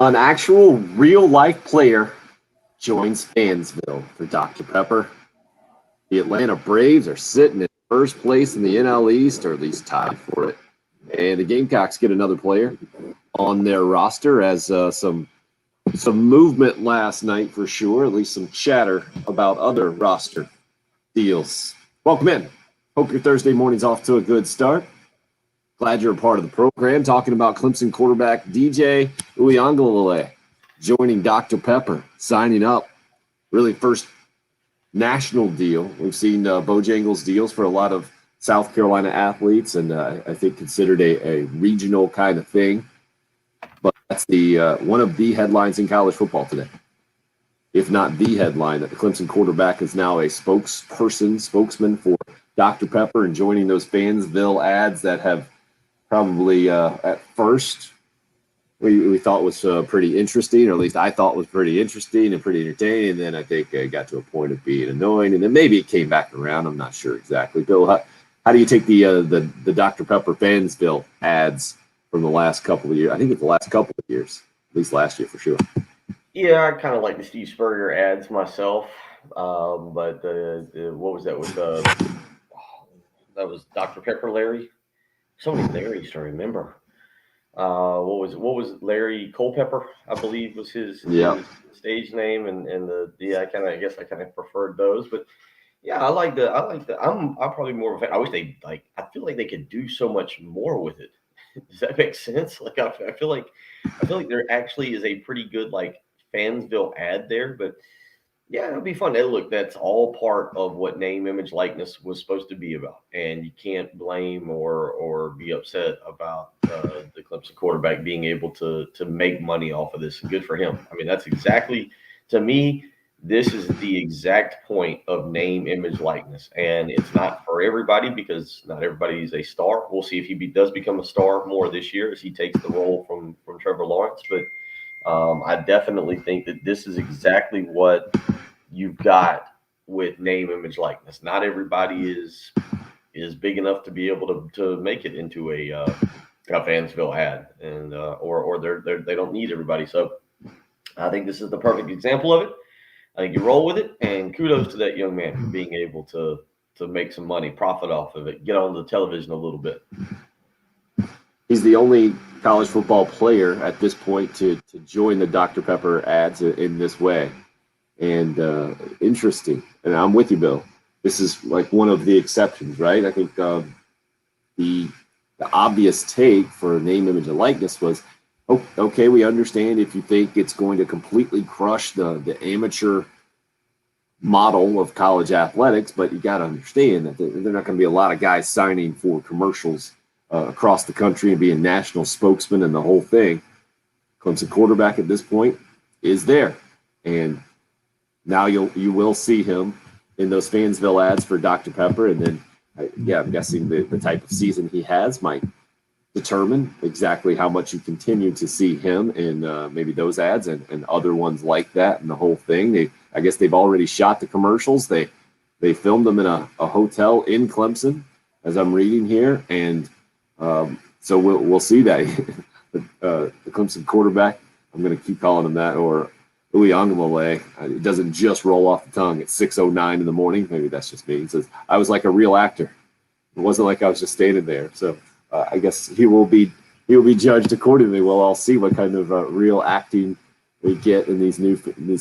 An actual real life player joins Fansville for Dr. Pepper. The Atlanta Braves are sitting in first place in the NL East, or at least tied for it. And the Gamecocks get another player on their roster as some movement last night for sure, at least some chatter about other roster deals. Welcome in. Hope your Thursday morning's off to a good start. Glad you're a part of the program. Talking about Clemson quarterback DJ Uiagalelei joining Dr. Pepper, signing up. Really first national deal. We've seen Bojangles deals for a lot of South Carolina athletes, and I think considered a regional kind of thing. But that's the one of the headlines in college football today, if not the headline, that the Clemson quarterback is now a spokesman for Dr. Pepper and joining those Fansville ads that have probably at first we thought was pretty interesting, or at least I thought was pretty interesting and pretty entertaining. And then I think it got to a point of being annoying, and then maybe it came back around. I'm not sure exactly. Bill, how do you take the Dr. Pepper Fansville ads from the last couple of years? I think it's the last couple of years, at least last year for sure. Yeah, I kind of like the Steve Spurrier ads myself, but what was that? That was Dr. Pepper Larry. So many Larrys to remember. What was Larry Culpepper? I believe was Yeah. his stage name, and I guess I kind of preferred those, but yeah, I like the I'm probably more of a fan. I wish they I feel like they could do so much more with it. Does that make sense? I feel like there actually is a pretty good Fansville ad there, but yeah, it'll be fun. Hey, look, that's all part of what name, image, likeness was supposed to be about, and you can't blame or be upset about the Clemson quarterback being able to make money off of this. Good for him. I mean, that's exactly to me. This is the exact point of name, image, likeness, and it's not for everybody because not everybody is a star. We'll see if he does become a star more this year as he takes the role from Trevor Lawrence, but I definitely think that this is exactly what you've got with name, image, likeness. Not everybody is big enough to be able to make it into a Fansville ad, and or they don't need everybody. So I think this is the perfect example of it. I think you roll with it, and kudos to that young man for being able to make some money, profit off of it, get on the television a little bit. He's the only college football player at this point to join the Dr. Pepper ads in this way. And interesting. And I'm with you, Bill. This is like one of the exceptions, right? I think the obvious take for name, image, and likeness was, oh, okay, we understand if you think it's going to completely crush the amateur model of college athletics, but you got to understand that there are not going to be a lot of guys signing for commercials across the country and being national spokesman and the whole thing. Clemson quarterback at this point is there, and now you will see him in those Fansville ads for Dr. Pepper, and then I'm guessing the type of season he has might determine exactly how much you continue to see him in maybe those ads and other ones like that and the whole thing. I guess they've already shot the commercials. They filmed them in a hotel in Clemson, as I'm reading here, and so we'll see that. The Clemson quarterback, I'm going to keep calling him that, or Uiagalelei. It doesn't just roll off the tongue at 6:09 in the morning. Maybe that's just me. He says, I was like a real actor. It wasn't like I was just standing there. So I guess he will be judged accordingly. We'll all see what kind of real acting we get in this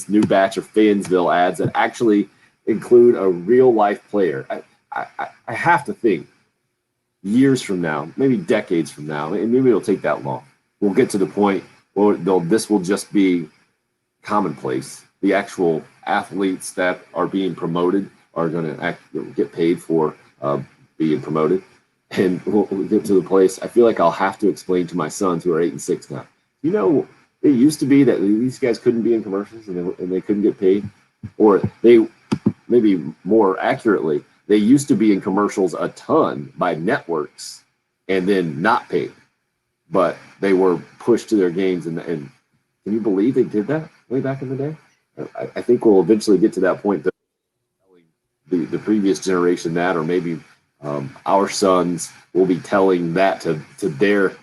new batch of Fansville ads that actually include a real life player. I have to think years from now, maybe decades from now, and maybe it'll take that long. We'll get to the point where this will just be commonplace. The actual athletes that are being promoted are going to get paid for being promoted, and we'll get to the place. I feel like I'll have to explain to my sons who are 8 and 6 now. You know, it used to be that these guys couldn't be in commercials and they couldn't get paid, or they maybe more accurately, they used to be in commercials a ton by networks and then not paid, but they were pushed to their games. And can you believe they did that way back in the day? I think we'll eventually get to that point. The previous generation that, or maybe our sons will be telling that to their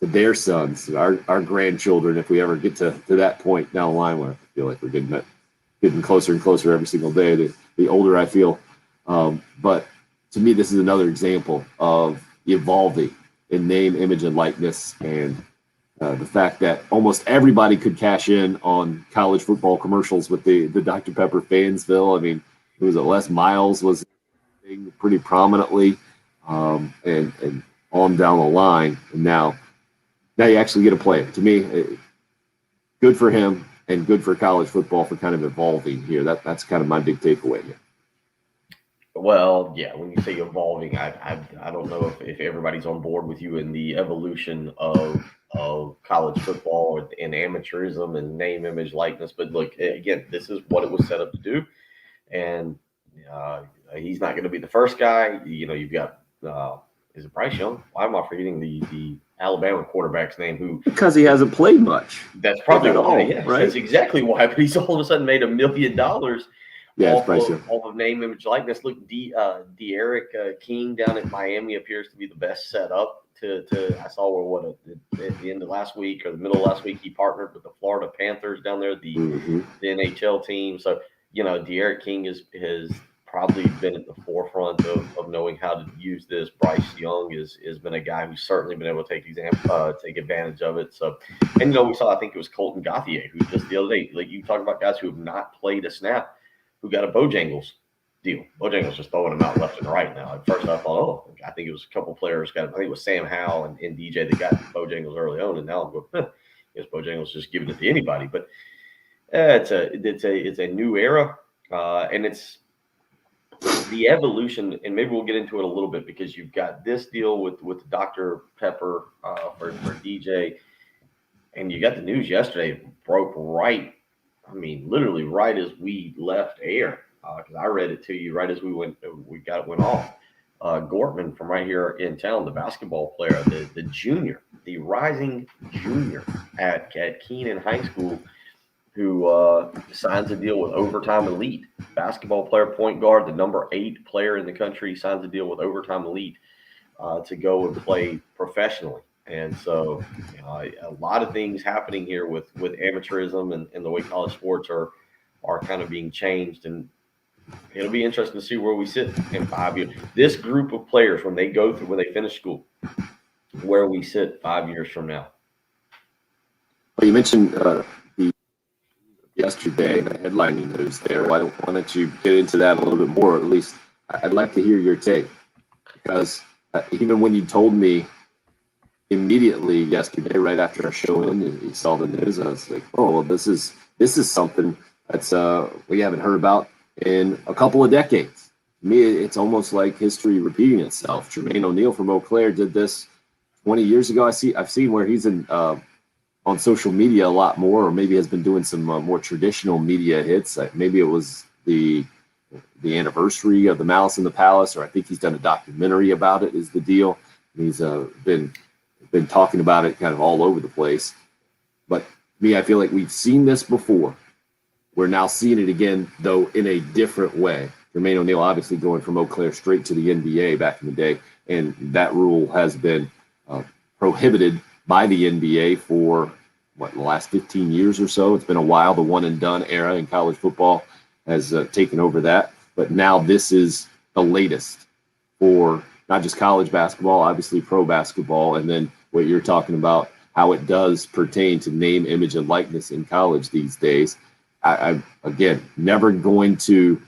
to their sons, our grandchildren, if we ever get to that point down the line where I feel like we're getting closer and closer every single day, the older I feel. But to me, this is another example of evolving in name, image, and likeness, and the fact that almost everybody could cash in on college football commercials with the Dr. Pepper Fansville. I mean, it was Les Miles was pretty prominently, and on down the line. And now you actually get to play it. To me, good for him and good for college football for kind of evolving here. That's kind of my big takeaway here. Well, yeah, when you say evolving, I don't know if everybody's on board with you in the evolution of college football and amateurism and name, image, likeness. But look, again, this is what it was set up to do. And he's not going to be the first guy. You know, you've got, is it Bryce Young? Why am I forgetting the Alabama quarterback's name? Because he hasn't played much. That's probably why. All, yes, right? That's exactly why. But he's all of a sudden made $1 million. Yeah, off of name, image, likeness. Look, D'Eriq King down at Miami appears to be the best set up to I saw at the end of last week or the middle of last week, he partnered with the Florida Panthers down there, the NHL team. So, you know, D'Eriq King has probably been at the forefront of knowing how to use this. Bryce Young has been a guy who's certainly been able to take advantage of it. So, and, you know, we saw, I think it was Colton Gauthier, who just the other day, like you talk about guys who have not played a snap, who got a Bojangles deal. Bojangles just throwing them out left and right now. At first I thought, I think it was a couple players I think it was Sam Howell and DJ that got Bojangles early on, and now I'm going, guess Bojangles just giving it to anybody. But it's a new era, and it's the evolution, and maybe we'll get into it a little bit because you've got this deal with Dr. Pepper for DJ, and you got the news yesterday. It broke right. I mean, literally right as we left air, because I read it to you right as we went off. Gortman from right here in town, the basketball player, the junior, the rising junior at Keenan High School, who signs a deal with Overtime Elite. Basketball player, point guard, the number 8 player in the country, signs a deal with Overtime Elite to go and play professionally. And so a lot of things happening here with amateurism and the way college sports are kind of being changed. And it'll be interesting to see where we sit in 5 years. This group of players, when they finish school, where we sit 5 years from now. Well, you mentioned yesterday, the headlining news there. Why don't you get into that a little bit more? At least I'd like to hear your take, because even when you told me immediately yesterday, right after our show, and you saw the news, I was like, oh, well, this is something that's we haven't heard about in a couple of decades. To me, it's almost like history repeating itself. Jermaine O'Neal from Eau Claire did this 20 years ago. I've seen where he's on social media a lot more, or maybe has been doing some more traditional media hits. Maybe it was the anniversary of the Malice in the Palace, or I think he's done a documentary about it, is the deal. He's been talking about it kind of all over the place. But me, I feel like we've seen this before. We're now seeing it again, though in a different way. Jermaine O'Neal obviously going from Eau Claire straight to the NBA back in the day, and that rule has been prohibited by the NBA for the last 15 years or so. It's been a while. The one and done era in college football has taken over that. But now this is the latest for not just college basketball, obviously pro basketball, and then what you're talking about, how it does pertain to name, image, and likeness in college these days. I again, never going to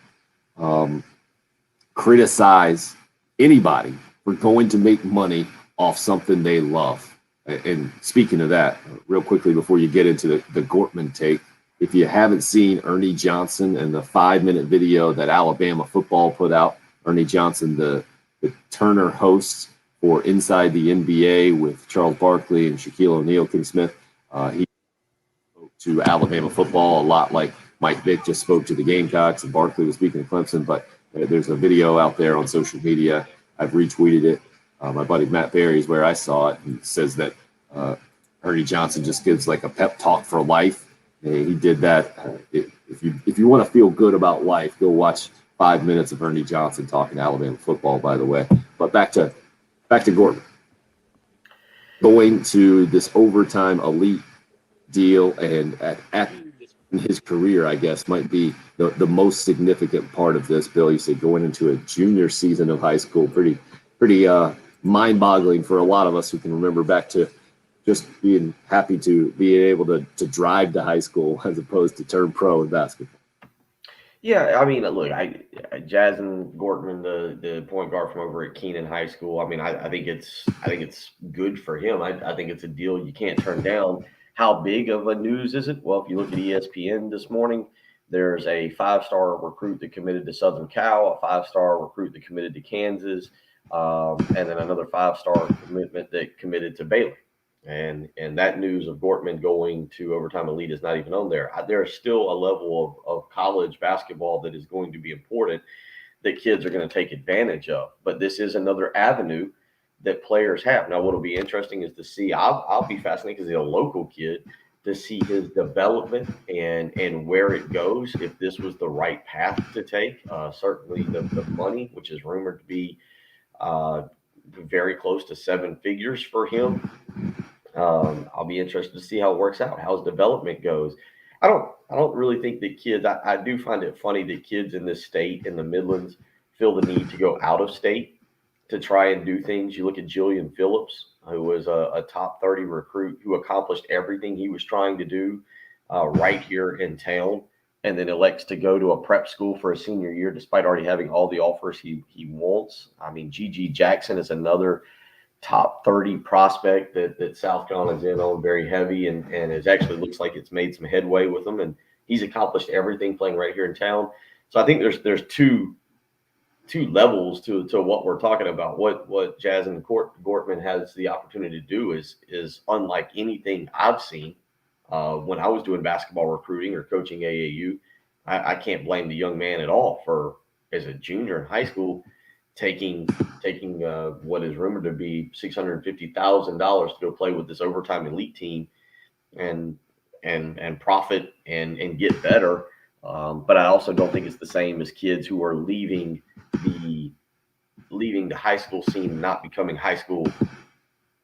criticize anybody for going to make money off something they love. And speaking of that, real quickly before you get into the Gortman take, if you haven't seen Ernie Johnson and the 5-minute video that Alabama football put out, Ernie Johnson, the Turner host for Inside the NBA with Charles Barkley and Shaquille O'Neal, King Smith, he spoke to Alabama football a lot like Mike Vick just spoke to the Gamecocks and Barkley was speaking to Clemson. But there's a video out there on social media. I've retweeted it. My buddy Matt Berry is where I saw it, and says that Ernie Johnson just gives like a pep talk for life. And he did that. If you want to feel good about life, go watch 5 minutes of Ernie Johnson talking Alabama football, by the way. But back to Gortman. going to this overtime elite deal, and at in his career, I guess, might be the most significant part of this. Bill, you said going into a junior season of high school, pretty mind-boggling for a lot of us who can remember back to just being happy to be able to drive to high school as opposed to turn pro in basketball. Yeah, I mean, look, Jazen Gortman, the point guard from over at Keenan High School. I mean, I think it's good for him. I think it's a deal you can't turn down. How big of a news is it? Well, if you look at ESPN this morning, there's a 5-star recruit that committed to Southern Cal, a 5-star recruit that committed to Kansas, and then another 5-star commitment that committed to Baylor. And that news of Gortman going to overtime elite is not even on there. There is still a level of college basketball that is going to be important that kids are going to take advantage of. But this is another avenue that players have. Now, what'll be interesting is to see. I'll be fascinated because he's a local kid to see his development and where it goes. If this was the right path to take, certainly the money, which is rumored to be very close to 7 figures for him. I'll be interested to see how it works out, how his development goes. I don't really think that kids. I do find it funny that kids in this state, in the Midlands, feel the need to go out of state to try and do things. You look at Julian Phillips, who was a top 30 recruit who accomplished everything he was trying to do right here in town, and then elects to go to a prep school for a senior year despite already having all the offers he wants. I mean, G.G. Jackson is another top 30 prospect that South Carolina is in on very heavy, and it actually looks like it's made some headway with him, and he's accomplished everything playing right here in town. So I think there's two levels to what we're talking about. What Jazen Gortman has the opportunity to do is unlike anything I've seen when I was doing basketball recruiting or coaching AAU. I can't blame the young man at all for, as a junior in high school, taking what is rumored to be $650,000 to go play with this overtime elite team and profit and get better. But I also don't think it's the same as kids who are leaving the high school scene, not becoming high school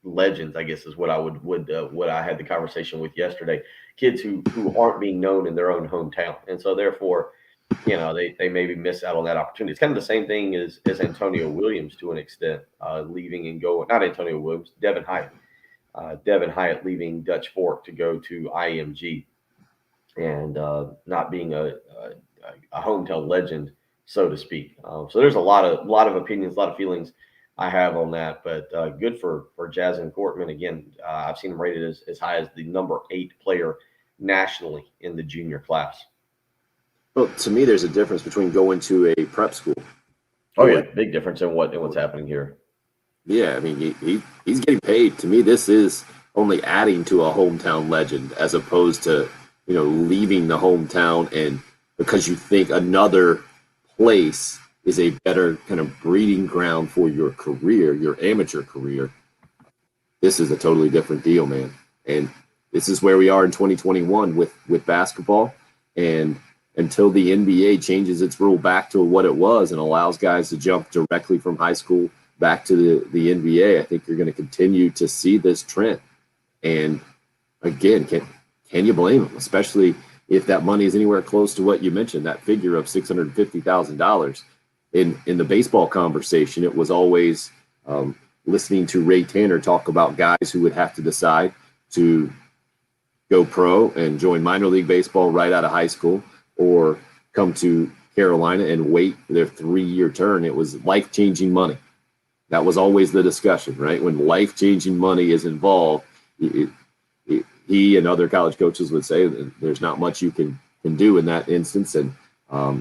legends, I guess is what I would what I had the conversation with yesterday. Kids who aren't being known in their own hometown, and so therefore, they maybe miss out on that opportunity. It's kind of the same thing as Antonio Williams to an extent, leaving and going. Not Antonio Williams, Devin Hyatt. Devin Hyatt leaving Dutch Fork to go to IMG, and not being a hometown legend, so to speak. So there's a lot of opinions, a lot of feelings I have on that, but good for Jazen Gortman. Again, I've seen him rated as high as the number 8 player nationally in the junior class. Well, to me, there's a difference between going to a prep school. Oh yeah, big difference in what's happening here. Yeah, I mean, he's getting paid. To me, this is only adding to a hometown legend as opposed to, leaving the hometown and because you think another place is a better kind of breeding ground for your career, your amateur career. This is a totally different deal, man. And this is where we are in 2021 with basketball. And until the NBA changes its rule back to what it was and allows guys to jump directly from high school back to the NBA, I think you're going to continue to see this trend. And again, can you blame them, especially if that money is anywhere close to what you mentioned, that figure of $650,000. In the baseball conversation, it was always listening to Ray Tanner talk about guys who would have to decide to go pro and join minor league baseball right out of high school or come to Carolina and wait for their 3-year turn. It was life-changing money. That was always the discussion, right? When life-changing money is involved, he and other college coaches would say that there's not much you can do in that instance, and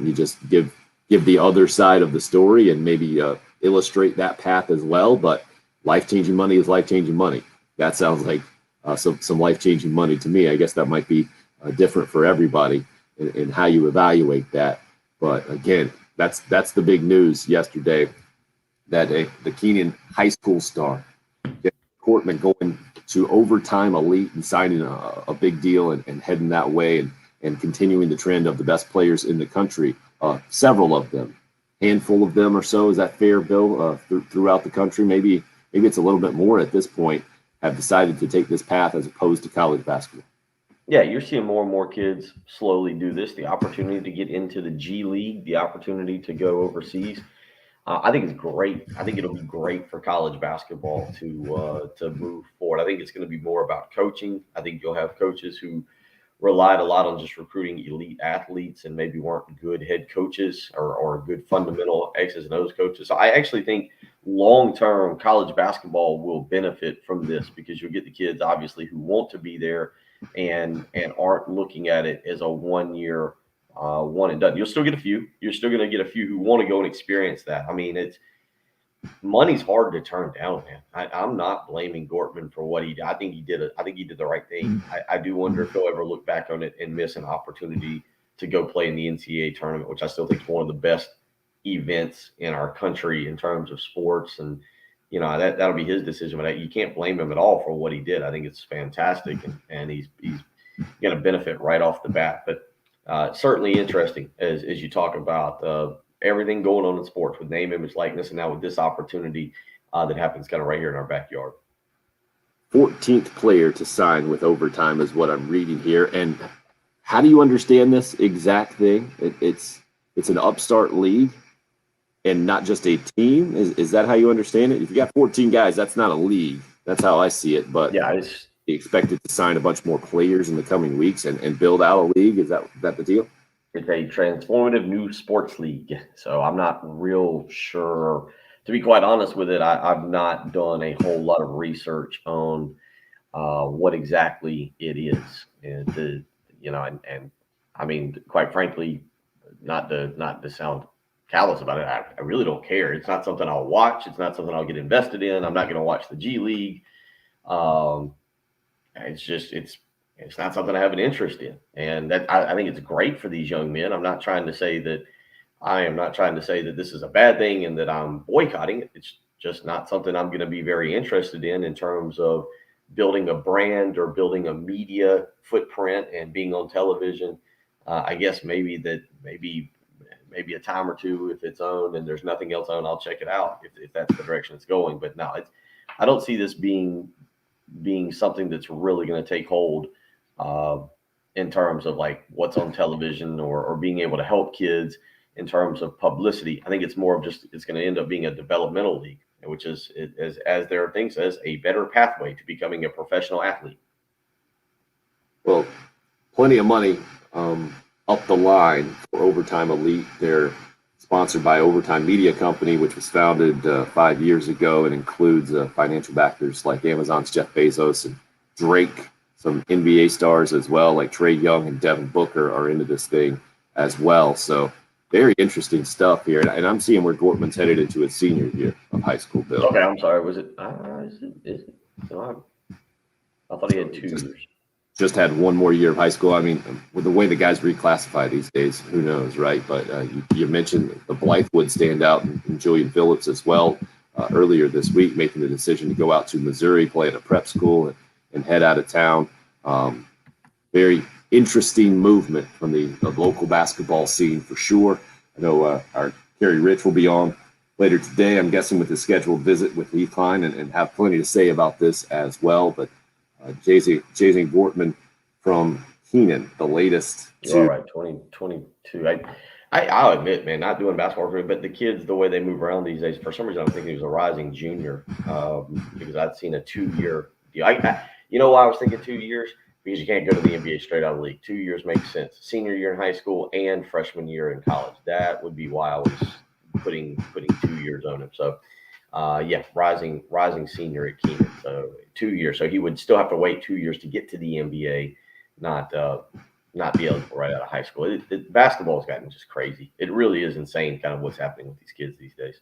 you just give the other side of the story and maybe illustrate that path as well. But life-changing money is life-changing money. That sounds like some life-changing money to me. I guess that might be different for everybody in how you evaluate that. But again, that's the big news yesterday, that the Keenan high school star, Gortman, going to overtime elite and signing a big deal and heading that way and continuing the trend of the best players in the country. Several of them, handful of them or so. Is that fair, Bill? Throughout the country, maybe it's a little bit more at this point, have decided to take this path as opposed to college basketball. Yeah, you're seeing more and more kids slowly do this. The opportunity to get into the G League, the opportunity to go overseas. I think it's great. I think it'll be great for college basketball to move forward. I think it's going to be more about coaching. I think you'll have coaches who relied a lot on just recruiting elite athletes and maybe weren't good head coaches or good fundamental X's and O's coaches. So I actually think long term college basketball will benefit from this because you'll get the kids obviously who want to be there and aren't looking at it as a 1 year one and done. You'll still get a few. You're still going to get a few who want to go and experience that. I mean, money's hard to turn down, man. I'm not blaming Gortman for what he did. I think he did the right thing. I do wonder if he'll ever look back on it and miss an opportunity to go play in the NCAA tournament, which I still think is one of the best events in our country in terms of sports. And that'll be his decision, but you can't blame him at all for what he did. I think it's fantastic, and he's going to benefit right off the bat. But certainly interesting as you talk about everything going on in sports with name, image, likeness, and now with this opportunity that happens kind of right here in our backyard. 14th player to sign with overtime is what I'm reading here. And how do you understand this exact thing? It's an upstart league and not just a team. Is that how you understand it? If you got 14 guys, that's not a league. That's how I see it. But yeah, you expected to sign a bunch more players in the coming weeks and build out a league. Is that the deal? It's a transformative new sports league. So I'm not real sure. To be quite honest with it, I've not done a whole lot of research on what exactly it is. And I mean, quite frankly, not to sound callous about it, I really don't care. It's not something I'll watch. It's not something I'll get invested in. I'm not going to watch the G League. It's not something I have an interest in, and that I think it's great for these young men. I'm not trying to say that this is a bad thing and that I'm boycotting it. It's just not something I'm going to be very interested in terms of building a brand or building a media footprint and being on television. I guess maybe a time or two if it's owned and there's nothing else owned, I'll check it out if that's the direction it's going. But no, I don't see this being something that's really going to take hold in terms of like what's on television or being able to help kids in terms of publicity. I think it's more of just it's going to end up being a developmental league, which is as their thing says, a better pathway to becoming a professional athlete. Well, plenty of money up the line for Overtime Elite. They're sponsored by Overtime Media Company, which was founded 5 years ago and includes financial backers like Amazon's Jeff Bezos and Drake. Some NBA stars as well, like Trae Young and Devin Booker are into this thing as well. So very interesting stuff here. And I'm seeing where Gortman's headed into his senior year of high school, Bill. Okay, I'm sorry. Was it? Is it? No, I thought he had 2 years. Just had one more year of high school. I mean, with the way the guys reclassify these days, who knows, right? But you mentioned the Blythewood standout and Julian Phillips as well earlier this week, making the decision to go out to Missouri, play at a prep school, and head out of town. Very interesting movement from the local basketball scene for sure. I know our Kerry Rich will be on later today, I'm guessing, with his scheduled visit with Heath Klein and have plenty to say about this as well. But Jason Gortman from Keenan, the latest. All right, 2022. I'll admit, man, not doing basketball for me, but the kids, the way they move around these days, for some reason, I'm thinking he was a rising junior because I'd seen a 2-year deal. You know why I was thinking 2 years? Because you can't go to the NBA straight out of the league. 2 years makes sense. Senior year in high school and freshman year in college. That would be why I was putting 2 years on him. So, rising senior at Keenan. So 2 years. So he would still have to wait 2 years to get to the NBA, not be eligible right out of high school. Basketball has gotten just crazy. It really is insane kind of what's happening with these kids these days.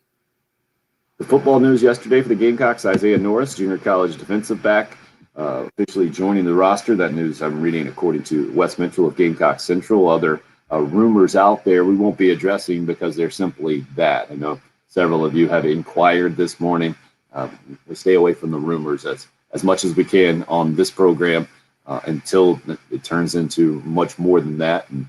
The football news yesterday for the Gamecocks, Isaiah Norris, junior college defensive back, officially joining the roster. That news I'm reading according to Wes Mitchell of Gamecock Central. Other rumors out there we won't be addressing because they're simply that. I know several of you have inquired this morning. We stay away from the rumors as much as we can on this program until it turns into much more than that. And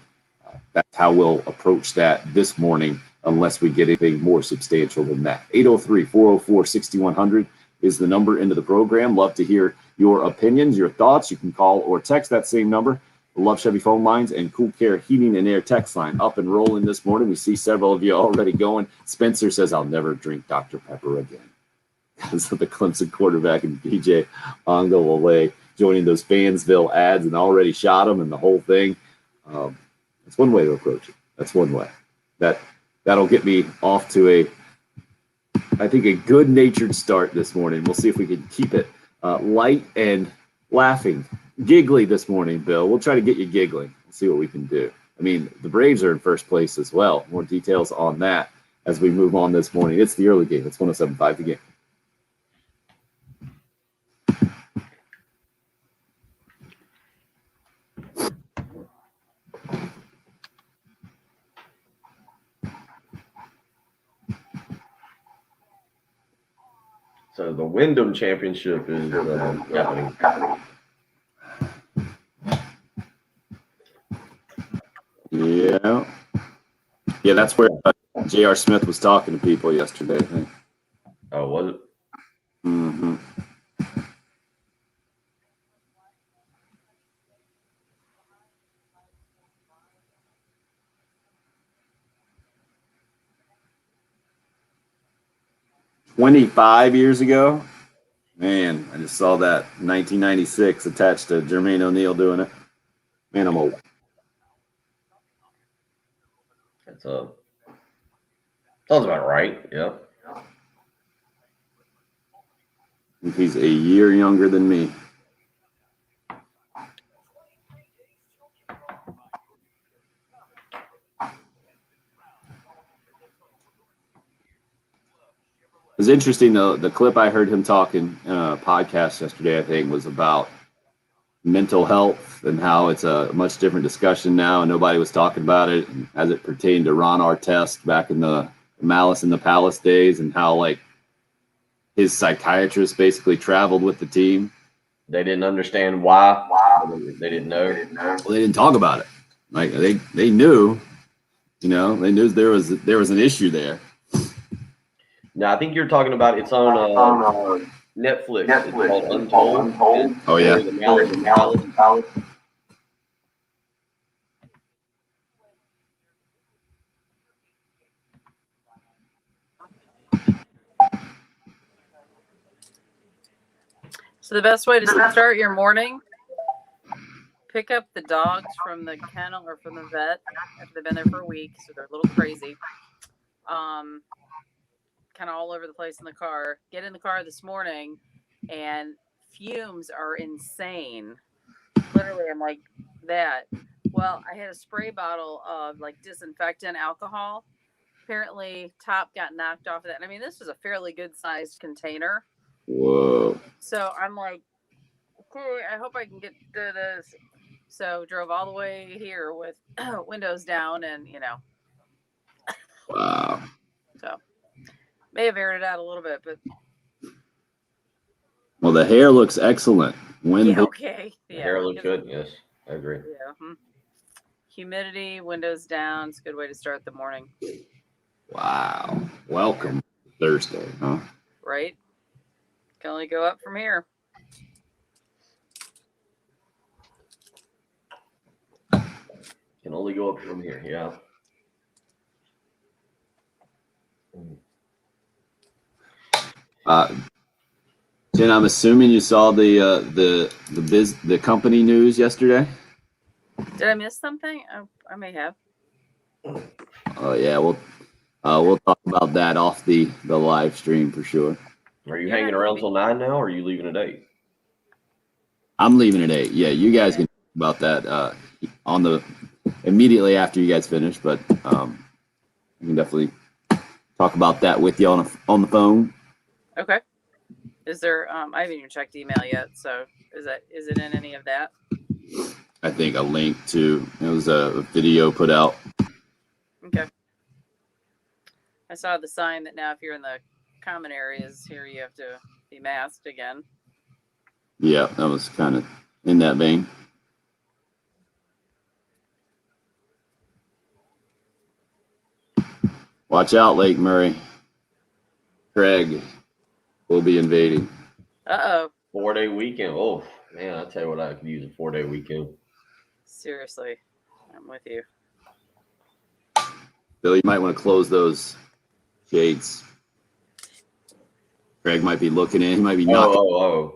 that's how we'll approach that this morning unless we get anything more substantial than that. 803-404-6100 is the number into the program. Love to hear your opinions, your thoughts. You can call or text that same number. The Love Chevy phone lines and Cool Care Heating and Air text line up and rolling this morning. We see several of you already going. Spencer says, I'll never drink Dr. Pepper again. So the Clemson quarterback and BJ Ongelaway joining those Fansville ads and already shot them and the whole thing. That's one way to approach it. That's one way. That'll get me off to I think a good-natured start this morning. We'll see if we can keep it light and laughing, giggly this morning, Bill. We'll try to get you giggling and see what we can do. I mean, the Braves are in first place as well. More details on that as we move on this morning. It's the early game. It's 107.5 The Game. So the Wyndham Championship is happening. Yeah, that's where J.R. Smith was talking to people yesterday, I think. Oh, was it? Mm-hmm. $25 ago, man, I just saw that 1996 attached to Jermaine O'Neal doing it. Man, I'm old. That's sounds about right. Yeah. He's a year younger than me. It was interesting, though. The clip I heard him talking in a podcast yesterday, I think, was about mental health and how it's a much different discussion now. And nobody was talking about it as it pertained to Ron Artest back in the Malice in the Palace days, and how, like, his psychiatrist basically traveled with the team. They didn't understand why. They didn't know. Well, they didn't talk about it. Like, they knew, they knew there was an issue there. No, I think you're talking about it's on Netflix. It's called Untold. Oh, yeah. The Malice in the Palace. So the best way to start your morning, pick up the dogs from the kennel or from the vet after they've been there for a week, so they're a little crazy. Kind of all over the place in the car. Get in the car this morning, and fumes are insane. Literally, I'm like that. Well, I had a spray bottle of like disinfectant alcohol. Apparently, top got knocked off of that. I mean, this was a fairly good sized container. Whoa. So I'm like, okay, I hope I can get to this. So drove all the way here with windows down and, Wow. So may have aired it out a little bit, but. Well, the hair looks excellent. Okay. The hair looks good. Yes, I agree. Yeah. Humidity, windows down. It's a good way to start the morning. Wow. Welcome Thursday, huh? Right? Can only go up from here. Can only go up from here. Yeah. Jen, I'm assuming you saw the company news yesterday. Did I miss something? I may have. Oh yeah, we'll talk about that off the live stream for sure. Are you hanging around till 9 now, or are you leaving at 8? I'm leaving at 8. Yeah, you guys can talk about that immediately after you guys finish, but we can definitely talk about that with you on the phone. Okay. Is there? I haven't even checked email yet. So is it in any of that? I think a link to it was a video put out. Okay. I saw the sign that now if you're in the common areas here, you have to be masked again. Yeah, that was kind of in that vein. Watch out, Lake Murray. Craig will be invading. 4-day weekend. Oh man, I tell you what, I could use a 4-day weekend. Seriously, I'm with you. Bill, you might want to close those shades. Craig might be looking in. He might be knocking.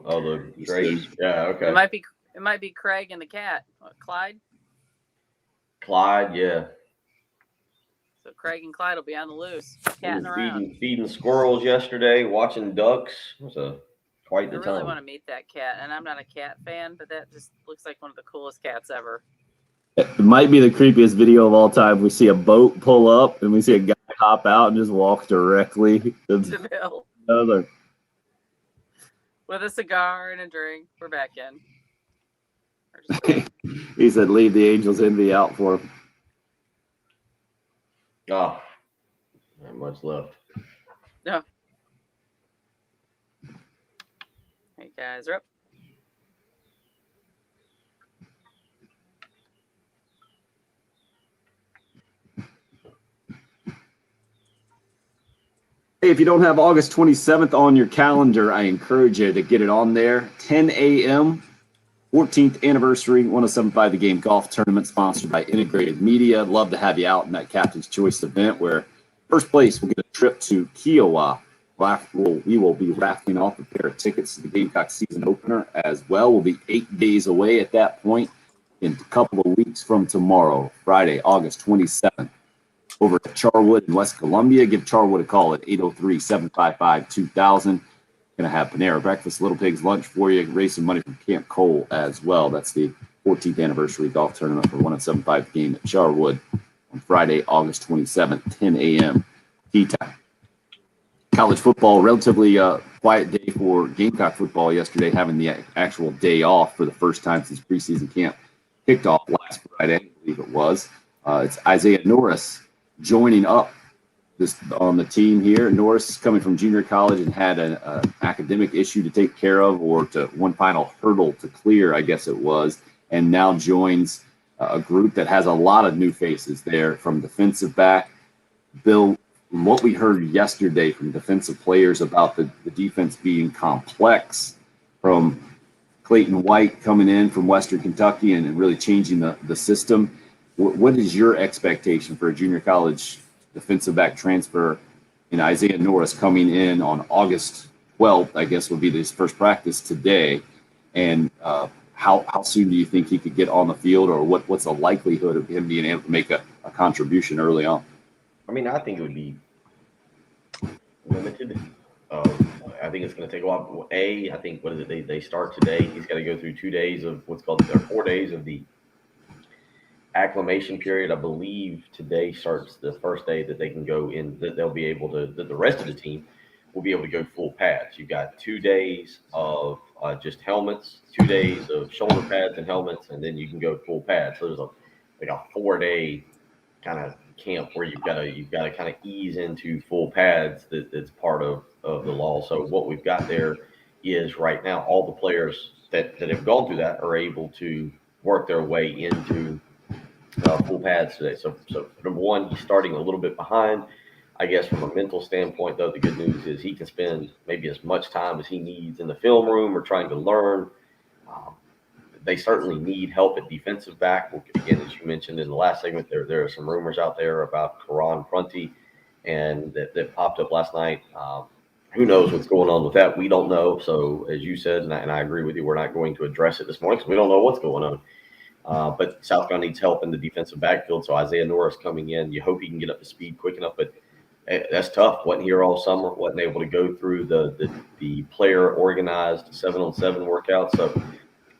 The drapes. Yeah, okay. It might be Craig and the cat. What, Clyde? Clyde, yeah. So Craig and Clyde will be on the loose, catting around. Feeding squirrels yesterday, watching ducks. It was quite the I really time. want to meet that cat, and I'm not a cat fan, but that just looks like one of the coolest cats ever. It might be the creepiest video of all time. We see a boat pull up, and we see a guy hop out and just walk directly to Bill. another. With a cigar and a drink. We're back in. He said, leave the Angels envy out for him. Oh, not much left. No. Hey, guys, are up. Hey, if you don't have August 27th on your calendar, I encourage you to get it on there. 10 a.m., 14th anniversary 107.5 The Game Golf Tournament, sponsored by Integrated Media. Love to have you out in that Captain's Choice event where first place will get a trip to Kiowa. We will be raffling off a pair of tickets to the Gamecock season opener as well. We'll be 8 days away at that point in a couple of weeks from tomorrow, Friday, August 27th. Over at Charwood in West Columbia. Give Charwood a call at 803-755-2000. Going to have Panera Breakfast, Little Pigs lunch for you. Raise some money from Camp Cole as well. That's the 14th anniversary golf tournament for 107.5 Game at Charwood on Friday, August 27th, 10 a.m. tee time. College football, relatively quiet day for Gamecock football yesterday, having the actual day off for the first time since preseason camp kicked off last Friday, I believe it was. It's Isaiah Norris joining up on the team here. Norris is coming from junior college and had an academic issue to take care of, or to one final hurdle to clear, I guess it was, and now joins a group that has a lot of new faces there from defensive back. Bill, what we heard yesterday from defensive players about the defense being complex, from Clayton White coming in from Western Kentucky and really changing the system. What is your expectation for a junior college defensive back transfer in Isaiah Norris coming in on August 12th, I guess will be his first practice today? And how soon do you think he could get on the field, or what's the likelihood of him being able to make a contribution early on? I mean, I think it would be limited. I think it's going to take a while. I think, what is it? They start today. He's got to go through 2 days of what's called, or 4 days of the acclimation period. I believe today starts the first day that they can go in, that they'll be able to, that the rest of the team will be able to go full pads. You've got 2 days of just helmets, 2 days of shoulder pads and helmets, and then you can go full pads. So there's a 4-day kind of camp where you've got to kind of ease into full pads. That's part of the law. So what we've got there is right now all the players that have gone through that are able to work their way into full pads today. So number one, he's starting a little bit behind. I guess from a mental standpoint, though, the good news is he can spend maybe as much time as he needs in the film room or trying to learn. They certainly need help at defensive back. Again, as you mentioned in the last segment, there are some rumors out there about Karan Prunty, and that popped up last night. Who knows what's going on with that? We don't know. So as you said, and I agree with you, we're not going to address it this morning because we don't know what's going on. But South Carolina needs help in the defensive backfield. So Isaiah Norris coming in, you hope he can get up to speed quick enough. But that's tough. Wasn't here all summer. Wasn't able to go through the player organized 7-on-7 workout. So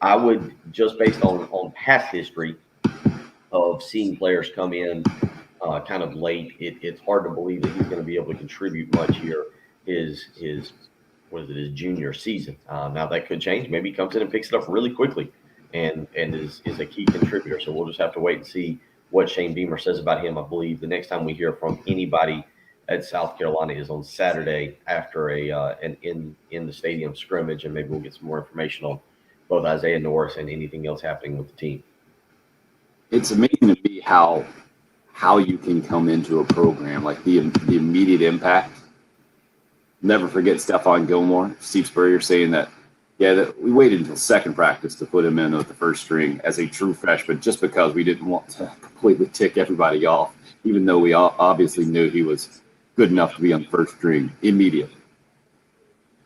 I would, just based on past history of seeing players come in kind of late, it's hard to believe that he's going to be able to contribute much here his junior season. Now that could change. Maybe he comes in and picks it up really quickly and is a key contributor. So we'll just have to wait and see what Shane Beamer says about him. I believe the next time we hear from anybody at South Carolina is on Saturday after an in the stadium scrimmage, and maybe we'll get some more information on both Isaiah Norris and anything else happening with the team. It's amazing to me how you can come into a program like the immediate impact. never forget Stephon Gilmore, Steve Spurrier saying that, that we waited until second practice to put him in with the first string as a true freshman, just because we didn't want to completely tick everybody off, even though we obviously knew he was good enough to be on the first string immediately.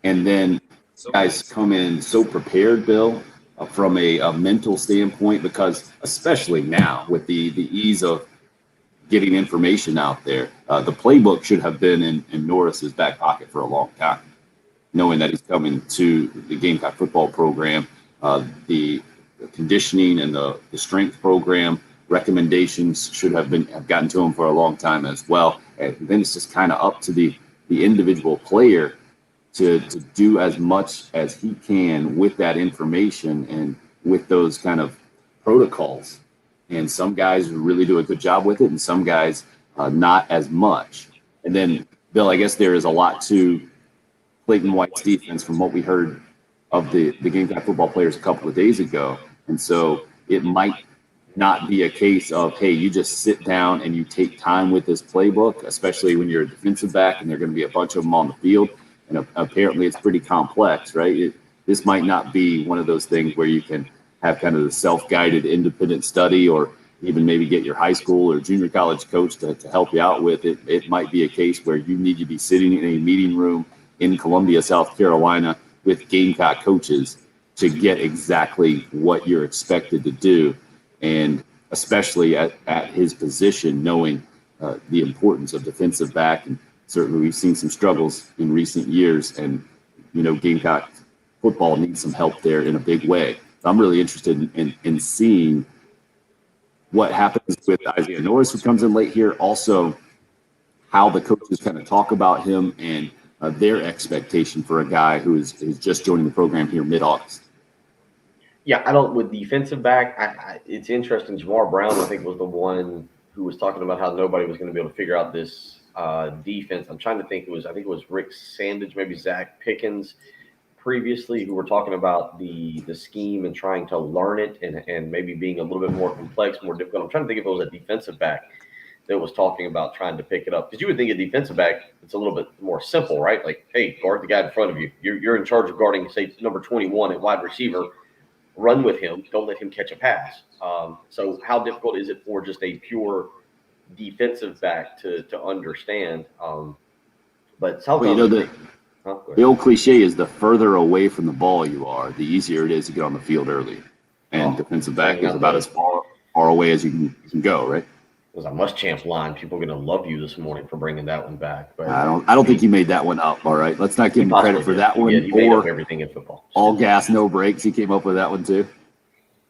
And then guys come in so prepared, Bill, from a mental standpoint, because especially now with the ease of getting information out there, the playbook should have been in Norris's back pocket for a long time, knowing that he's coming to the Gamecock football program, the conditioning and the strength program recommendations should have gotten to him for a long time as well. And then it's just kind of up to the individual player to do as much as he can with that information and with those kind of protocols. And some guys really do a good job with it, and some guys not as much. And then, Bill, I guess there is a lot to Clayton White's defense from what we heard of the Gamecock football players a couple of days ago. And so it might not be a case of, hey, you just sit down and you take time with this playbook, especially when you're a defensive back and there are going to be a bunch of them on the field. And apparently it's pretty complex, right? This might not be one of those things where you can have kind of the self-guided independent study, or even maybe get your high school or junior college coach to help you out with it. It might be a case where you need to be sitting in a meeting room in Columbia, South Carolina with Gamecock coaches to get exactly what you're expected to do. And especially at his position, knowing the importance of defensive back. And certainly we've seen some struggles in recent years, and, Gamecock football needs some help there in a big way. I'm really interested in seeing what happens with Isaiah Norris, who comes in late here. Also, how the coaches kind of talk about him and their expectation for a guy who is just joining the program here mid-August. Yeah, with defensive back, it's interesting. Jamar Brown, I think, was the one who was talking about how nobody was going to be able to figure out this defense. I'm trying to think. I think it was Rick Sandage, maybe Zach Pickens previously, who were talking about the scheme and trying to learn it and maybe being a little bit more complex, more difficult. I'm trying to think if it was a defensive back that was talking about trying to pick it up. Because you would think a defensive back, it's a little bit more simple, right? Like, hey, guard the guy in front of you. You're in charge of guarding, say, number 21 at wide receiver. Run with him. Don't let him catch a pass. So how difficult is it for just a pure defensive back to understand? But well, the old cliche is the further away from the ball you are, the easier it is to get on the field early. And defensive back is about as far away as you can go, right? It was a Muschamp line. People are going to love you this morning for bringing that one back. But I don't think you made that one up. All right, let's not give him credit for that one. He made up everything in football. All gas, no brakes. He came up with that one too.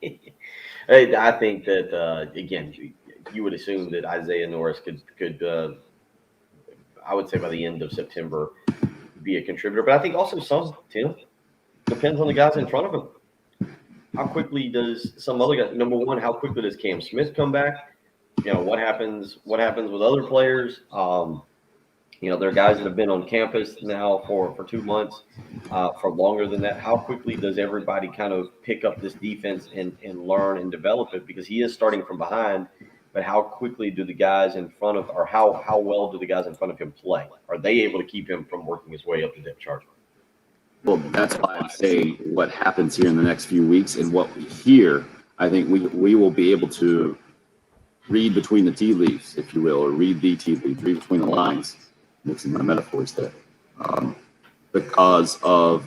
I think that again, you would assume that Isaiah Norris could I would say by the end of September be a contributor. But I think also Tim, depends on the guys in front of him. How quickly does some other guys? Number one, how quickly does Cam Smith come back? What happens with other players? There are guys that have been on campus now for 2 months, for longer than that. How quickly does everybody kind of pick up this defense and learn and develop it? Because he is starting from behind, but how quickly do the guys in front of, or how well do the guys in front of him play? Are they able to keep him from working his way up the depth chart? Well, that's why I'm saying what happens here in the next few weeks and what we hear. I think we will be able to read between the tea leaves, if you will, or read the tea leaves, read between the lines, mixing my metaphors there. Because of,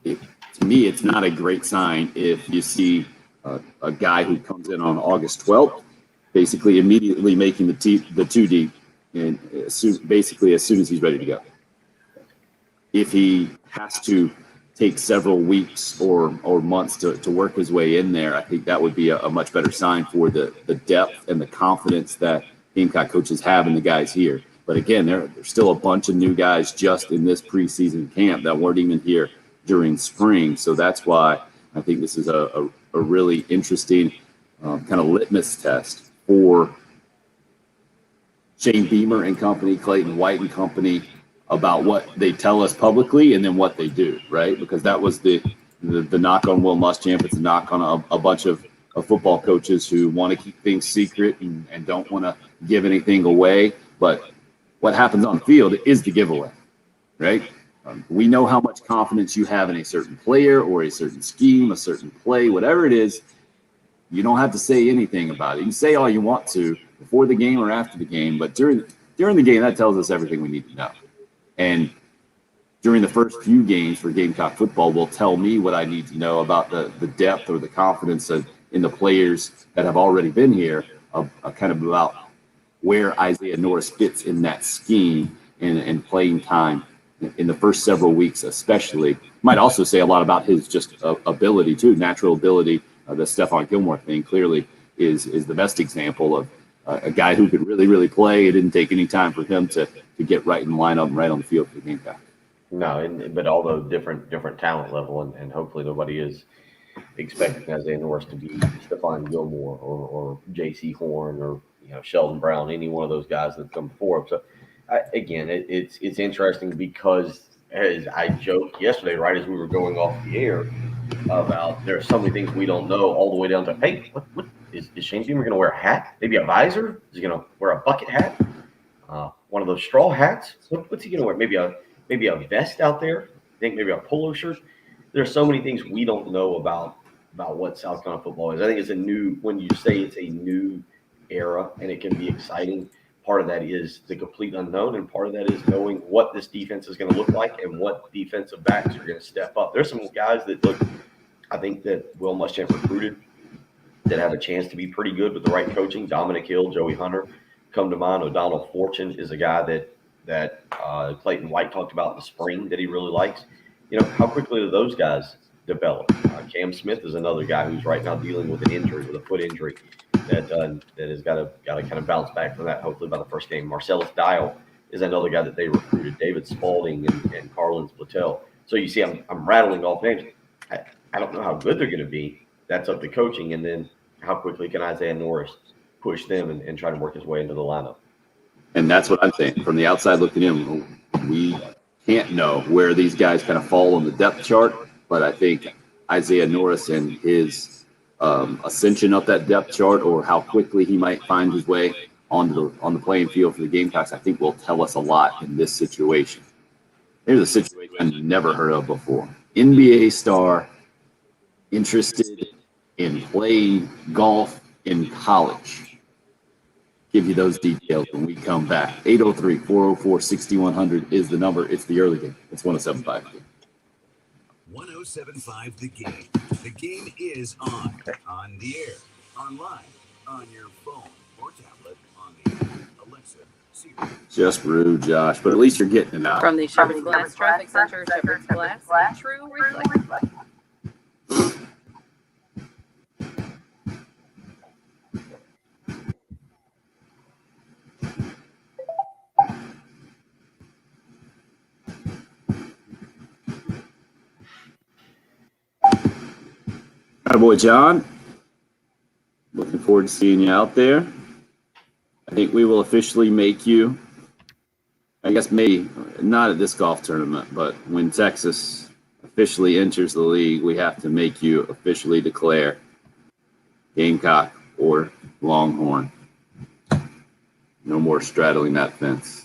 to me, it's not a great sign if you see a guy who comes in on August 12th, basically immediately making the 2 deep, and basically as soon as he's ready to go. If he has to take several weeks or months to work his way in there, I think that would be a much better sign for the depth and the confidence that Gamecock coaches have in the guys here. But again, there's still a bunch of new guys just in this preseason camp that weren't even here during spring. So that's why I think this is a really interesting kind of litmus test for Shane Beamer and company, Clayton White and company, about what they tell us publicly and then what they do, right? Because that was the knock on Will Muschamp. It's a knock on a bunch of football coaches who want to keep things secret and don't want to give anything away. But what happens on the field is the giveaway, right? We know how much confidence you have in a certain player or a certain scheme, a certain play, whatever it is. You don't have to say anything about it. You can say all you want to before the game or after the game, but during the game, that tells us everything we need to know. And during the first few games for Gamecock football will tell me what I need to know about the depth or the confidence in the players that have already been here, kind of about where Isaiah Norris fits in that scheme and playing time in the first several weeks, especially. Might also say a lot about his just ability too, natural ability. The Stephon Gilmore thing clearly is the best example of a guy who could really, really play. It didn't take any time for him to get right in the lineup and right on the field for the Gamecock. No, but although different talent level, and hopefully nobody is expecting Isaiah Norris to be Stephon Gilmore or J.C. Horn or Sheldon Brown, any one of those guys that come before him. So again, it's interesting because as I joked yesterday, right as we were going off the air, about there are so many things we don't know, all the way down to, hey, what is Shane Beamer going to wear a hat? Maybe a visor? Is he going to wear a bucket hat? One of those straw hats? What's he going to wear? Maybe a vest out there? I think maybe a polo shirt. There are so many things we don't know about what South Carolina football is. I think when you say it's a new era and it can be exciting, part of that is the complete unknown, and part of that is knowing what this defense is going to look like and what defensive backs are going to step up. There's some guys that look, I think that Will Muschamp recruited that have a chance to be pretty good with the right coaching. Dominic Hill, Joey Hunter come to mind. O'Donnell Fortune is a guy that Clayton White talked about in the spring that he really likes. How quickly do those guys develop? Cam Smith is another guy who's right now dealing with a foot injury that has got to kind of bounce back from that, hopefully by the first game. Marcellus Dial is another guy that they recruited. David Spalding and Carlin Platel. So you see, I'm rattling off names. I don't know how good they're going to be. That's up to coaching, and then how quickly can Isaiah Norris push them and try to work his way into the lineup. And that's what I'm saying. From the outside looking in, we can't know where these guys kind of fall on the depth chart, but I think Isaiah Norris and his ascension up that depth chart, or how quickly he might find his way on the playing field for the Gamecocks, I think will tell us a lot in this situation. Here's a situation I've never heard of before. NBA star interested in playing golf in college. Give you those details when we come back. 803-404-6100 is the number. It's the early game. It's 107.5. 107.5 The Game. The game is on the air, online, on your phone or tablet, on the Alexa, Siri. Just rude, Josh, but at least you're getting it out. From the Shepherd's Glass Traffic Center, Shepherd's Glass, true reflection. Boy, John. Looking forward to seeing you out there. I think we will officially make you, I guess maybe not at this golf tournament, but when Texas officially enters the league, we have to make you officially declare Gamecock or Longhorn. No more straddling that fence.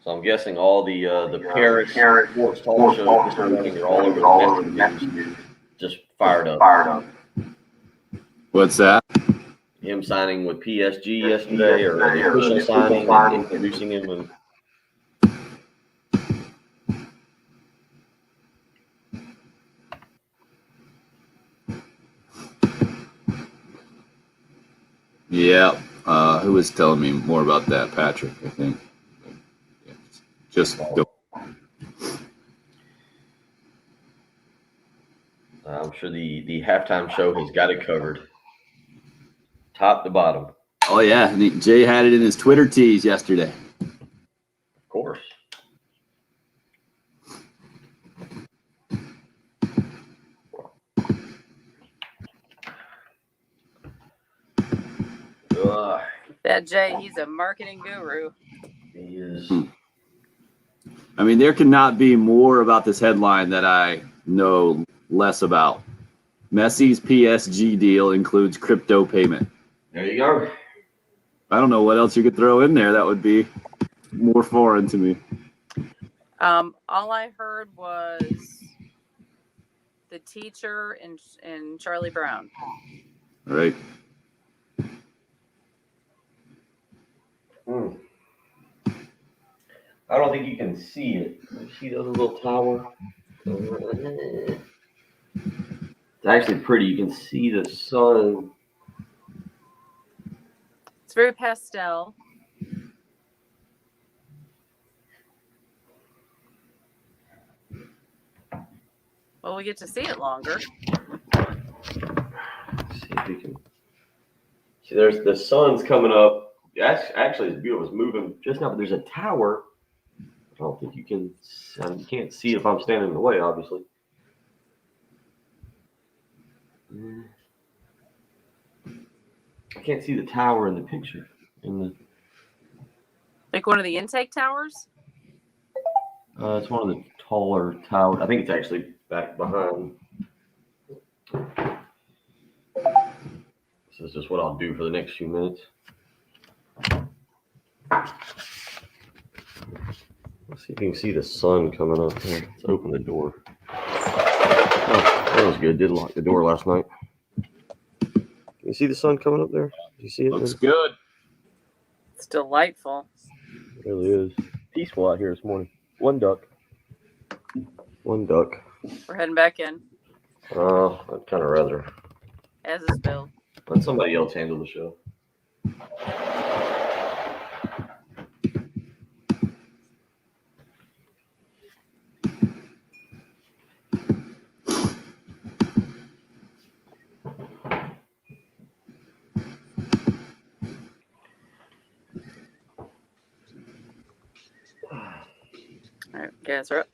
So I'm guessing all the Paris sports talk shows this morning are all over the message, just fired up. What's that? Him signing with PSG yesterday, or the official signing and introducing him. And Yeah. Who was telling me more about that? Patrick, I think. Yeah, just go. I'm sure the halftime show has got it covered, top to bottom. Oh yeah, Jay had it in his Twitter tease yesterday. Of course. Ugh, That Jay, he's a marketing guru. he is. I mean, there cannot be more about this headline that I know less about. Messi's PSG deal includes crypto payment. There you go. I don't know what else you could throw in there that would be more foreign to me. All I heard was the teacher and Charlie Brown. All right. I don't think you can see it. You see the little tower? It's actually pretty. You can see the sun. It's very pastel. Well, we get to see it longer. Let's see if we can. See, there's the sun's coming up. Actually, it's beautiful. It's moving just now, but there's a tower. I don't think you can. You can't see it if I'm standing in the way, obviously. I can't see the tower in the picture. Like one of the intake towers? It's one of the taller towers. I think it's actually back behind. This is just what I'll do for the next few minutes. Let's see if you can see the sun coming up. Let's open the door. Oh, that was good. Did lock the door last night. Can you see the sun coming up there? Do you see it? Looks good. It's delightful. It really is. Peaceful out here this morning. One duck. We're heading back in, I'd kind of rather as is Bill. let somebody else handle the show. All right, guys are up.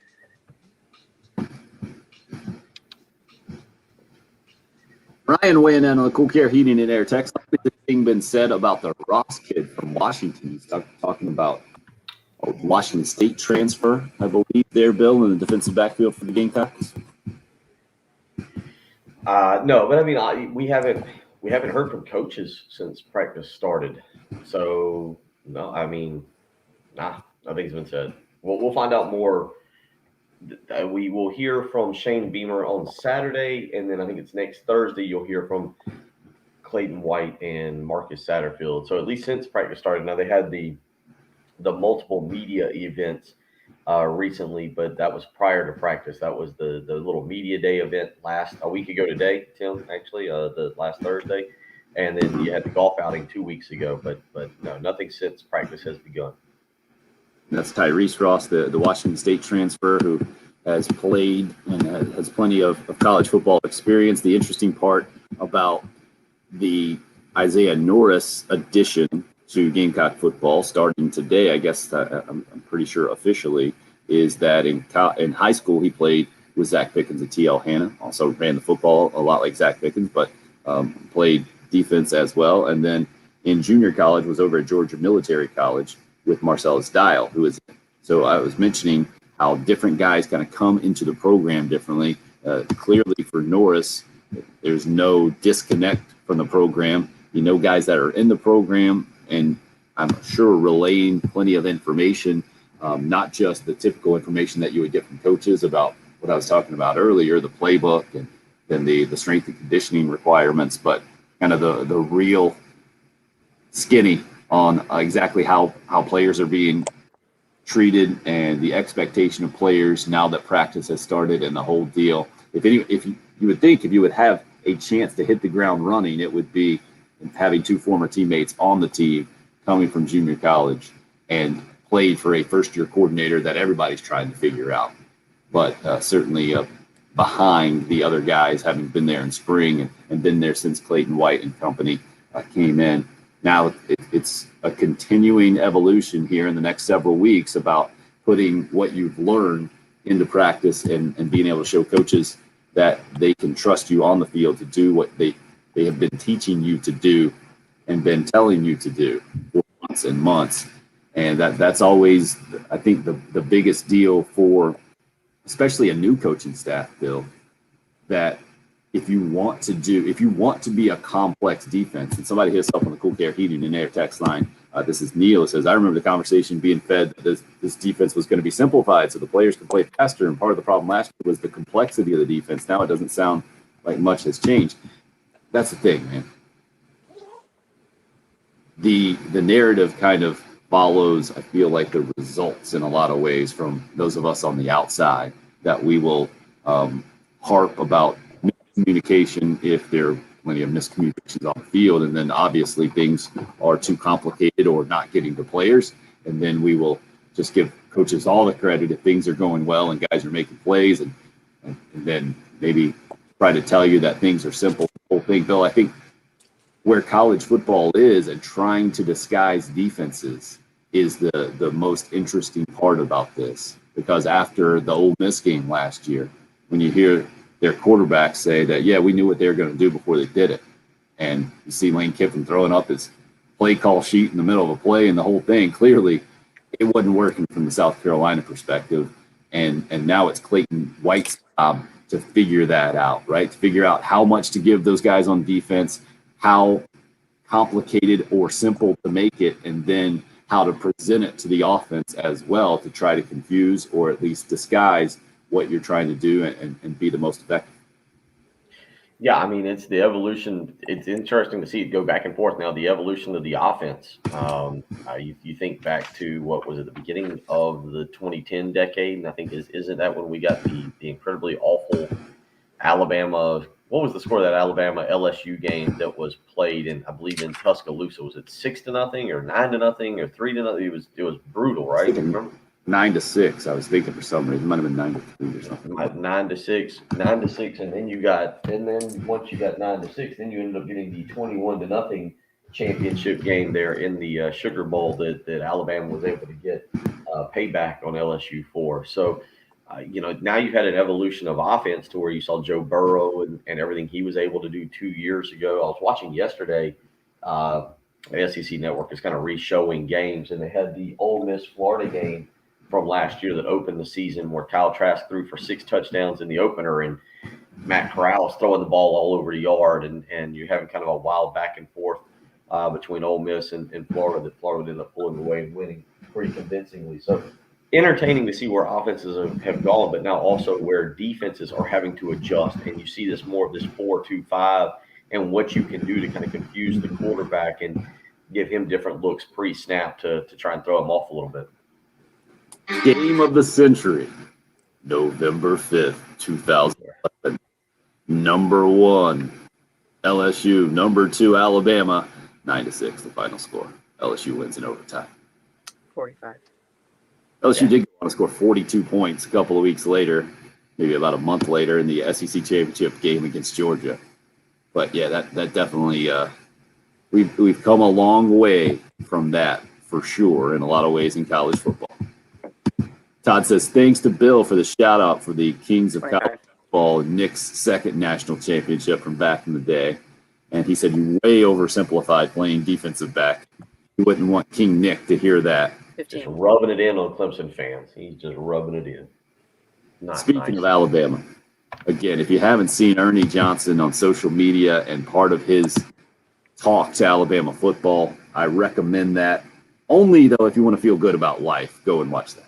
Ryan weighing in on the Cool Care Heating and Air text. Anything been said about the Ross kid from Washington? He's talking about a Washington State transfer, I believe, there, Bill, in the defensive backfield for the Gamecocks. No, but I mean, we haven't heard from coaches since practice started. So no, I mean, nothing's been said. We'll find out more. We will hear from Shane Beamer on Saturday, and then I think it's next Thursday you'll hear from Clayton White and Marcus Satterfield. So at least since practice started, now they had the multiple media events recently, but that was prior to practice. That was the little media day event a week ago today, Tim, actually, the last Thursday. And then you had the golf outing 2 weeks ago, but no, nothing since practice has begun. That's Tyrese Ross, the Washington State transfer, who has played and has plenty of college football experience. The interesting part about the Isaiah Norris addition to Gamecock football starting today, I guess I'm pretty sure officially, is that in high school he played with Zach Pickens at TL Hanna, also ran the football a lot like Zach Pickens, but played defense as well. And then in junior college was over at Georgia Military College with Marcellus Dial, who is. So I was mentioning how different guys kind of come into the program differently. Clearly for Norris, there's no disconnect from the program. You know, guys that are in the program, and I'm sure relaying plenty of information, not just the typical information that you would get from coaches about what I was talking about earlier, the playbook and then the strength and conditioning requirements, but kind of the real skinny on exactly how players are being treated and the expectation of players now that practice has started and the whole deal. If you would think if you would have a chance to hit the ground running, it would be having two former teammates on the team coming from junior college and played for a first-year coordinator that everybody's trying to figure out. But certainly behind the other guys, having been there in spring and been there since Clayton White and company came in. Now it's a continuing evolution here in the next several weeks about putting what you've learned into practice and being able to show coaches that they can trust you on the field to do what they have been teaching you to do and been telling you to do for months and months. And that's always, I think, the biggest deal for especially a new coaching staff, Bill, that if you want to be a complex defense, and somebody hits up on the Cool Care Heating and Air text line, this is Neil, says, I remember the conversation being fed that this defense was going to be simplified so the players could play faster, and part of the problem last year was the complexity of the defense. Now it doesn't sound like much has changed. That's the thing, man. The narrative kind of follows, I feel like, the results in a lot of ways from those of us on the outside, that we will harp about miscommunication if there are plenty of miscommunications on the field, and then obviously things are too complicated or not getting to players, and then we will just give coaches all the credit if things are going well and guys are making plays, and then maybe try to tell you that things are simple. The whole thing, Bill, I think where college football is and trying to disguise defenses is the most interesting part about this, because after the Ole Miss game last year, when you hear their quarterback say that, yeah, we knew what they were going to do before they did it, and you see Lane Kiffin throwing up his play call sheet in the middle of a play and the whole thing, clearly it wasn't working from the South Carolina perspective, and now it's Clayton White's job to figure that out, right? To figure out how much to give those guys on defense, how complicated or simple to make it, and then how to present it to the offense as well to try to confuse or at least disguise what you're trying to do and be the most effective. Yeah, I mean, it's the evolution. It's interesting to see it go back and forth now, the evolution of the offense. You think back to, what was it, the beginning of the 2010 decade, and I think isn't that when we got the incredibly awful Alabama, what was the score of that Alabama LSU game that was played in, I believe, in Tuscaloosa? Was it 6-0 or 9-0 or 3-0? It was brutal, right? Remember? 9-6. I was thinking for some reason it might have been 9-3 or something. 9-6, and then once you got 9-6, then you ended up getting the 21-0 championship game there in the Sugar Bowl that Alabama was able to get payback on LSU for. So, now you've had an evolution of offense to where you saw Joe Burrow and everything he was able to do 2 years ago. I was watching yesterday. The SEC Network is kind of re-showing games, and they had the Ole Miss Florida game from last year that opened the season, where Kyle Trask threw for 6 touchdowns in the opener, and Matt Corral is throwing the ball all over the yard, and you're having kind of a wild back and forth between Ole Miss and Florida, that Florida ended up pulling away and winning pretty convincingly. So entertaining to see where offenses have gone, but now also where defenses are having to adjust, and you see this more of this 4-2-5 and what you can do to kind of confuse the quarterback and give him different looks pre-snap to try and throw him off a little bit. Game of the century, November 5th, 2011. Number 1, LSU. Number 2, Alabama. 9-6, the final score. LSU wins in overtime. 45. LSU did go on to score 42 points a couple of weeks later, maybe about a month later, in the SEC championship game against Georgia. But yeah, that definitely we've come a long way from that for sure in a lot of ways in college football. Todd says, thanks to Bill for the shout out for the Kings of College Football, Nick's second national championship from back in the day. And he said, you way oversimplified playing defensive back. You wouldn't want King Nick to hear that. 15. Just rubbing it in on Clemson fans. He's just rubbing it in. Speaking of Alabama, again, if you haven't seen Ernie Johnson on social media and part of his talk to Alabama football, I recommend that. Only, though, if you want to feel good about life, go and watch that.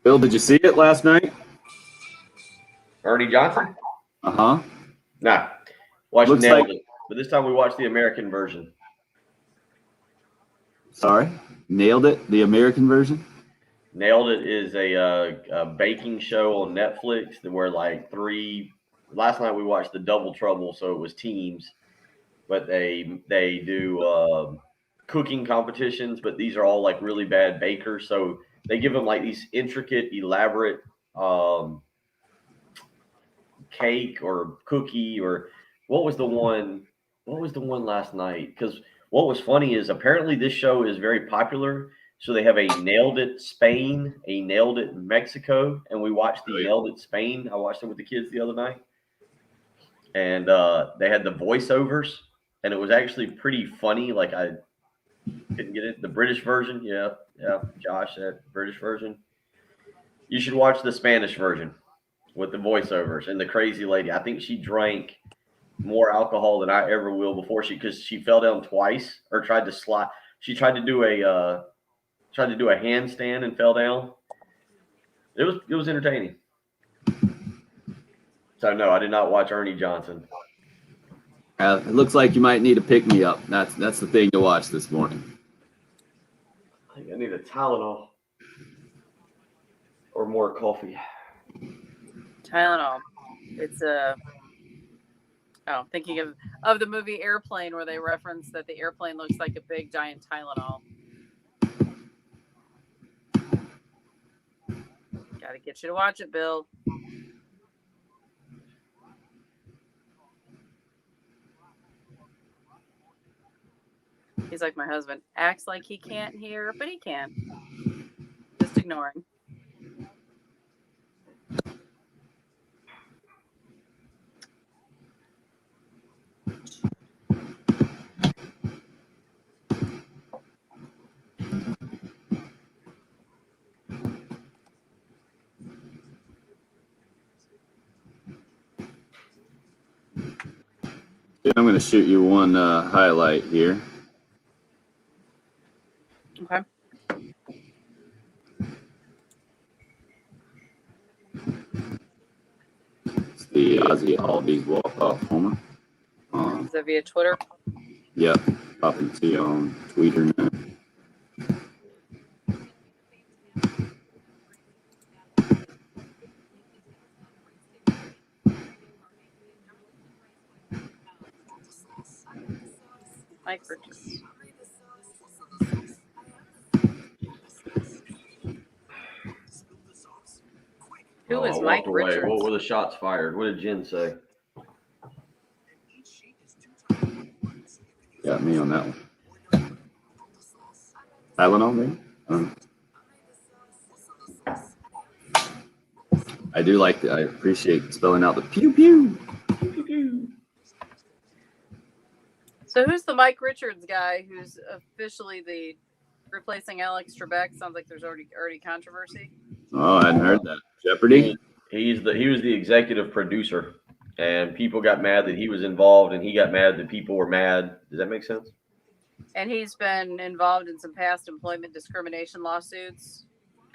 Bill, did you see it last night? Ernie Johnson? Uh-huh. Nah. Watched Looks Nailed like- It. But this time we watched the American version. Sorry? Nailed It, the American version. Nailed It is a baking show on Netflix that where like last night we watched the Double Trouble, so it was teams, but they do cooking competitions, but these are all like really bad bakers, so they give them like these intricate, elaborate cake or cookie or what was the one last night? Because what was funny is apparently this show is very popular. So they have a Nailed It Spain, a Nailed It Mexico, and we watched the Nailed It Spain. I watched it with the kids the other night, and they had the voiceovers, and it was actually pretty funny. Like I couldn't get it. The British version, yeah, Josh, that British version. You should watch the Spanish version with the voiceovers and the crazy lady. I think she drank more alcohol than I ever will before because she fell down twice or tried to slide. She tried to do a handstand and fell down. It was entertaining. So no, I did not watch Ernie Johnson. It looks like you might need a pick me up. That's the thing to watch this morning. I think I need a Tylenol or more coffee. Tylenol. It's thinking of the movie Airplane where they reference that the airplane looks like a big giant Tylenol. Got to get you to watch it, Bill. He's like my husband. Acts like he can't hear, but he can. Just ignoring. I'm going to shoot you one highlight here. Okay. It's the Ozzy Albies walk-off homer. Is that via Twitter? Yep, popping to you on Twitter now. Mike Richards. Who is Mike Richards? What were the shots fired? What did Jen say? Got me on that one. Tylenol, maybe? I do like I appreciate spelling out the pew pew. Pew pew. So who's the Mike Richards guy who's officially the replacing Alex Trebek? Sounds like there's already controversy. Oh, I hadn't heard that. Jeopardy? He was the executive producer, and people got mad that he was involved, and he got mad that people were mad. Does that make sense? And he's been involved in some past employment discrimination lawsuits.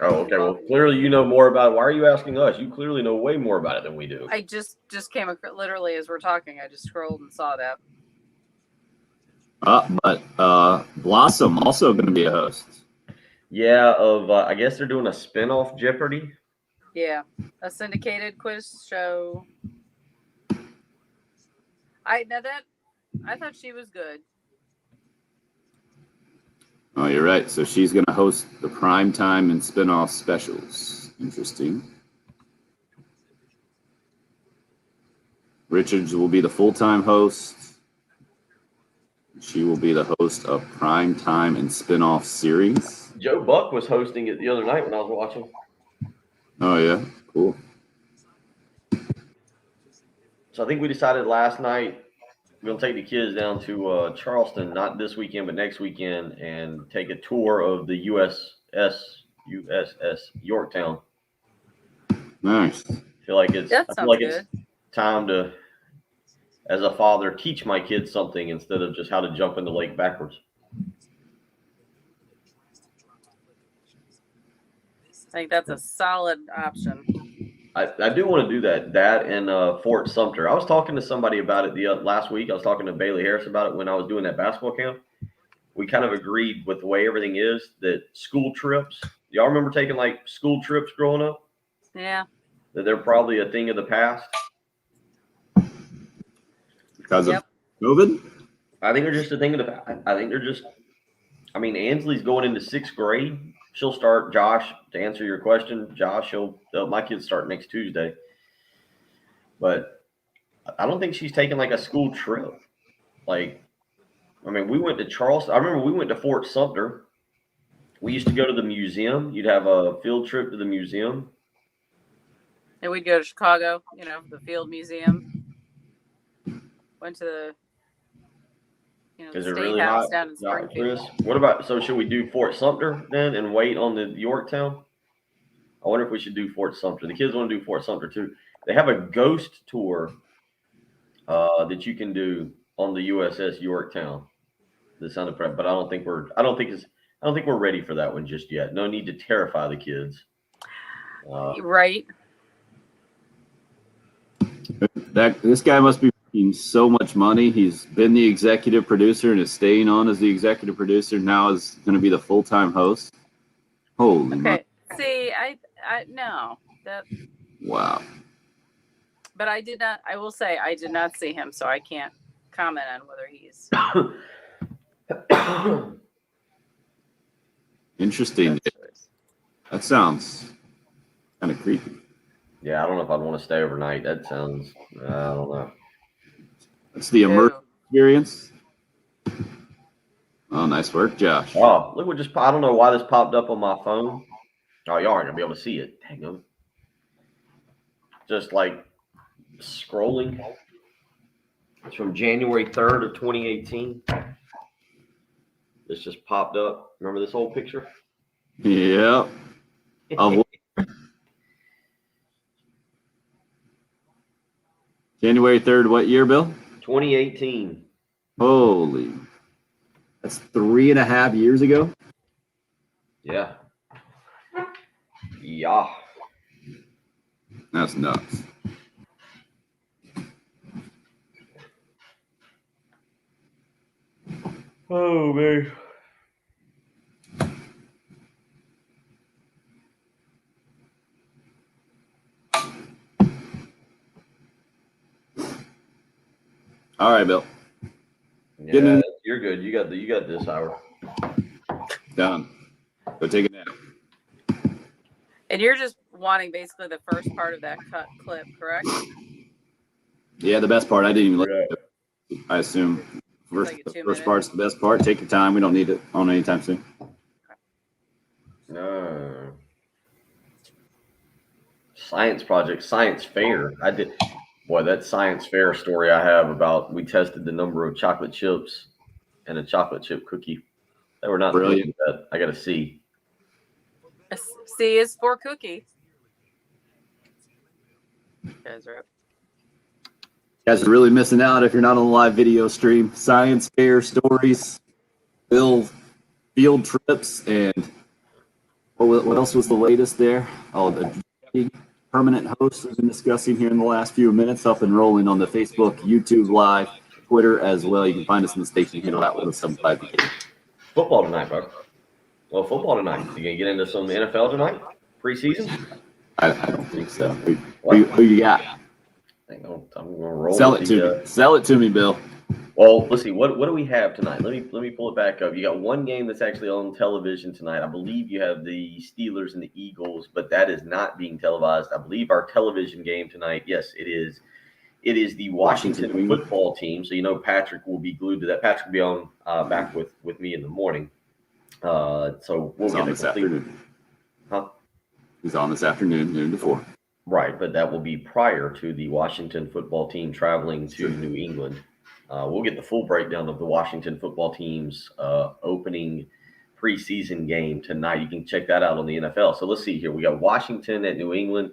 Oh, okay. Well, clearly you know more about it. Why are you asking us? You clearly know way more about it than we do. I just came across, literally as we're talking. I just scrolled and saw that. But Blossom also going to be a host. Yeah, I guess they're doing a spinoff Jeopardy. Yeah, a syndicated quiz show. I thought she was good. Oh, you're right. So she's going to host the primetime and spinoff specials. Interesting. Richards will be the full-time host. She will be the host of primetime and spinoff series. Joe Buck was hosting it the other night when I was watching. Oh, yeah. Cool. So I think we decided last night we're going to take the kids down to Charleston, not this weekend, but next weekend, and take a tour of the USS Yorktown. Nice. I feel like it's good. Time to, as a father, teach my kids something instead of just how to jump in the lake backwards. I think that's a solid option. I do want to do that. That and Fort Sumter. I was talking to somebody about it last week. I was talking to Bailey Harris about it when I was doing that basketball camp. we kind of agreed with the way everything is that school trips. Y'all remember taking like school trips growing up? Yeah. That they're probably a thing of the past. Because Yep. of COVID? I think they're just a thing of the past. I think they're just. I mean, Ansley's going into 6th grade. She'll start. Josh, to answer your question, Josh, my kids start next Tuesday. But I don't think she's taking like a school trip. Like, I mean, we went to Charleston. I remember we went to Fort Sumter. We used to go to the museum. You'd have a field trip to the museum. And we'd go to Chicago, the Field Museum. Went to the, Is the it State really House hot, down in Springfield. Chris? What about, so should we do Fort Sumter then and wait on the Yorktown? I wonder if we should do Fort Sumter. The kids want to do Fort Sumter too. They have a ghost tour that you can do on the USS Yorktown. The sound of prep, but I don't think we're ready for that one just yet. No need to terrify the kids. Right. This guy must be making so much money. He's been the executive producer and is staying on as the executive producer. Now is going to be the full-time host. Holy Okay. See, I no that. Wow. But I did not. I will say I did not see him, so I can't comment on whether he's. Interesting. That sounds kind of creepy. Yeah, I don't know if I'd want to stay overnight. That sounds, I don't know. That's the immersive experience. Oh, nice work, Josh. Oh, look what just, I don't know why this popped up on my phone. Oh, y'all aren't going to be able to see it. Dang them. Just like scrolling. It's from January 3rd of 2018. This just popped up. Remember this old picture? Yeah. Of January 3rd, what year, Bill? 2018. Holy. That's 3.5 years ago? Yeah. Yeah. That's nuts. Oh, man. All right, Bill. Yeah, you're good. You got this hour. Done. Go take a nap. And you're just wanting basically the first part of that cut clip, correct? Yeah, the best part. I didn't even look at it. I assume the first part's the best part. Take your time. We don't need it on anytime soon. No. Science project, science fair. I did. Boy, that science fair story I have about we tested the number of chocolate chips and a chocolate chip cookie. They were not Brilliant. That. I got a C. A C is for cookie. Guys are really missing out if you're not on the live video stream. Science fair stories, field trips, and what else was the latest there? Oh, the permanent host we've been discussing here in the last few minutes, up and rolling on the Facebook, YouTube Live, Twitter as well. You can find us in the station handle out with a 75. Football tonight, bro. Well, football tonight. You gonna get into some NFL tonight? Preseason? I don't think so. Who you got? I'm gonna roll. Sell it to me. Sell it to me, Bill. Well, let's see. What do we have tonight? Let me pull it back up. You got one game that's actually on television tonight. I believe you have the Steelers and the Eagles, but that is not being televised. I believe our television game tonight, yes, it is. It is the Washington football team. So Patrick will be glued to that. Patrick will be on back with me in the morning. So we'll get this afternoon. Huh? He's on this afternoon, noon to 4. Right, but that will be prior to the Washington football team traveling to New England. We'll get the full breakdown of the Washington football team's opening preseason game tonight. You can check that out on the NFL. So let's see here. We got Washington at New England.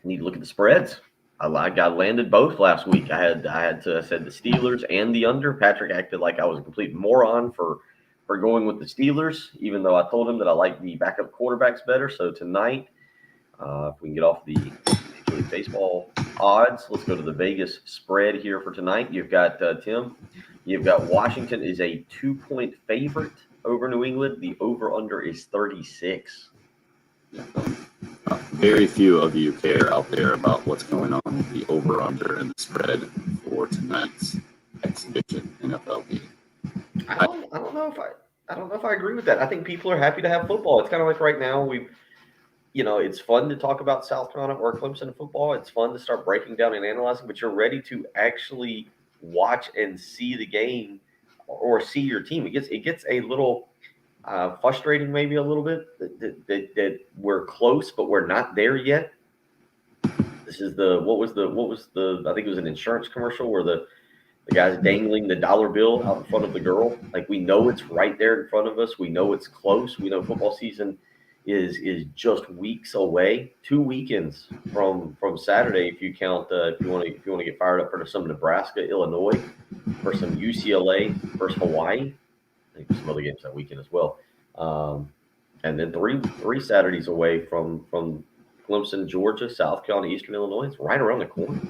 Need to look at the spreads. I landed both last week. I said the Steelers and the under. Patrick acted like I was a complete moron for going with the Steelers, even though I told him that I like the backup quarterbacks better. So tonight, if we can get off the Major League Baseball odds. Let's go to the Vegas spread here for tonight. You've got Tim. You've got Washington is a 2-point favorite over New England. The over/under is 36. Very few of you care out there about what's going on with the over/under and the spread for tonight's exhibition NFL game. I don't know if I agree with that. I think people are happy to have football. It's kind of like right now it's fun to talk about South Carolina or Clemson football. It's fun to start breaking down and analyzing, but you're ready to actually watch and see the game or see your team. It gets a little frustrating, maybe a little bit that we're close, but we're not there yet. This is what was the I think it was an insurance commercial where the guy's dangling the dollar bill out in front of the girl. Like, we know it's right there in front of us. We know it's close. We know football season is just weeks away. 2 weekends from Saturday, if you count if you want to get fired up for some Nebraska, Illinois, for some UCLA versus Hawaii. I think there's some other games that weekend as well. And then three Saturdays away from Clemson, Georgia, South Carolina, Eastern Illinois. It's right around the corner.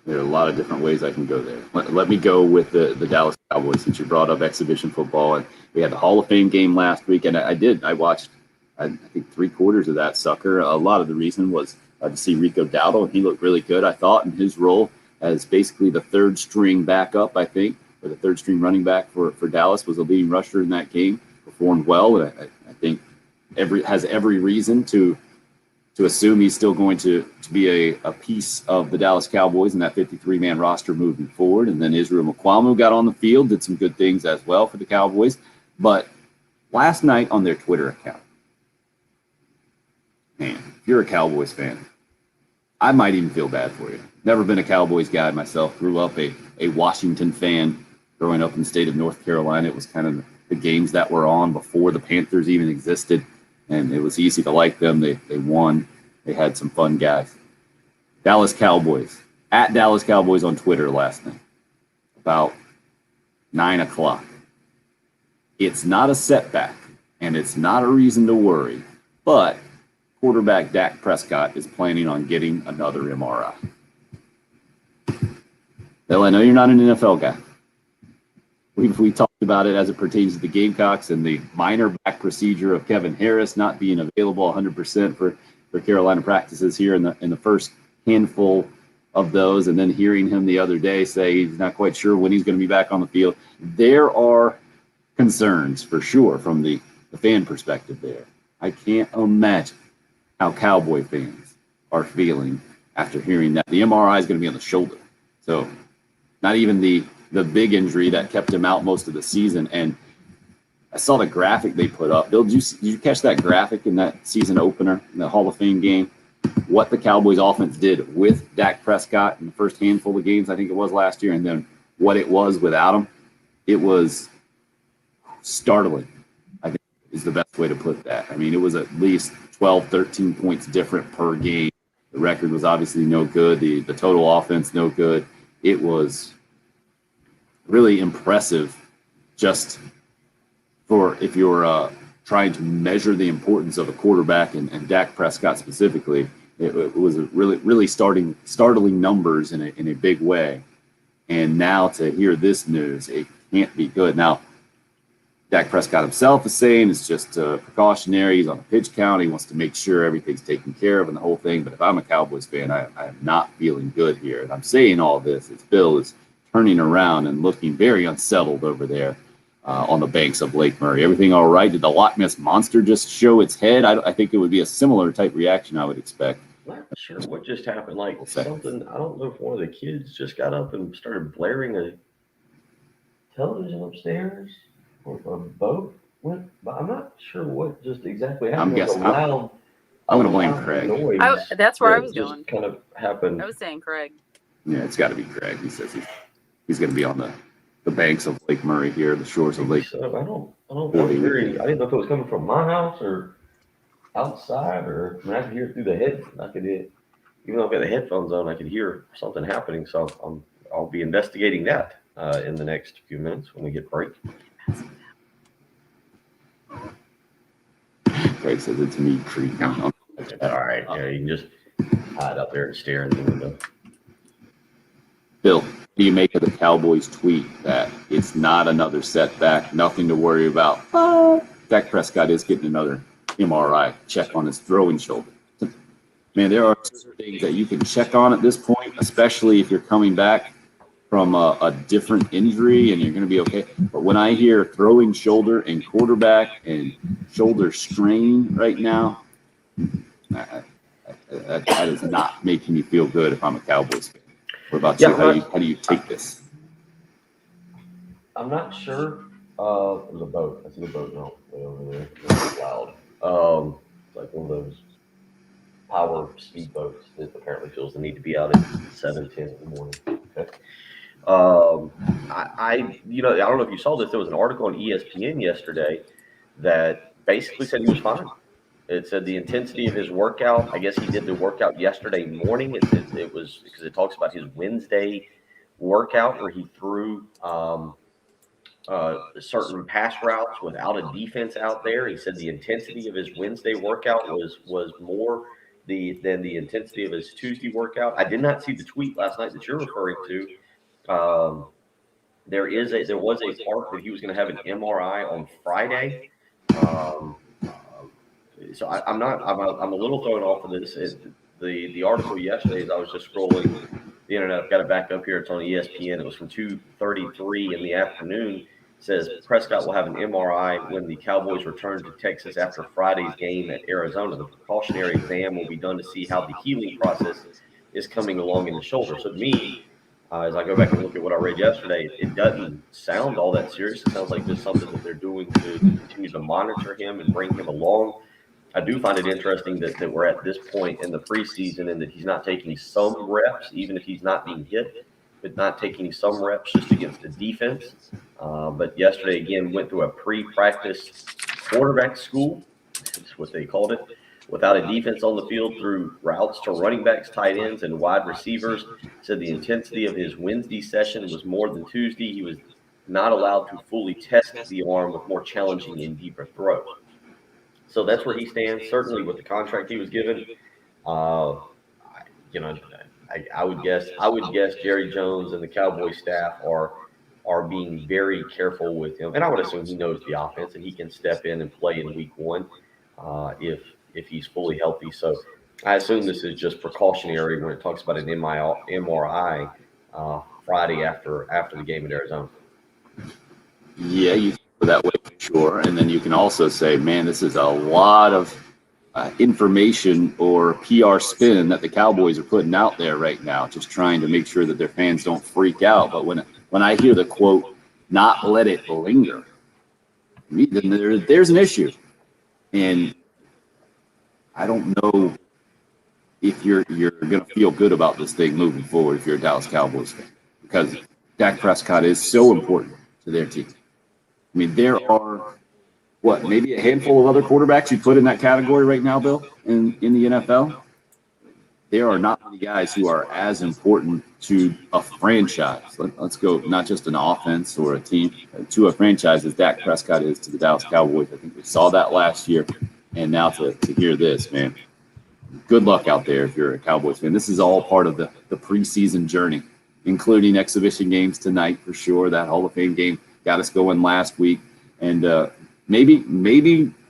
There are a lot of different ways I can go there. Let me go with the Dallas Cowboys, since you brought up exhibition football. And we had the Hall of Fame game last week, and I watched, I think, 3/4 of that sucker. A lot of the reason was to see Rico Dowdle, and he looked really good, I thought, in his role as basically the third string backup, I think, or the third string running back for Dallas, was a leading rusher in that game, performed well, and I think has every reason to assume he's still going to be a piece of the Dallas Cowboys in that 53-man roster moving forward. And then Israel Mukuamu got on the field, did some good things as well for the Cowboys. But last night on their Twitter account, man, if you're a Cowboys fan, I might even feel bad for you. Never been a Cowboys guy myself. Grew up a Washington fan growing up in the state of North Carolina. It was kind of the games that were on before the Panthers even existed. And it was easy to like them. They won. They had some fun guys. Dallas Cowboys, at Dallas Cowboys on Twitter last night, about 9 o'clock. It's not a setback, and it's not a reason to worry, but quarterback Dak Prescott is planning on getting another MRI. Bill, I know you're not an NFL guy. We talked about it as it pertains to the Gamecocks and the minor back procedure of Kevin Harris not being available 100% for Carolina practices here in the first handful of those, and then hearing him the other day say he's not quite sure when he's going to be back on the field. There are concerns for sure from the fan perspective there. I can't imagine how Cowboy fans are feeling after hearing that the MRI is going to be on the shoulder. So not even the big injury that kept him out most of the season. And I saw the graphic they put up. Bill, did you catch that graphic in that season opener, in the Hall of Fame game? What the Cowboys offense did with Dak Prescott in the first handful of games, I think it was last year, and then what it was without him. It was startling, I think is the best way to put that. I mean, it was at least 12, 13 points different per game. The record was obviously no good. The total offense, no good. It was really impressive just for if you're trying to measure the importance of a quarterback and Dak Prescott specifically. It was a really startling numbers in a big way. And now to hear this news, it can't be good. Now, Dak Prescott himself is saying it's just precautionary. He's on a pitch count. He wants to make sure everything's taken care of and the whole thing. But if I'm a Cowboys fan, I am not feeling good here. And I'm saying all this as Bill is turning around and looking very unsettled over there on the banks of Lake Murray. Everything all right? Did the Loch Ness Monster just show its head? I think it would be a similar type reaction I would expect. I'm not sure what just happened. Like something, I don't know if one of the kids just got up and started blaring a television upstairs or a boat went, but I'm not sure what just exactly happened. I'm guessing. I'm going to blame Craig. That's where I was just going. Kind of happened. I was saying Craig. Yeah, it's got to be Craig. He says he's going to be on the banks of Lake Murray here, the shores of Lake. So I don't know. I didn't know if it was coming from my house or outside, or I could hear it through the head. Even though I've got the headphones on, I could hear something happening. So I'll be investigating that in the next few minutes when we get break. Craig says it's me creeping. All right, yeah, you can just hide out there and stare in the window. Bill, what do you make of the Cowboys tweet that it's not another setback, nothing to worry about? Dak Prescott is getting another MRI check on his throwing shoulder. Man, there are things that you can check on at this point, especially if you're coming back from a different injury and you're going to be okay. But when I hear throwing shoulder and quarterback and shoulder strain right now, that is not making me feel good if I'm a Cowboys fan. What about you? How do you take this? I'm not sure. There's a boat. I see the boat now way over there. It's loud. It's like one of those power speedboats that apparently feels the need to be out at 7:10 in the morning. Okay. I don't know if you saw this. There was an article on ESPN yesterday that basically said he was fine. It said the intensity of his workout. I guess he did the workout yesterday morning. It was because it talks about his Wednesday workout where he threw certain pass routes without a defense out there. He said the intensity of his Wednesday workout was more than the intensity of his Tuesday workout. I did not see the tweet last night that you're referring to. There was a part that he was going to have an MRI on Friday. So I'm a little thrown off of this. The article yesterday, as I was just scrolling the internet, I've got it back up here. It's on ESPN. It was from 2:33 in the afternoon. It says Prescott will have an MRI when the Cowboys return to Texas after Friday's game at Arizona. The precautionary exam will be done to see how the healing process is coming along in the shoulder. So to me, as I go back and look at what I read yesterday, it doesn't sound all that serious. It sounds like just something that they're doing to continue to monitor him and bring him along. I do find it interesting that we're at this point in the preseason and that he's not taking some reps, even if he's not being hit, but not taking some reps just against the defense. But yesterday, again, went through a pre-practice quarterback school, that's what they called it, without a defense on the field, through routes to running backs, tight ends, and wide receivers. Said the intensity of his Wednesday session was more than Tuesday. He was not allowed to fully test the arm with more challenging and deeper throws. So that's where he stands, certainly with the contract he was given. I would guess Jerry Jones and the Cowboys staff are being very careful with him. And I would assume he knows the offense and he can step in and play in week one if he's fully healthy. So I assume this is just precautionary when it talks about an MRI Friday after the game in Arizona. Yeah, you can go that way for sure. And then you can also say, man, this is a lot of information or PR spin that the Cowboys are putting out there right now, just trying to make sure that their fans don't freak out. But when I hear the quote, not let it linger, then there's an issue. And I don't know if you're going to feel good about this thing moving forward if you're a Dallas Cowboys fan, because Dak Prescott is so important to their team. I mean, there are, maybe a handful of other quarterbacks you put in that category right now, Bill, in the NFL. There are not many guys who are as important to a franchise. Let's go, not just an offense or a team, to a franchise as Dak Prescott is to the Dallas Cowboys. I think we saw that last year. And now to hear this, man, good luck out there if you're a Cowboys fan. This is all part of the preseason journey, including exhibition games tonight for sure. That Hall of Fame game got us going last week. And maybe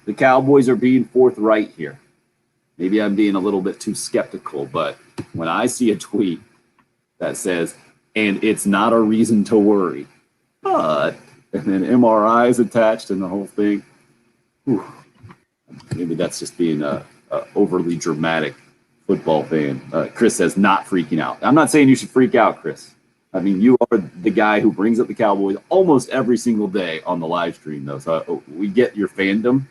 the Cowboys are being forthright here. Maybe I'm being a little bit too skeptical, but when I see a tweet that says, and it's not a reason to worry, but, and then MRI is attached and the whole thing, maybe that's just being a overly dramatic football fan. Chris says, not freaking out. I'm not saying you should freak out, Chris. I mean, you are the guy who brings up the Cowboys almost every single day on the live stream, though. So we get your fandom.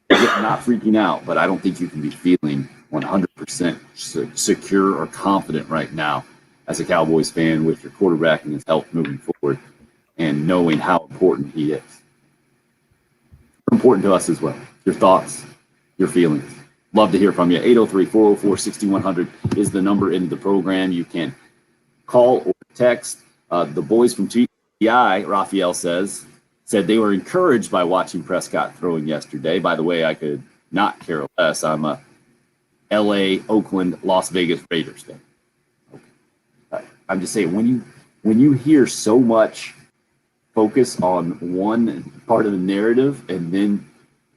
Not freaking out, but I don't think you can be feeling 100% secure or confident right now as a Cowboys fan with your quarterback and his health moving forward and knowing how important he is. Important to us as well. Your thoughts, your feelings. Love to hear from you. 803-404-6100 is the number in the program. You can call or text. The boys from TI, Raphael said they were encouraged by watching Prescott throwing yesterday. By the way, I could not care less. I'm a LA, Oakland, Las Vegas Raiders thing. Okay. I'm just saying when you hear so much focus on one part of the narrative and then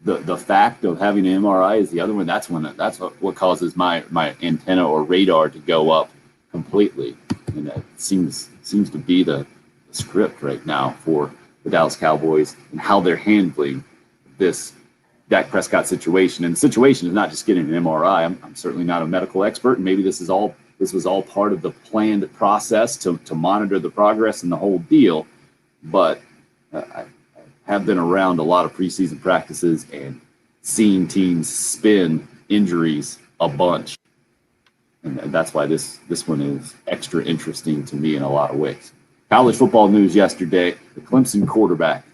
the fact of having an MRI is the other one, that's what causes my antenna or radar to go up completely. And that seems to be the script right now for the Dallas Cowboys and how they're handling this Dak Prescott situation. And the situation is not just getting an MRI. I'm certainly not a medical expert, and maybe this was all part of the planned process to monitor the progress and the whole deal. But I have been around a lot of preseason practices and seen teams spin injuries a bunch. And that's why this one is extra interesting to me in a lot of ways. College football news yesterday, the Clemson quarterback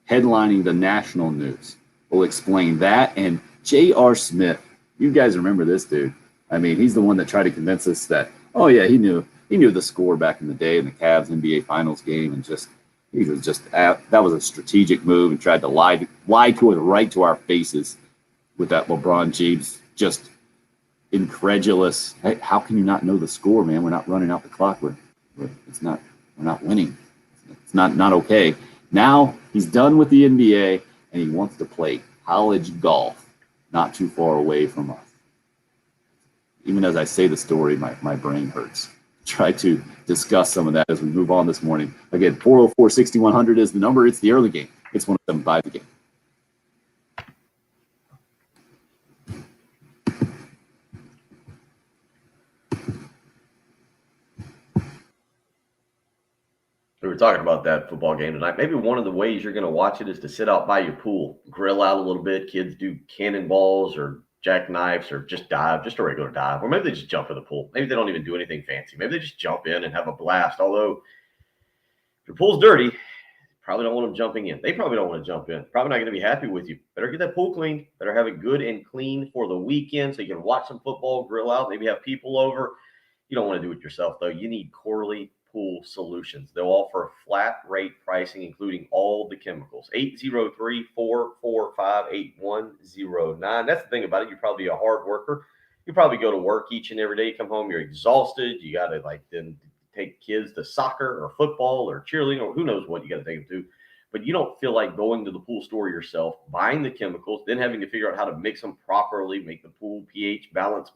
headlining the national news. We'll explain that. And J.R. Smith, you guys remember this dude. I mean, he's the one that tried to convince us that, oh, yeah, he knew the score back in the day in the Cavs NBA Finals game, and that was a strategic move, and tried to lie to us right to our faces with that LeBron James just incredulous. Hey, how can you not know the score, man? We're not running out the clock. We're not winning. It's not okay. Now he's done with the NBA and he wants to play college golf, not too far away from us. Even as I say the story, my brain hurts. Try to discuss some of that as we move on this morning. Again, 404-6100 is the number. It's the early game. It's 107.5 the game. We were talking about that football game tonight. Maybe one of the ways you're going to watch it is to sit out by your pool, grill out a little bit. Kids do cannonballs or jackknives or just dive, just a regular dive. Or maybe they just jump in the pool. Maybe they don't even do anything fancy. Maybe they just jump in and have a blast. Although, if your pool's dirty, you probably don't want them jumping in. They probably don't want to jump in. Probably not going to be happy with you. Better get that pool cleaned. Better have it good and clean for the weekend so you can watch some football, grill out, maybe have people over. You don't want to do it yourself, though. You need Corley Pool Solutions. They'll offer flat rate pricing, including all the chemicals. 803-445-8109. That's the thing about it. You're probably a hard worker. You probably go to work each and every day, come home, you're exhausted. You got to then take kids to soccer or football or cheerleading or who knows what you got to take them to. But you don't feel like going to the pool store yourself, buying the chemicals, then having to figure out how to mix them properly, make the pool pH balance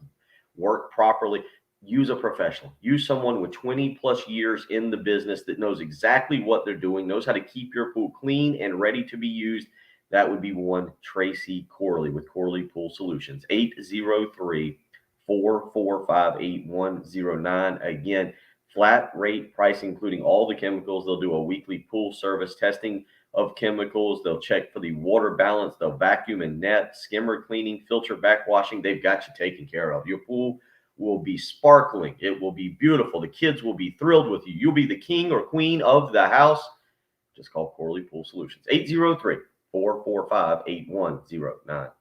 work properly. Use a professional. Use someone with 20 plus years in the business that knows exactly what they're doing, knows how to keep your pool clean and ready to be used. That would be one Tracy Corley with Corley Pool Solutions. 803-445-8109. Again, flat rate pricing, including all the chemicals. They'll do a weekly pool service testing of chemicals. They'll check for the water balance. They'll vacuum and net, skimmer cleaning, filter backwashing. They've got you taken care of. Your pool will be sparkling. It will be beautiful. The kids will be thrilled with you. You'll be the king or queen of the house. Just call Corley Pool Solutions. 803-445-8109.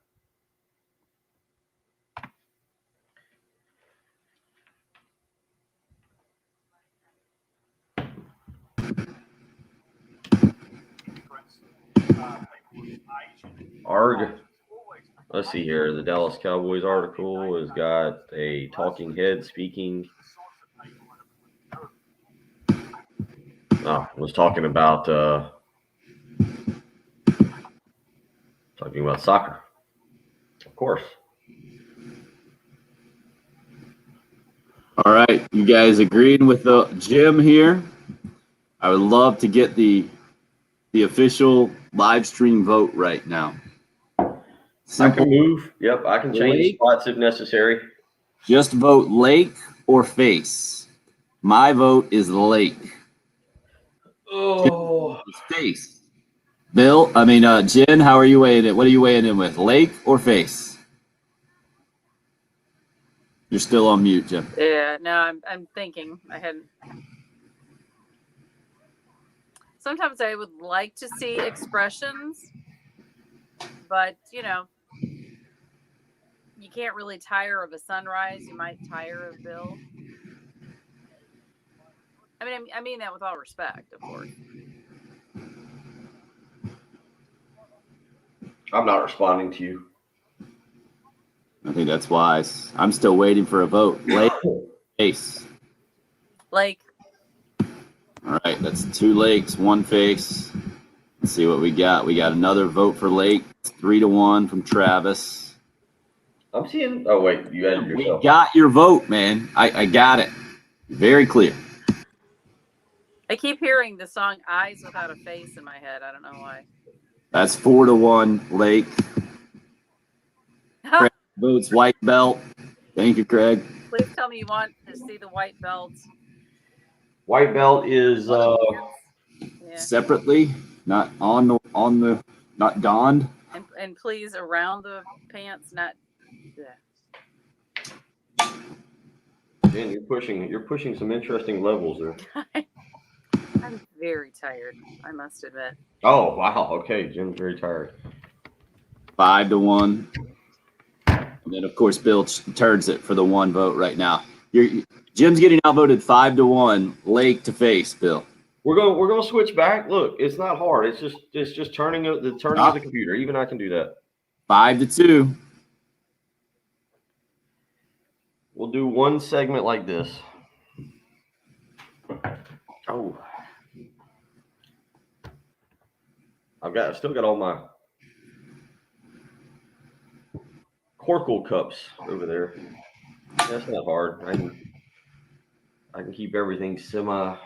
Let's see here. The Dallas Cowboys article has got a talking head speaking. Was talking about soccer, of course. All right, you guys agreeing with the Jim here? I would love to get the official live stream vote right now. Simple. I can move. Yep, I can change Lake, spots if necessary. Just vote Lake or Face. My vote is Lake. Oh, Face. Jen, how are you weighing it? What are you weighing in with, Lake or Face? You're still on mute, Jen. Yeah, no, I'm thinking. Sometimes I would like to see expressions, but you can't really tire of a sunrise. You might tire of Bill. I mean that with all respect, of course. I'm not responding to you. I think that's wise. I'm still waiting for a vote. Lake, face. Lake. All right, that's 2 Lakes, 1 face. Let's see what we got. We got another vote for Lake. It's 3-1 from Travis. I'm seeing. Oh wait, you added We yourself. got your vote, man. I got it. Very clear. I keep hearing the song "Eyes Without a Face" in my head. I don't know why. That's 4-1 Lake. Craig votes white belt. Thank you, Craig. Please tell me you want to see the white belts. White belt is Yeah. Separately, not on the not donned. And please around the pants, not. Yeah. man, you're pushing some interesting levels there. I'm very tired, I must admit. Oh wow, okay, Jim's very tired. 5-1. And then of course Bill turns it for the 1 vote right now. Jim's getting outvoted 5-1. Lake to face, Bill. We're gonna switch back. Look, it's not hard. It's just turning of the computer. Even I can do that. 5-2. We'll do one segment like this. Oh, I've still got all my Corkle cups over there. That's not hard. I can keep everything semi.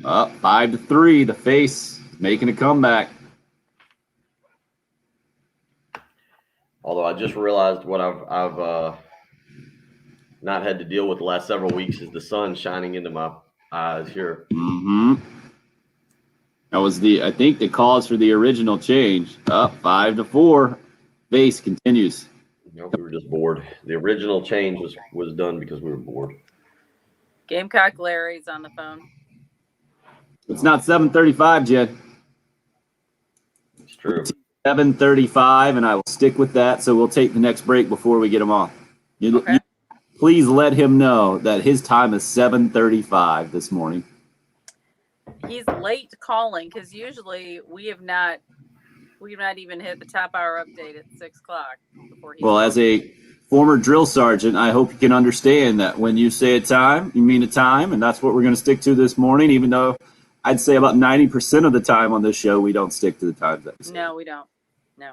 5-3. The face making a comeback. Although I just realized what I've not had to deal with the last several weeks is the sun shining into my eyes here. Mm-hmm. That was I think the cause for the original change. 5-4. Face continues. No, we were just bored. The original change was done because we were bored. Gamecock Larry's on the phone. It's not 7:35, Jed. It's true. 7:35, and I will stick with that. So we'll take the next break before we get him off. Okay. You please let him know that his time is 7:35 this morning. He's late calling because usually we have not even hit the top hour update at 6 o'clock before he. Well, as a former drill sergeant, I hope you can understand that when you say a time, you mean a time, and that's what we're going to stick to this morning. Even though I'd say about 90% of the time on this show, we don't stick to the times that we say. No, we don't. No.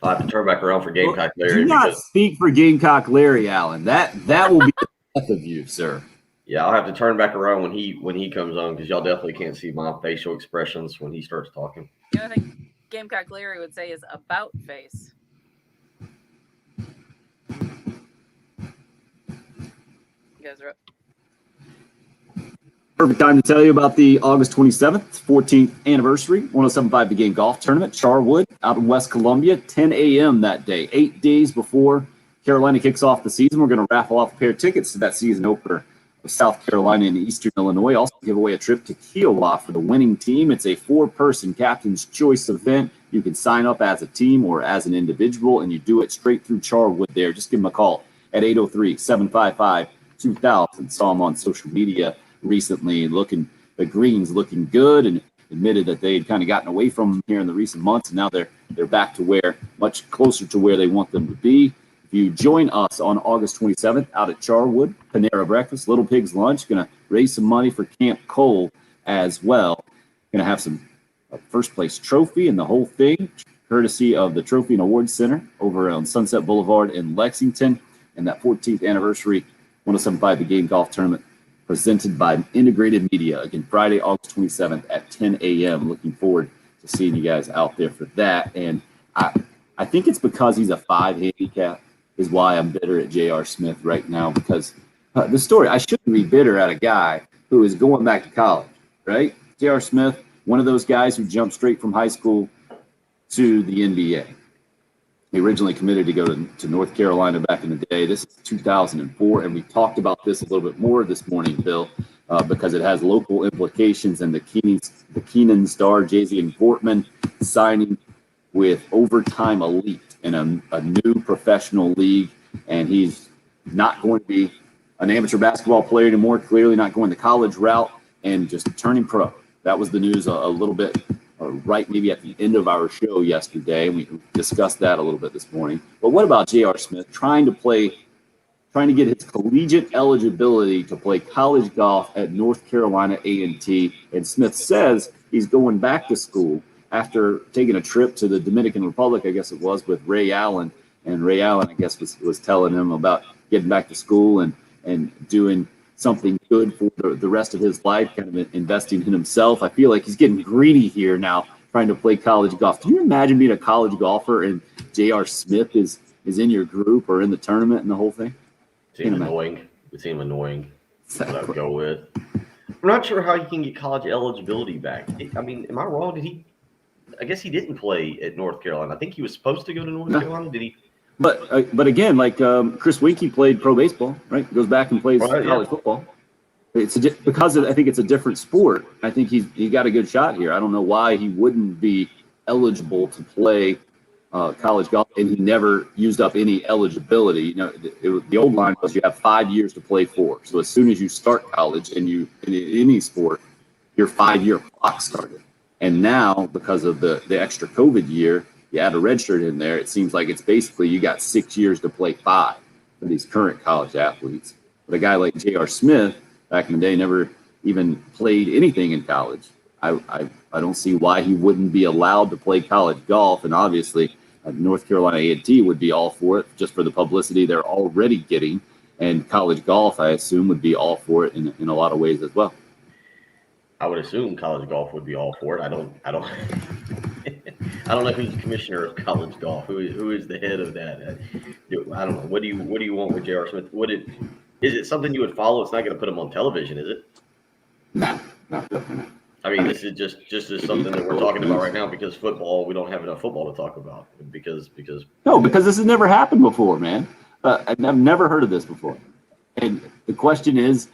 I'll have to turn back around for Gamecock Larry. Do not because, speak for Gamecock Larry, Allen. That will be the death of you, sir. yeah, I'll have to turn back around when he comes on because y'all definitely can't see my facial expressions when he starts talking. The only thing Gamecock Larry would say is about face. You guys are up. Perfect time to tell you about the August 27th, 14th anniversary 1075 The Game Golf Tournament, Charwood, out in West Columbia, 10 a.m. that day. 8 days before Carolina kicks off the season, we're going to raffle off a pair of tickets to that season opener of South Carolina and Eastern Illinois. Also give away a trip to Kiowa for the winning team. It's a 4-person captain's choice event. You can sign up as a team or as an individual, and you do it straight through Charwood there. Just give them a call at 803-755-2000. Saw them on social media recently, the greens looking good, and admitted that they had kind of gotten away from them here in the recent months, and now they're back to much closer to where they want them to be. If you join us on August 27th out at Charwood, Panera Breakfast, Little Pig's Lunch, going to raise some money for Camp Cole as well. Going to have some first place trophy and the whole thing, courtesy of the Trophy and Awards Center over on Sunset Boulevard in Lexington, and that 14th anniversary 1075 The Game Golf Tournament presented by Integrated Media. Again, Friday, August 27th at 10 a.m. Looking forward to seeing you guys out there for that. And I think it's because he's a 5 handicap is why I'm bitter at J.R. Smith right now, because the story, I shouldn't be bitter at a guy who is going back to college, right? J.R. Smith, one of those guys who jumped straight from high school to the NBA. He originally committed to go to North Carolina back in the day. This is 2004, and we talked about this a little bit more this morning, Bill, because it has local implications, and the Keenan star, Jay-Z Portman, signing with Overtime Elite in a new professional league, and he's not going to be an amateur basketball player anymore, clearly not going the college route, and just turning pro. That was the news a little bit right maybe at the end of our show yesterday, and we discussed that a little bit this morning. But what about J.R. Smith trying to get his collegiate eligibility to play college golf at North Carolina A&T? And Smith says he's going back to school after taking a trip to the Dominican Republic, I guess it was, with Ray Allen. And Ray Allen, I guess, was telling him about getting back to school and doing something good for the rest of his life, kind of investing in himself. I feel like he's getting greedy here now, trying to play college golf. Can you imagine being a college golfer and J.R. Smith is in your group or in the tournament and the whole thing? Seems annoying. It seems annoying. That's what I'd go with. I'm not sure how you can get college eligibility back. I mean, am I wrong? I guess he didn't play at North Carolina. I think he was supposed to go to North Carolina. Did he? But again, like Chris Winkie played pro baseball, right? Goes back and plays college football. I think it's a different sport. I think he got a good shot here. I don't know why he wouldn't be eligible to play college golf, and he never used up any eligibility. You know, the old line was you have 5 years to play for. So as soon as you start college and you in any sport, your 5-year clock started. And now, because of the extra COVID year, you add a red shirt in there, it seems like it's basically you got 6 years to play 5 for these current college athletes. But a guy like J.R. Smith, back in the day, never even played anything in college. I don't see why he wouldn't be allowed to play college golf. And obviously, North Carolina A&T would be all for it, just for the publicity they're already getting. And college golf, I assume, would be all for it in a lot of ways as well. I would assume college golf would be all for it. I don't I don't know who's the commissioner of college golf. Who is the head of that? I don't know. What do you want with J.R. Smith? Is it something you would follow? It's not going to put him on television, is it? No, definitely not. I mean, this is just as something that we're talking about right now because football. We don't have enough football to talk about because this has never happened before, man. I've never heard of this before. And the question is,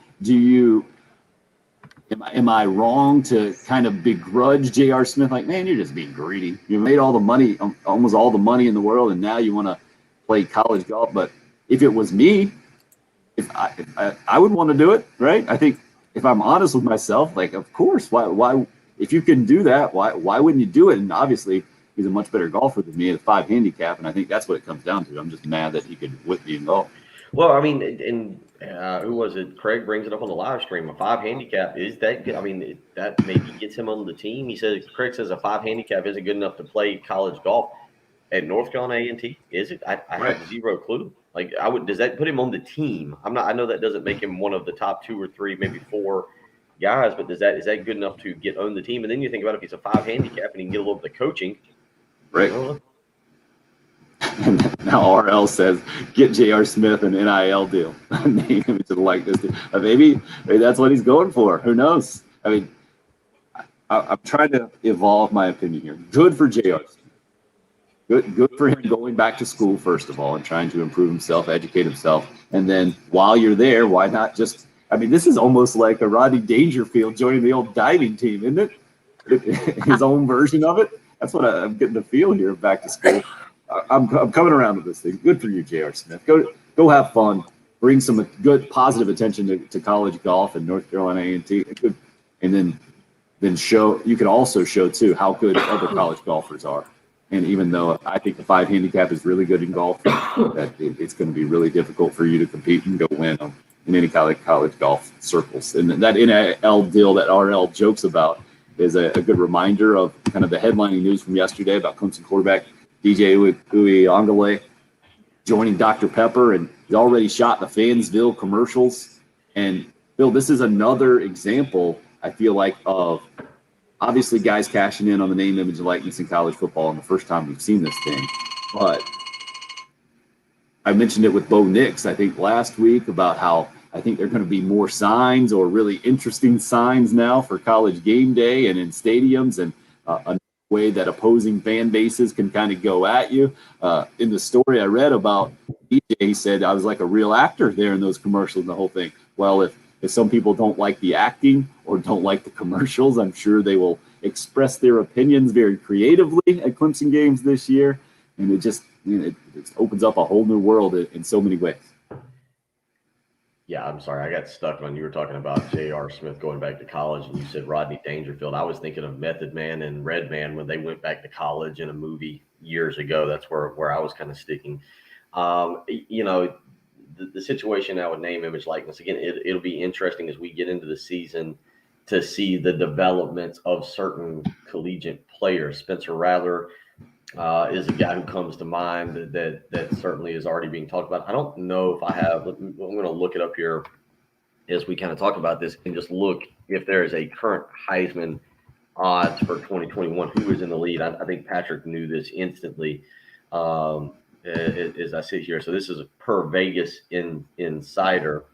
am I wrong to kind of begrudge J.R. Smith? Like, man, you're just being greedy. You made all the money, almost all the money in the world, and now you want to play college golf. But if it was me, if I would want to do it, right? I think if I'm honest with myself, like, of course, why if you can do that, why wouldn't you do it? And obviously, he's a much better golfer than me at a 5 handicap, and I think that's what it comes down to. I'm just mad that he could whip me in golf. Well, I mean, and who was it? Craig brings it up on the live stream. A 5 handicap is that good? I mean, that maybe gets him on the team. Craig says a 5 handicap isn't good enough to play college golf at North Carolina A&T. Is it? I have zero clue. Like, does that put him on the team? I know that doesn't make him one of the top 2 or 3, maybe 4 guys, but is that good enough to get on the team? And then you think about if he's a 5 handicap and he can get a little bit of coaching, right? And now RL says, get J.R. Smith an NIL deal. Name him to the likeness. Maybe that's what he's going for. Who knows? I mean, I'm trying to evolve my opinion here. Good for J.R. Smith. Good for him going back to school, first of all, and trying to improve himself, educate himself. And then while you're there, why not just – I mean, this is almost like a Rodney Dangerfield joining the old diving team, isn't it? His own version of it. That's what I'm getting the feel here of back to school. I'm coming around with this thing. Good for you, J.R. Smith. Go have fun. Bring some good positive attention to college golf and North Carolina A&T. And then show – you can also show, too, how good other college golfers are. And even though I think the 5 handicap is really good in golf, that it's going to be really difficult for you to compete and go win in any college golf circles. And that NIL deal that RL jokes about is a good reminder of kind of the headlining news from yesterday about Clemson quarterback DJ Uiagalelei joining Dr. Pepper, and he's already shot the Fansville commercials. And Bill, this is another example, I feel like, of obviously guys cashing in on the name, image, and likeness in college football, and the first time we've seen this thing. But I mentioned it with Bo Nix, I think, last week about how I think there are going to be more signs or really interesting signs now for college game day and in stadiums, and a way that opposing fan bases can kind of go at you. In the story I read about DJ, he said I was like a real actor there in those commercials and the whole thing. Well, if some people don't like the acting or don't like the commercials, I'm sure they will express their opinions very creatively at Clemson games this year. And it just, it opens up a whole new world in so many ways. Yeah, I'm sorry. I got stuck when you were talking about J.R. Smith going back to college, and you said Rodney Dangerfield. I was thinking of Method Man and Redman when they went back to college in a movie years ago. That's where I was kind of sticking. The situation now with name, image, likeness, again, it'll be interesting as we get into the season to see the developments of certain collegiate players. Spencer Rattler is a guy who comes to mind that certainly is already being talked about. I don't know if I have. I'm going to look it up here as we kind of talk about this and just look if there is a current Heisman odds for 2021. Who is in the lead? I think Patrick knew this instantly as I sit here. So this is per Vegas Insider.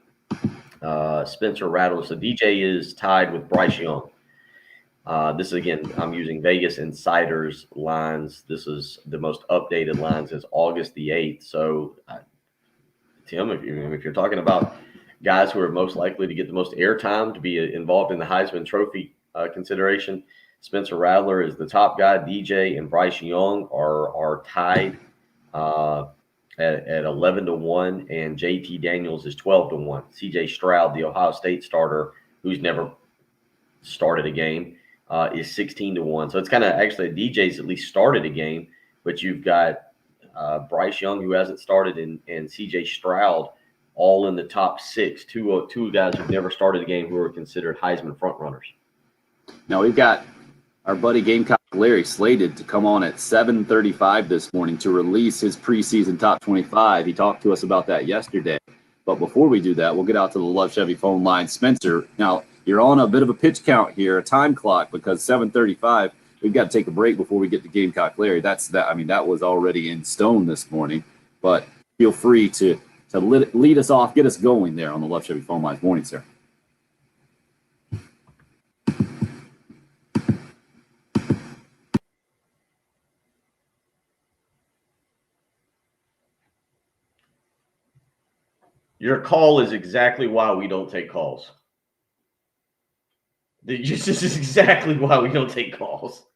Spencer Rattler. So DJ is tied with Bryce Young. This is, again, I'm using Vegas Insider's lines. This is the most updated lines is August the 8th. So, Tim, if you're talking about guys who are most likely to get the most airtime to be involved in the Heisman Trophy consideration, Spencer Rattler is the top guy. DJ and Bryce Young are tied at 11-1, and JT Daniels is 12-1. CJ Stroud, the Ohio State starter, who's never started a game, is 16-1. So it's kind of actually DJ's at least started a game, but you've got Bryce Young, who hasn't started, and CJ Stroud all in the top six. Two guys who've never started a game who are considered Heisman frontrunners. Now we've got our buddy Gamecock Larry slated to come on at 7:35 this morning to release his preseason top 25. He talked to us about that yesterday. But before we do that, we'll get out to the Love Chevy phone line. Spencer, now you're on a bit of a pitch count here, a time clock, because 7:35, we've got to take a break before we get to Gamecock Larry. That was already in stone this morning. But feel free to lead us off, get us going there on the Love Chevy phone lines. Morning, sir. Your call is exactly why we don't take calls. This is exactly why we don't take calls.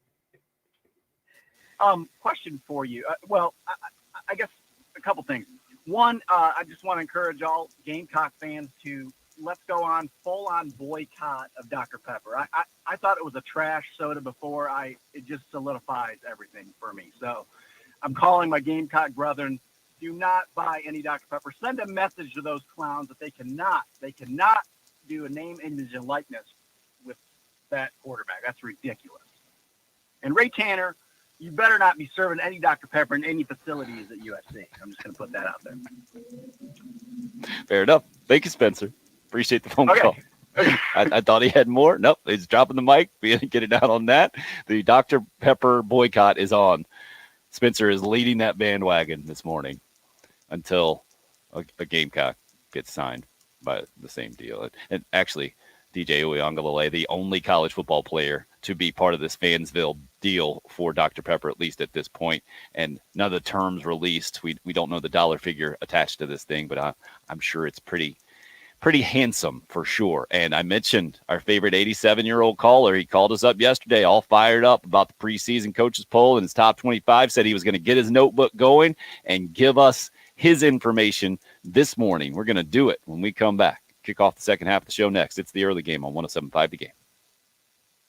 Question for you. I guess a couple things. One, I just want to encourage all Gamecock fans to let's go on full-on boycott of Dr. Pepper. I thought it was a trash soda before. It just solidifies everything for me. So I'm calling my Gamecock brethren. Do not buy any Dr. Pepper. Send a message to those clowns that they cannot do a name, image, and likeness with that quarterback. That's ridiculous. And Ray Tanner, you better not be serving any Dr. Pepper in any facilities at USC. I'm just going to put that out there. Fair enough. Thank you, Spencer. Appreciate the phone call. I thought he had more. Nope, he's dropping the mic. We didn't get it out on that. The Dr. Pepper boycott is on. Spencer is leading that bandwagon this morning until a Gamecock gets signed by the same deal. And actually, DJ Uiagalelei, the only college football player to be part of this Fansville deal for Dr. Pepper, at least at this point. And none of the terms released. We don't know the dollar figure attached to this thing, but I'm sure it's pretty handsome for sure. And I mentioned our favorite 87-year-old caller. He called us up yesterday, all fired up about the preseason coaches poll and his top 25, said he was going to get his notebook going and give us his information this morning. We're going to do it when we come back. Kick off the second half of the show next. It's the early game on 107.5 The Game.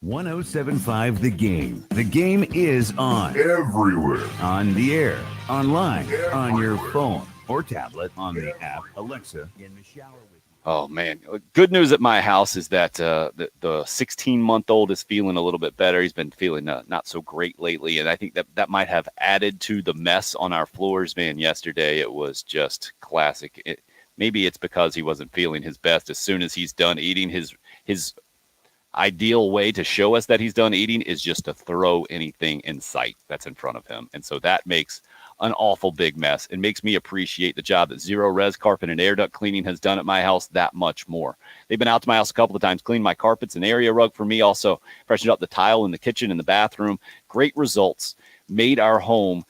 107.5 The Game. The game is on. Everywhere. On the air. Online. On your phone or tablet. On the app. Alexa. In the shower with you. Oh, man. Good news at my house is that the 16-month-old is feeling a little bit better. He's been feeling not so great lately, and I think that might have added to the mess on our floors, man. Yesterday, it was just classic. Maybe it's because he wasn't feeling his best. As soon as he's done eating, his ideal way to show us that he's done eating is just to throw anything in sight that's in front of him. And so that makes an awful big mess. It makes me appreciate the job that Zero Res Carpet and Air Duct Cleaning has done at my house that much more. They've been out to my house a couple of times, cleaned my carpets and area rug for me, also freshened up the tile in the kitchen and the bathroom. Great results. Made our home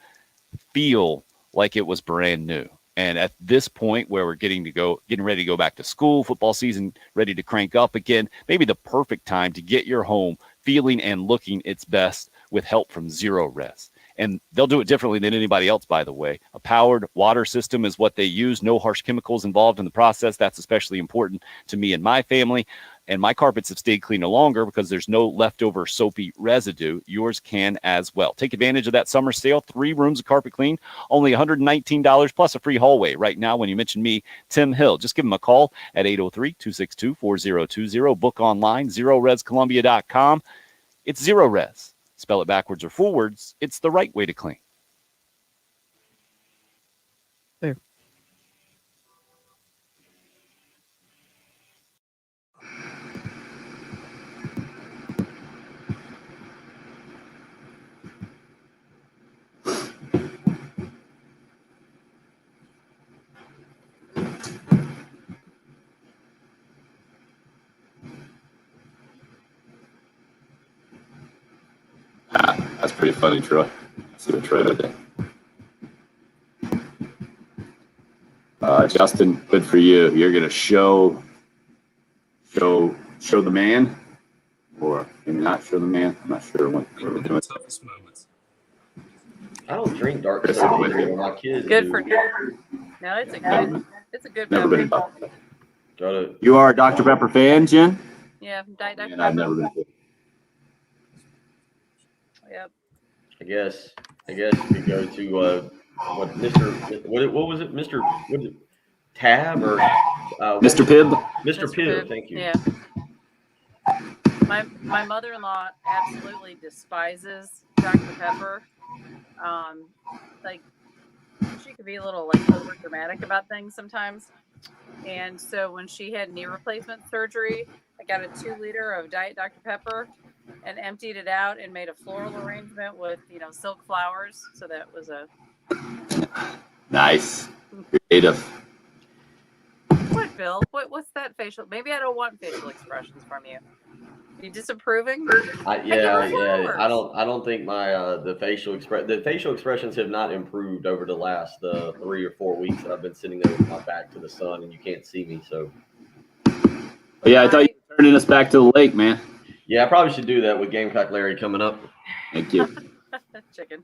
feel like it was brand new. And at this point where we're getting ready to go back to school, football season ready to crank up again, maybe the perfect time to get your home feeling and looking its best with help from Zero Res. And they'll do it differently than anybody else, by the way. A powered water system is what they use. No harsh chemicals involved in the process. That's especially important to me and my family. And my carpets have stayed cleaner longer because there's no leftover soapy residue. Yours can as well. Take advantage of that summer sale. 3 rooms of carpet clean, only $119 plus a free hallway right now when you mention me, Tim Hill. Just give them a call at 803-262-4020. Book online, ZeroResColumbia.com. It's Zero Res. Spell it backwards or forwards. It's the right way to clean. That's pretty funny, Troy. See what Troy did there. Justin, good for you. You're gonna show the man, or maybe not show the man. I'm not sure what we're doing. Toughest moments. I don't drink dark soda anymore. My kids Good do. for you. No, it's a good Never been. beverage. Got to. You are a Dr. Pepper fan, Jen? Yeah, Diet Dr. And I've Pepper. never been. Yep. I guess you could go to what was it, Mr. What is it, Tab or Mr. Pibb? Mr. Mr. Pibb. Pibb, Thank you. Yeah. My mother-in-law absolutely despises Dr. Pepper. Like she could be a little like over dramatic about things sometimes. And so when she had knee replacement surgery, I got a 2-liter of Diet Dr. Pepper and emptied it out and made a floral arrangement with, silk flowers. So that was a Nice. Creative. what, Bill? What's that facial? Maybe I don't want facial expressions from you. You disapproving? Yeah. I don't think my the facial expressions have not improved over the last 3 or 4 weeks that I've been sitting there with my back to the sun and you can't see me. So Yeah, I thought you were turning us back to the lake, man. yeah, I probably should do that with Gamecock Larry coming up. Thank you. Chicken.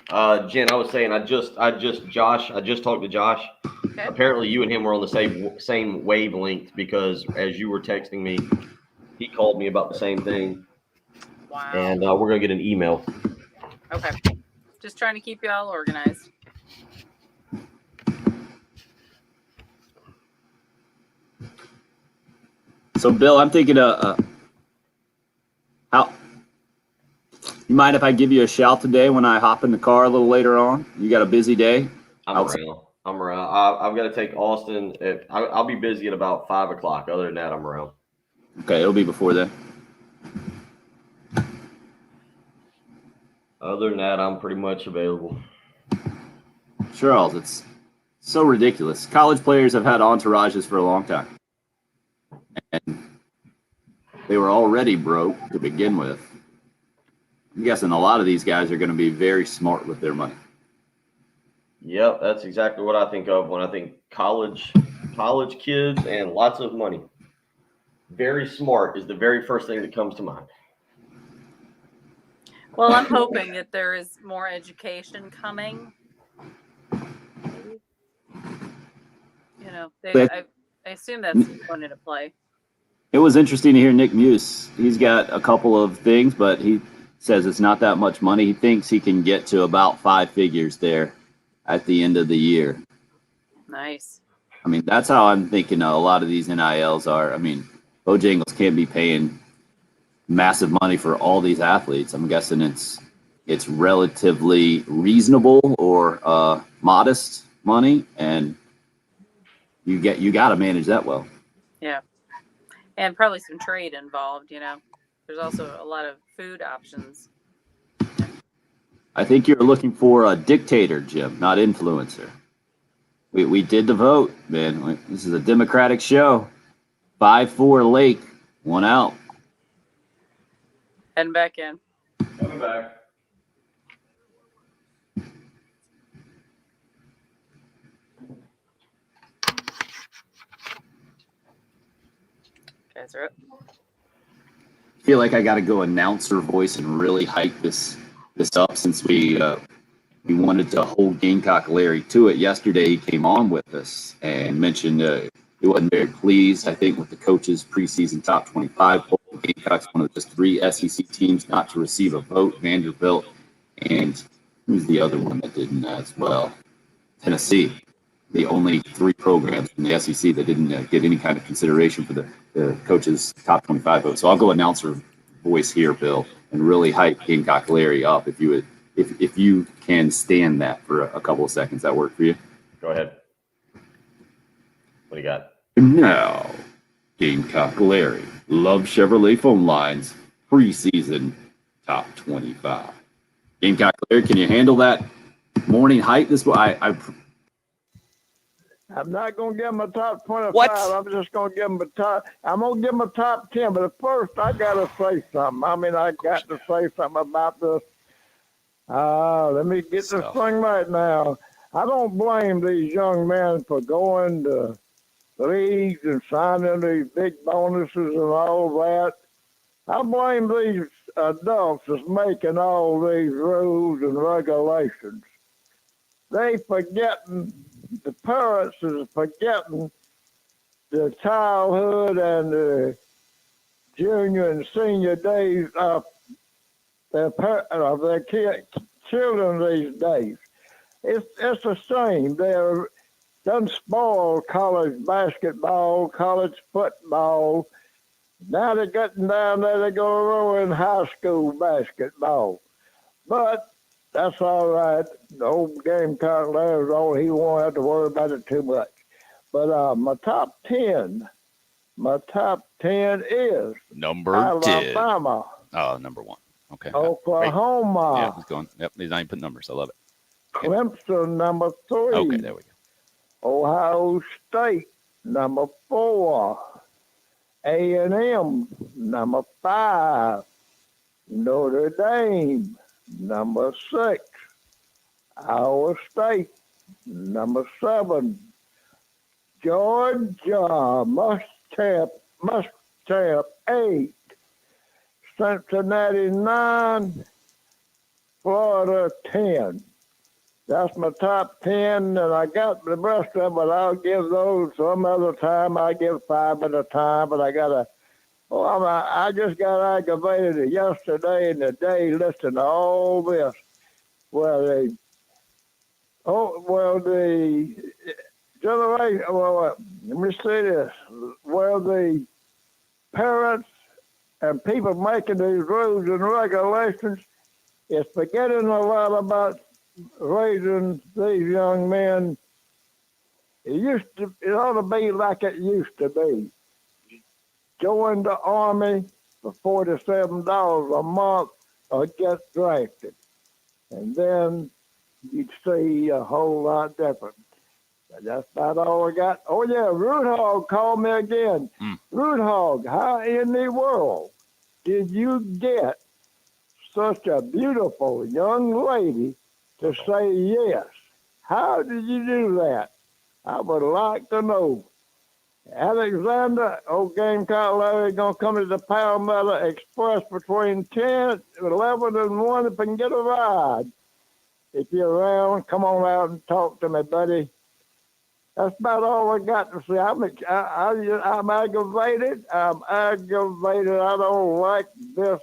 Jen, I was saying I just talked to Josh. Okay. Apparently you and him were on the same wavelength because as you were texting me, he called me about the same thing. Wow. And we're gonna get an email. Okay. Just trying to keep you all organized. So, Bill, I'm thinking how. You mind if I give you a shout today when I hop in the car a little later on? You got a busy day? I'm around. I've got to take Austin. I'll be busy at about 5 o'clock. Other than that, I'm around. Okay, it'll be before then. Other than that, I'm pretty much available. Charles, it's so ridiculous. College players have had entourages for a long time. And they were already broke to begin with. I'm guessing a lot of these guys are going to be very smart with their money. Yep, that's exactly what I think of when I think college kids and lots of money. Very smart is the very first thing that comes to mind. Well, I'm hoping that there is more education coming. I assume that's going into play. It was interesting to hear Nick Muse. He's got a couple of things, but he says it's not that much money. He thinks he can get to about 5 figures there at the end of the year. Nice. I mean, that's how I'm thinking a lot of these NILs are. I mean, Bojangles can't be paying massive money for all these athletes. I'm guessing it's relatively reasonable or modest money, and you got to manage that well. Yeah. And probably some trade involved, There's also a lot of food options. I think you're looking for a dictator, Jim, not influencer. We did the vote, man. This is a democratic show. 5-4 Lake, 1 out. Heading back in. Coming back. Guys are up. feel like I got to go announcer voice and really hype this up since we wanted to hold Gamecock Larry to it. Yesterday, he came on with us and mentioned he wasn't very pleased, I think, with the coaches' preseason top 25 poll. Gamecock's one of just 3 SEC teams not to receive a vote. Vanderbilt and who's the other one that didn't as well? Tennessee. The only 3 programs in the SEC that didn't get any kind of consideration for the coaches' top 25 vote. So I'll go announcer voice here, Bill, and really hype Gamecock Larry up if you can stand that for a couple of seconds. That work for you? Go ahead. What do you got? And now, Gamecock Larry, Love Chevrolet phone lines, preseason top 25. Gamecock Larry, can you handle that morning hype? I'm not going to give him a top 25. What? I'm just going to give him I'm going to give him a top 10. But first, I got to say something. I got to say something about this. Let me get this thing right now. I don't blame these young men for going to leagues and signing these big bonuses and all that. I blame these adults that's making all these rules and regulations. They forgetting, the parents is forgetting the childhood and the junior and senior days of their children these days. It's a shame. They're done spoiled college basketball, college football. Now they're getting down there, they're going to ruin high school basketball. But that's all right. The old Gamecock Larry's all he won't have to worry about it too much. But my top 10 is Number 10. Alabama, Oh, number 1. Okay. Oklahoma, Yeah, he's going. Yep, he's not even putting numbers. I love it. Clemson, number 3. Okay, there we go. Ohio State, number 4. A&M, number 5. Notre Dame, number 6. Iowa State, number 7. Georgia, Muschamp, 8. Cincinnati, 9. Florida, 10. That's my top 10, and I got the rest of them, but I'll give those some other time. I give 5 at a time, but I just got aggravated yesterday and the day listening to all this. The generation, let me say this, where the parents and people making these rules and regulations is forgetting a lot about raising these young men. It ought to be like it used to be. Join the Army for $47 a month or get drafted. And then you'd see a whole lot different. That's about all I got. Oh, yeah, Root Hog called me again. Root Hog, how in the world did you get such a beautiful young lady to say yes? How did you do that? I would like to know. Alexander, old Gamecock Larry, going to come to the Palmetto Express between 10, 11, and 1 if I can get a ride. If you're around, come on out and talk to me, buddy. That's about all I got to say. I'm aggravated. I don't like this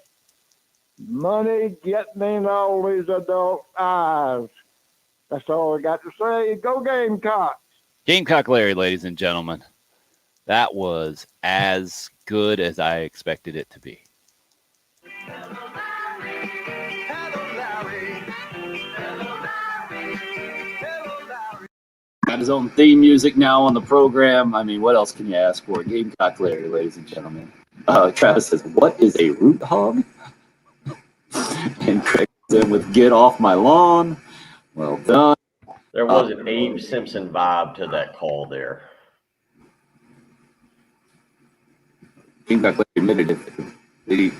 money getting in all these adult eyes. That's all I got to say. Go Gamecocks. Gamecock Larry, ladies and gentlemen. That was as good as I expected it to be. Got his own theme music now on the program. I mean, what else can you ask for? Gamecock Larry, ladies and gentlemen. Travis says, "What is a root hog?" And Craig said, "With get off my lawn." Well done. There was an Abe Simpson vibe to that call there. Gamecock Larry admitted if he'd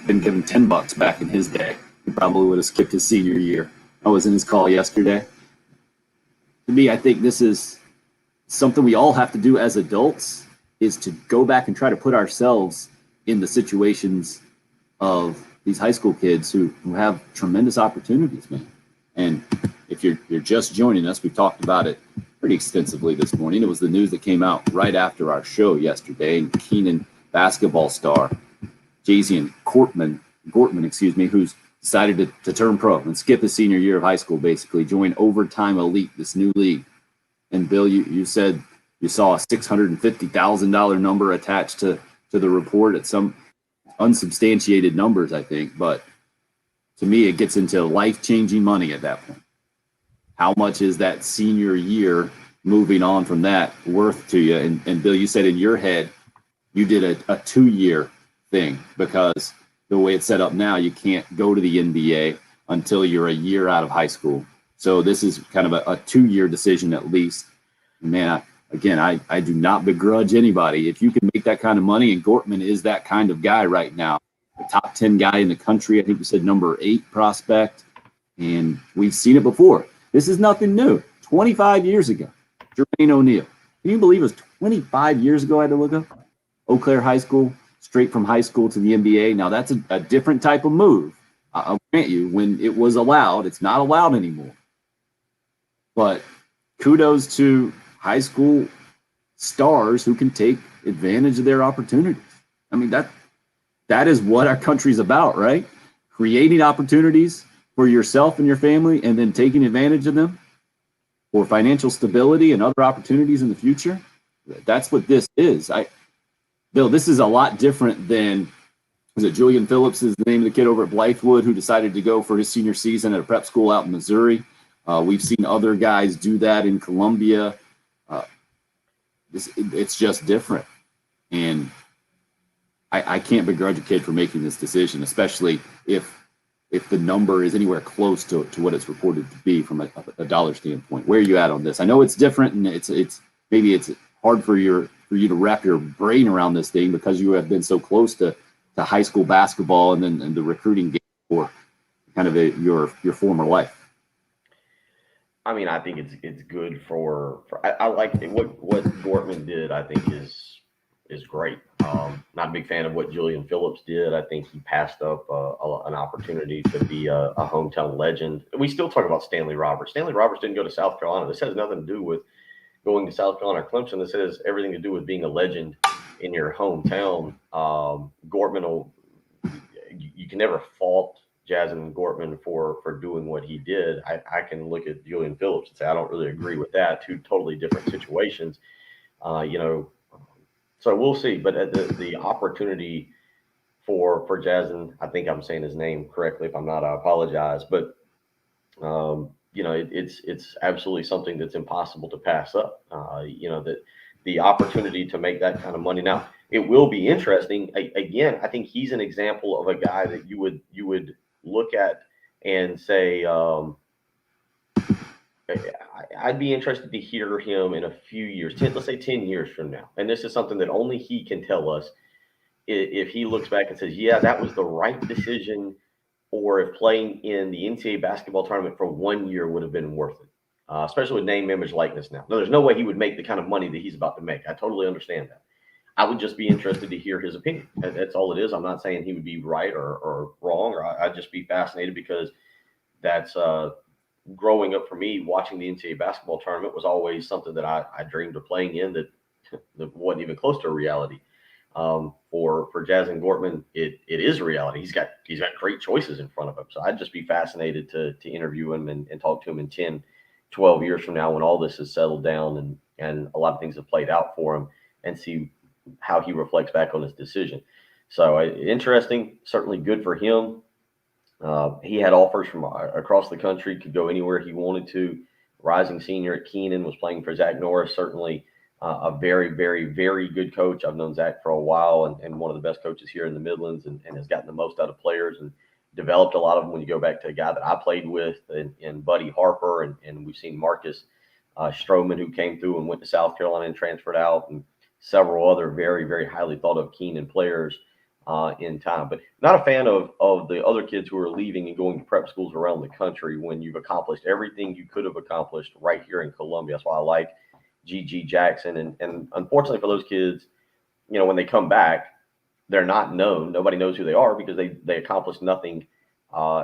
been given $10 back in his day, he probably would have skipped his senior year. I was in his call yesterday. To me, I think this is something we all have to do as adults, is to go back and try to put ourselves in the situations of these high school kids who have tremendous opportunities, man. And if you're just joining us, we talked about it pretty extensively this morning. It was the news that came out right after our show yesterday. And Keenan basketball star Jazian Gortman, who's decided to turn pro and skip his senior year of high school, basically join Overtime Elite, this new league. And Bill, you said you saw a $650,000 number attached to the report at some unsubstantiated numbers, I think. But to me, it gets into life-changing money at that point. How much is that senior year moving on from that worth to you? And Bill, you said in your head, you did a 2-year thing because the way it's set up now, you can't go to the NBA until you're a year out of high school. So this is kind of a 2-year decision at least. Man, I do not begrudge anybody. If you can make that kind of money, and Gortman is that kind of guy right now, the top 10 guy in the country. I think you said number 8 prospect. And we've seen it before. This is nothing new. 25 years ago, Jermaine O'Neal. Can you believe it was 25 years ago I had to look up? Eau Claire High School, straight from high school to the NBA. Now, that's a different type of move. I'll grant you, when it was allowed, it's not allowed anymore. But kudos to high school stars who can take advantage of their opportunities. I mean, that is what our country's about, right? Creating opportunities for yourself and your family and then taking advantage of them for financial stability and other opportunities in the future. That's what this is. Bill, this is a lot different than, was it Julian Phillips is the name of the kid over at Blythewood who decided to go for his senior season at a prep school out in Missouri. We've seen other guys do that in Columbia. It's just different. And I can't begrudge a kid for making this decision, especially if the number is anywhere close to what it's reported to be from a dollar standpoint. Where are you at on this? I know it's different, and it's maybe it's hard for you to wrap your brain around this thing because you have been so close to high school basketball and the recruiting game for kind of your former life. I mean, I think it's good for I like what Gortman did. I think is great. Not a big fan of what Julian Phillips did. I think he passed up an opportunity to be a hometown legend. We still talk about Stanley Roberts. Stanley Roberts didn't go to South Carolina. This has nothing to do with going to South Carolina or Clemson. This has everything to do with being a legend in your hometown. Gortman you can never fault Jazian Gortman for doing what he did. I can look at Julian Phillips and say I don't really agree with that. Two totally different situations. So we'll see. But the opportunity for Jazian, I think I'm saying his name correctly. If I'm not, I apologize. But it's absolutely something that's impossible to pass up. That the opportunity to make that kind of money. Now, it will be interesting. Again, I think he's an example of a guy that you would look at and say, I'd be interested to hear him in a few years, let's say 10 years from now. And this is something that only he can tell us. If he looks back and says, yeah, that was the right decision, or if playing in the NCAA basketball tournament for 1 year would have been worth it, especially with name, image, likeness now. No, there's no way he would make the kind of money that he's about to make. I totally understand that. I would just be interested to hear his opinion. That's all it is. I'm not saying he would be right or wrong, or I'd just be fascinated because that's growing up for me. Watching the NCAA basketball tournament was always something that I dreamed of playing in that wasn't even close to a reality. For Jazian Gortman, it is a reality. He's got great choices in front of him. So I'd just be fascinated to interview him and talk to him in 10, 12 years from now when all this is settled down and a lot of things have played out for him, and see how he reflects back on his decision. So interesting, certainly good for him. He had offers from across the country, could go anywhere he wanted to. Rising senior at Keenan, was playing for Zach Norris, certainly a very, very, very good coach. I've known Zach for a while and one of the best coaches here in the Midlands, and has gotten the most out of players and developed a lot of them. When you go back to a guy that I played with and Buddy Harper, and we've seen Marcus Stroman, who came through and went to South Carolina and transferred out, and several other very, very highly thought of Keenan players in time. But not a fan of the other kids who are leaving and going to prep schools around the country when you've accomplished everything you could have accomplished right here in Columbia. That's why I like GG Jackson. And unfortunately for those kids, when they come back, they're not known. Nobody knows who they are because they accomplished nothing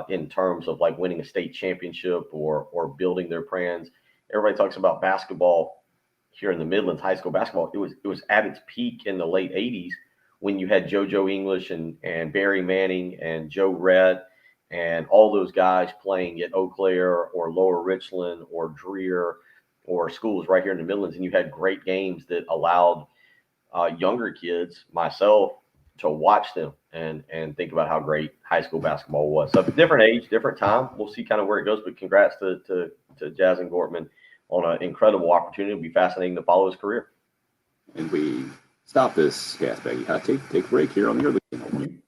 in terms of like winning a state championship or building their brands. Everybody talks about basketball here in the Midlands, high school basketball. It was at its peak in the late 80s when you had JoJo English and Barry Manning and Joe Redd and all those guys playing at Eau Claire or Lower Richland or Dreer or schools right here in the Midlands. And you had great games that allowed younger kids, myself, to watch them and think about how great high school basketball was. So different age, different time. We'll see kind of where it goes. But congrats to Jazin Gortman on an incredible opportunity. It'll be fascinating to follow his career. And we stop this gas baggy hot take. Take a break here on the early game.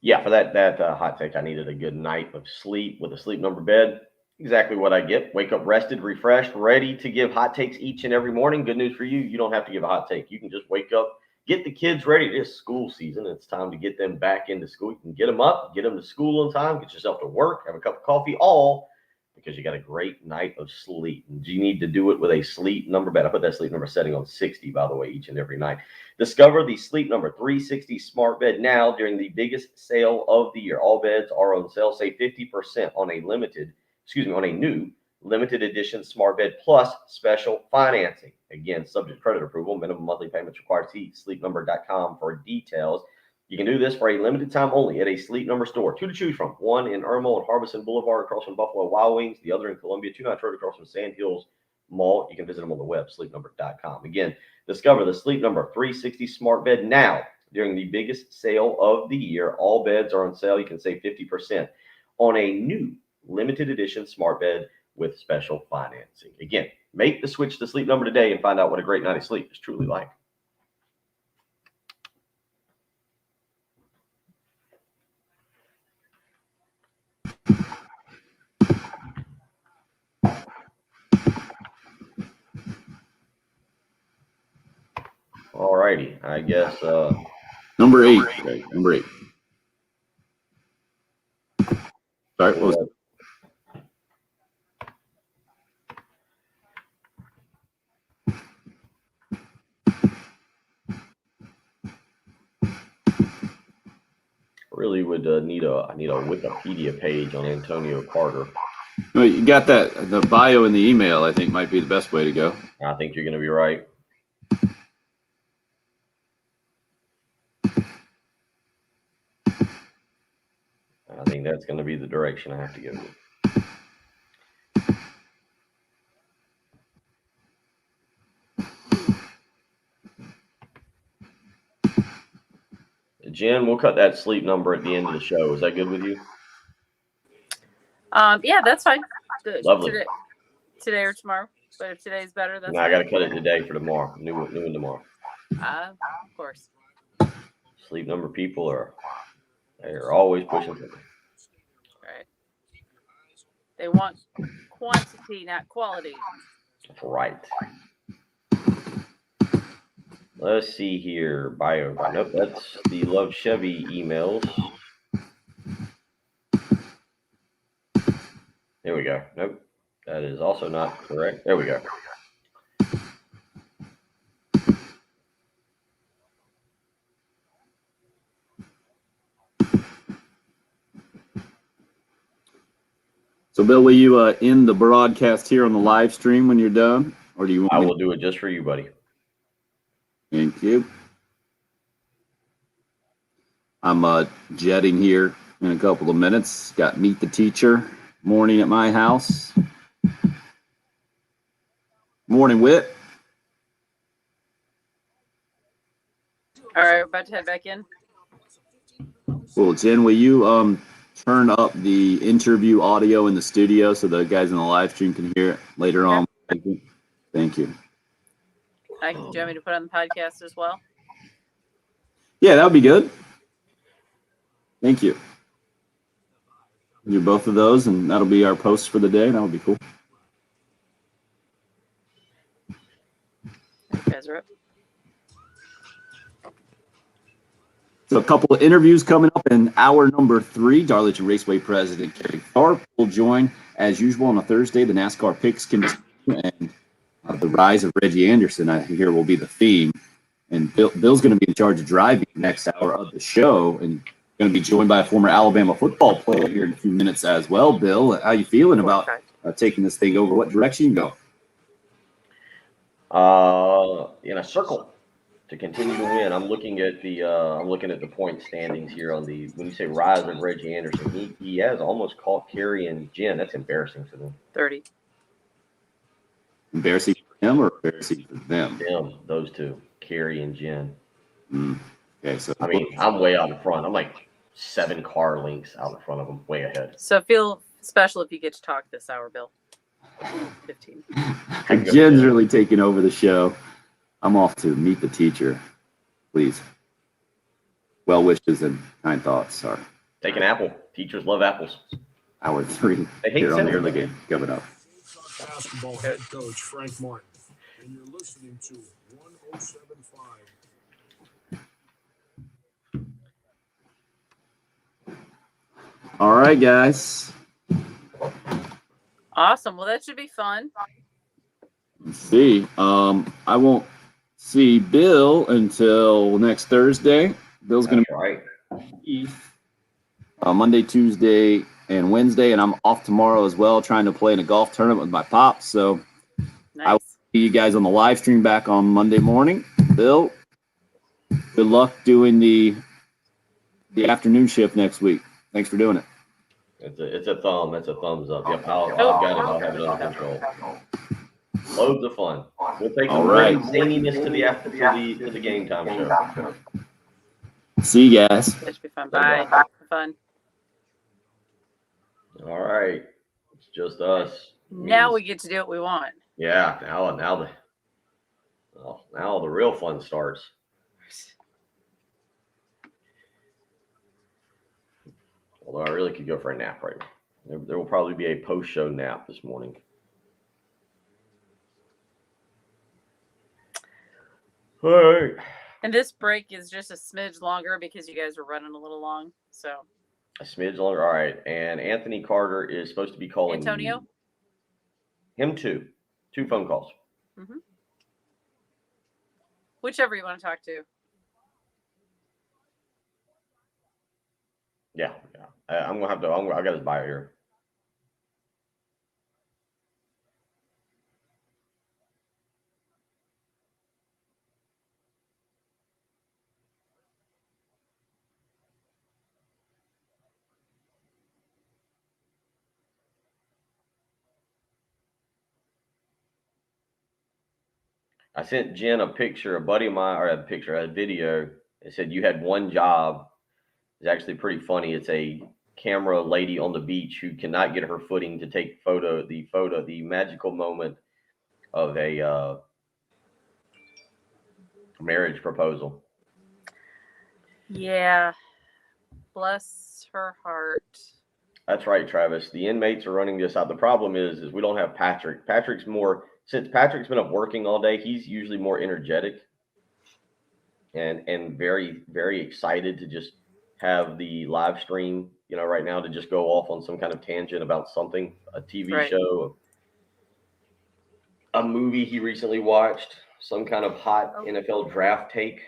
Yeah, for that hot take, I needed a good night of sleep with a Sleep Number bed. Exactly what I get. Wake up rested, refreshed, ready to give hot takes each and every morning. Good news for you. You don't have to give a hot take. You can just wake up, get the kids ready. It is school season. It's time to get them back into school. You can get them up, get them to school in time, get yourself to work, have a cup of coffee, all because you got a great night of sleep. And you need to do it with a Sleep Number bed. I put that Sleep Number setting on 60, by the way, each and every night. Discover the Sleep Number 360 smart bed now during the biggest sale of the year. All beds are on sale. Save 50% on a new limited edition smart bed plus special financing. Again, subject to credit approval. Minimum monthly payments required. See sleepnumber.com for details. You can do this for a limited time only at a Sleep Number store. 2 to choose from. One in Irmo and Harbison Boulevard across from Buffalo Wild Wings. The other in Columbia, 2 Road across from Sand Hills Mall. You can visit them on the web, sleepnumber.com. Again, discover the Sleep Number 360 smart bed now during the biggest sale of the year. All beds are on sale. You can save 50% on a new limited edition smart bed with special financing. Again, make the switch to Sleep Number today and find out what a great night of sleep is truly like. All righty. I guess Number 8. Right, number 8. Sorry, what was it? really would need a Wikipedia page on Antonio Carter. Well, you got that. The bio in the email, I think, might be the best way to go. I think you're going to be right. I think that's going to be the direction I have to go with. Jen, we'll cut that Sleep Number at the end of the show. Is that good with you? Yeah, that's fine. Good. Lovely. Today or tomorrow. But if today's better, that's No, I got to cut it today for tomorrow. New one tomorrow. of course. Sleep Number people they're always pushing for me. Right. They want quantity, not quality. Right. Let's see here. Bio. Nope, that's the Love Chevy emails. There we go. Nope. That is also not correct. There we go. So, Bill, will you end the broadcast here on the live stream when you're done? Or do you want I me will do it just for you, buddy. Thank you. I'm jetting here in a couple of minutes. Got Meet the Teacher morning at my house. Morning, Whit. All right, we're about to head back in. Cool. Jen, will you turn up the interview audio in the studio so the guys in the live stream can hear it later on? Thank you. Thank you. Do you want me to put on the podcast as well? Yeah, that would be good. Thank you. Do both of those, and that'll be our post for the day. That would be cool. You guys are up. So a couple of interviews coming up in hour number 3. Darlington Raceway President Kerry Tharp will join, as usual, on a Thursday. The NASCAR picks continue, and the rise of Reggie Anderson, I hear, will be the theme. And Bill's going to be in charge of driving next hour of the show, and going to be joined by a former Alabama football player here in a few minutes as well. Bill, how you feeling about taking this thing over? What direction you go? In a circle to continue to win. I'm looking at the point standings here on the, when you say rise of Reggie Anderson, he has almost caught Kerry and Jen. That's embarrassing for them. 30. Embarrassing for him or embarrassing for them? Them, those two, Kerry and Jen. Okay, so I mean, I'm way out in front. I'm like 7 car lengths out in front of them, way ahead. So feel special if you get to talk this hour, Bill. 15. Jen's really taking over the show. I'm off to meet the teacher. Please. Well wishes and kind thoughts are. Take an apple. Teachers love apples. Hour 3 They hate here on the cinnamon. early game coming up. Basketball head coach Frank Martin, and you're listening to 107.5. All right, guys. Awesome. Well, that should be fun. Let's see. I won't see Bill until next Thursday. Bill's going to Right. be Monday, Tuesday, and Wednesday, and I'm off tomorrow as well, trying to play in a golf tournament with my pops. So I will Nice. see you guys on the live stream back on Monday morning. Bill, good luck doing the afternoon shift next week. Thanks for doing it. It's a thumb. That's a thumbs up. Yep, I've got it. I'll have it under control. Loads of fun. We'll take All the right. zaniness to the game time show. See you guys. That should be fun. Bye. Have fun. All right. It's just us. Now we get to do what we want. Yeah, now the real fun starts. Although I really could go for a nap right now. There will probably be a post-show nap this morning. All right. And this break is just a smidge longer because you guys are running a little long. So, A smidge longer. All right. And Anthony Carter is supposed to be calling Antonio? him two phone calls. Whichever you want to talk to. Yeah. I'm gonna have to. I got his bio here. I sent Jen a picture, a buddy of mine, or a video. It said you had one job. It's actually pretty funny. It's a camera lady on the beach who cannot get her footing to take the magical moment of a marriage proposal. Yeah. Bless her heart. That's right, Travis. The inmates are running this out. The problem is we don't have Patrick. Since Patrick's been up working all day, he's usually more energetic and very, very excited to just have the live stream, right now, to just go off on some kind of tangent about something, a TV Right. show, a movie he recently watched, some kind of hot NFL draft take.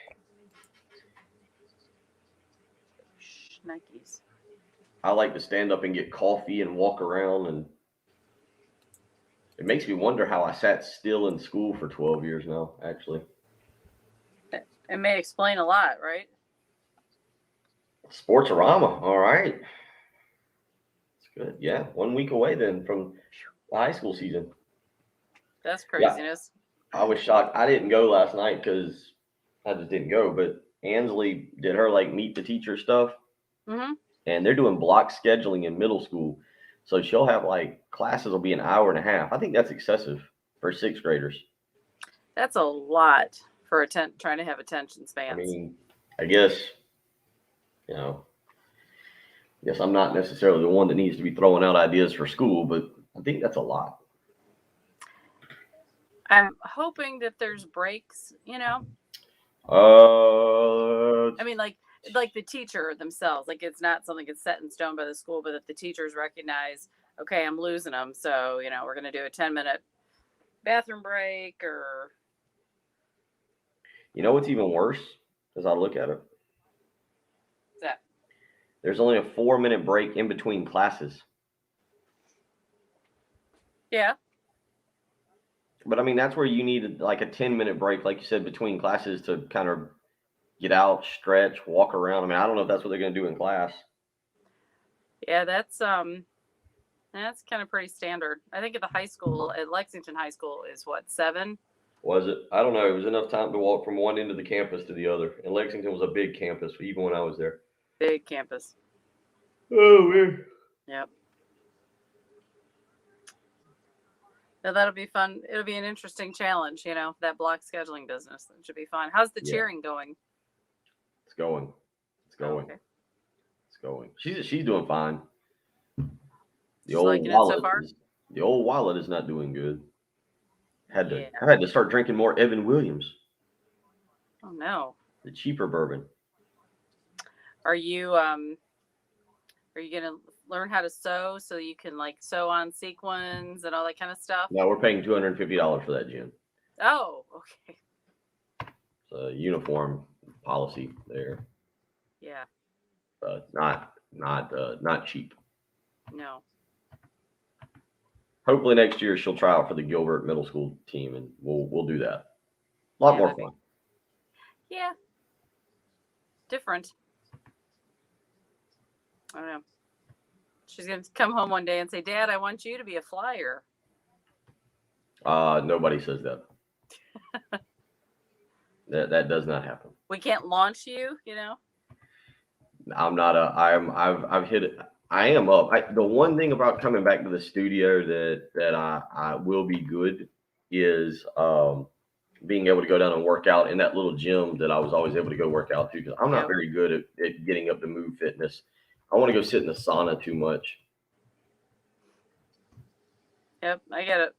Shh, Nikes. I like to stand up and get coffee and walk around, and it makes me wonder how I sat still in school for 12 years now, actually. It may explain a lot, right? Sportsorama, all right. It's good. Yeah, 1 week away then from the high school season. That's craziness. I was shocked. I didn't go last night because I just didn't go, but Ansley did her meet the teacher stuff, Mm-hmm. and they're doing block scheduling in middle school. So she'll have classes will be an hour and a half. I think that's excessive for 6th graders. That's a lot for trying to have attention spans. I mean, I guess I'm not necessarily the one that needs to be throwing out ideas for school, but I think that's a lot. I'm hoping that there's breaks, I I mean, like the teacher themselves. Like it's not something that's set in stone by the school, but that the teachers recognize, okay, I'm losing them. So, we're going to do a 10-minute bathroom break or. You know what's even worse as I look at it? What's that? There's only a 4-minute break in between classes. Yeah. But I mean, that's where you need like a 10-minute break, like you said, between classes to kind of get out, stretch, walk around. I mean, I don't know if that's what they're going to do in class. Yeah, that's kind of pretty standard. I think at the high school, at Lexington High School, is what, 7? Was it? I don't know. It was enough time to walk from one end of the campus to the other. And Lexington was a big campus, even when I was there. Big campus. Oh, man. Yep. So that'll be fun. It'll be an interesting challenge, that block scheduling business. It should be fun. How's the cheering going? It's going. It's going. Okay. It's going. She's doing fine. She's liking it so far? The old wallet is not doing good. I had Yeah. to start drinking more Evan Williams, Oh no. the cheaper bourbon. Are you gonna learn how to sew so you can like sew on sequins and all that kind of stuff? No, we're paying $250 for that gin. Oh, okay. It's a uniform policy there, Yeah. but not cheap. No. Hopefully next year she'll try out for the Gilbert Middle School team, and we'll do that. A lot Yeah, more that'd be- fun. Yeah. Different. I don't know. She's gonna come home one day and say, "Dad, I want you to be a flyer." Nobody says that. that does not happen. We can't launch you, I'm not I've hit it. I am up. The one thing about coming back to the studio that I will be good is being able to go down and work out in that little gym that I was always able to go work out to, because I'm not Yep. very good at getting up to move fitness. I want to go sit in the sauna too much. Yep, I get it.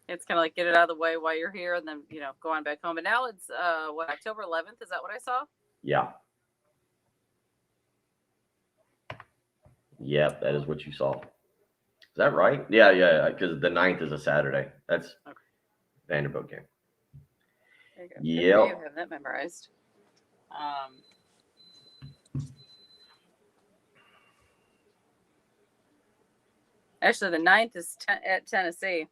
It's kind of like get it out of the way while you're here and then, go on back home. But now it's, October 11th? Is that what I saw? Yeah. Yep, that is what you saw. Is that right? Yeah, because the 9th is a Saturday. That's Okay. Vanderbilt game. There you go. Yep. Good for you have that memorized. Actually, the 9th is at Tennessee.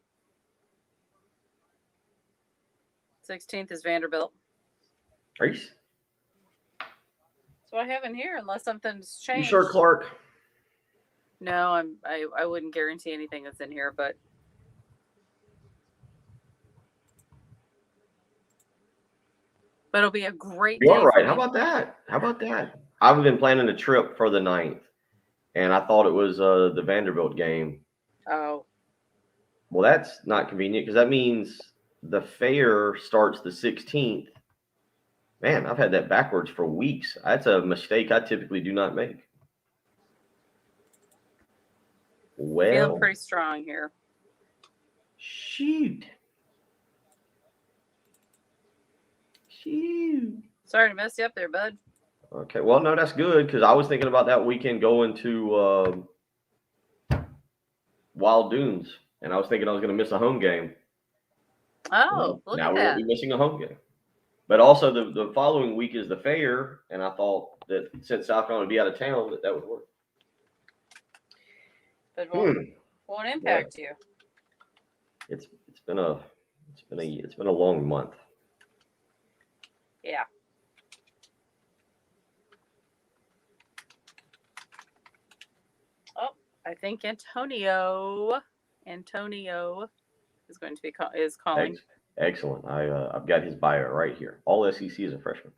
16th is Vanderbilt. Are you That's what I have in here, unless something's changed. sure, Clark? No, I wouldn't guarantee anything that's in here, but it'll be a great You're day. all right. How about that? I've been planning a trip for the 9th, and I thought it was the Vanderbilt game. Oh, Well, that's not convenient because that means the fair starts the 16th. Man, I've had that backwards for weeks. That's a mistake I typically do not make. Well, feeling pretty strong here. shoot. Sorry to mess you up there, bud. Okay, well, no, that's good because I was thinking about that weekend going to Wild Dunes, and I was thinking I was going to miss a home game. Oh, look Now at we that. won't be missing a home game. But also the following week is the fair, and I thought that since South Carolina would be out of town, that would work. But won't impact you. It's been a long month. Yeah. Oh, I think Antonio is going to be calling. Excellent. I've got his bio right here. All SEC as a freshman.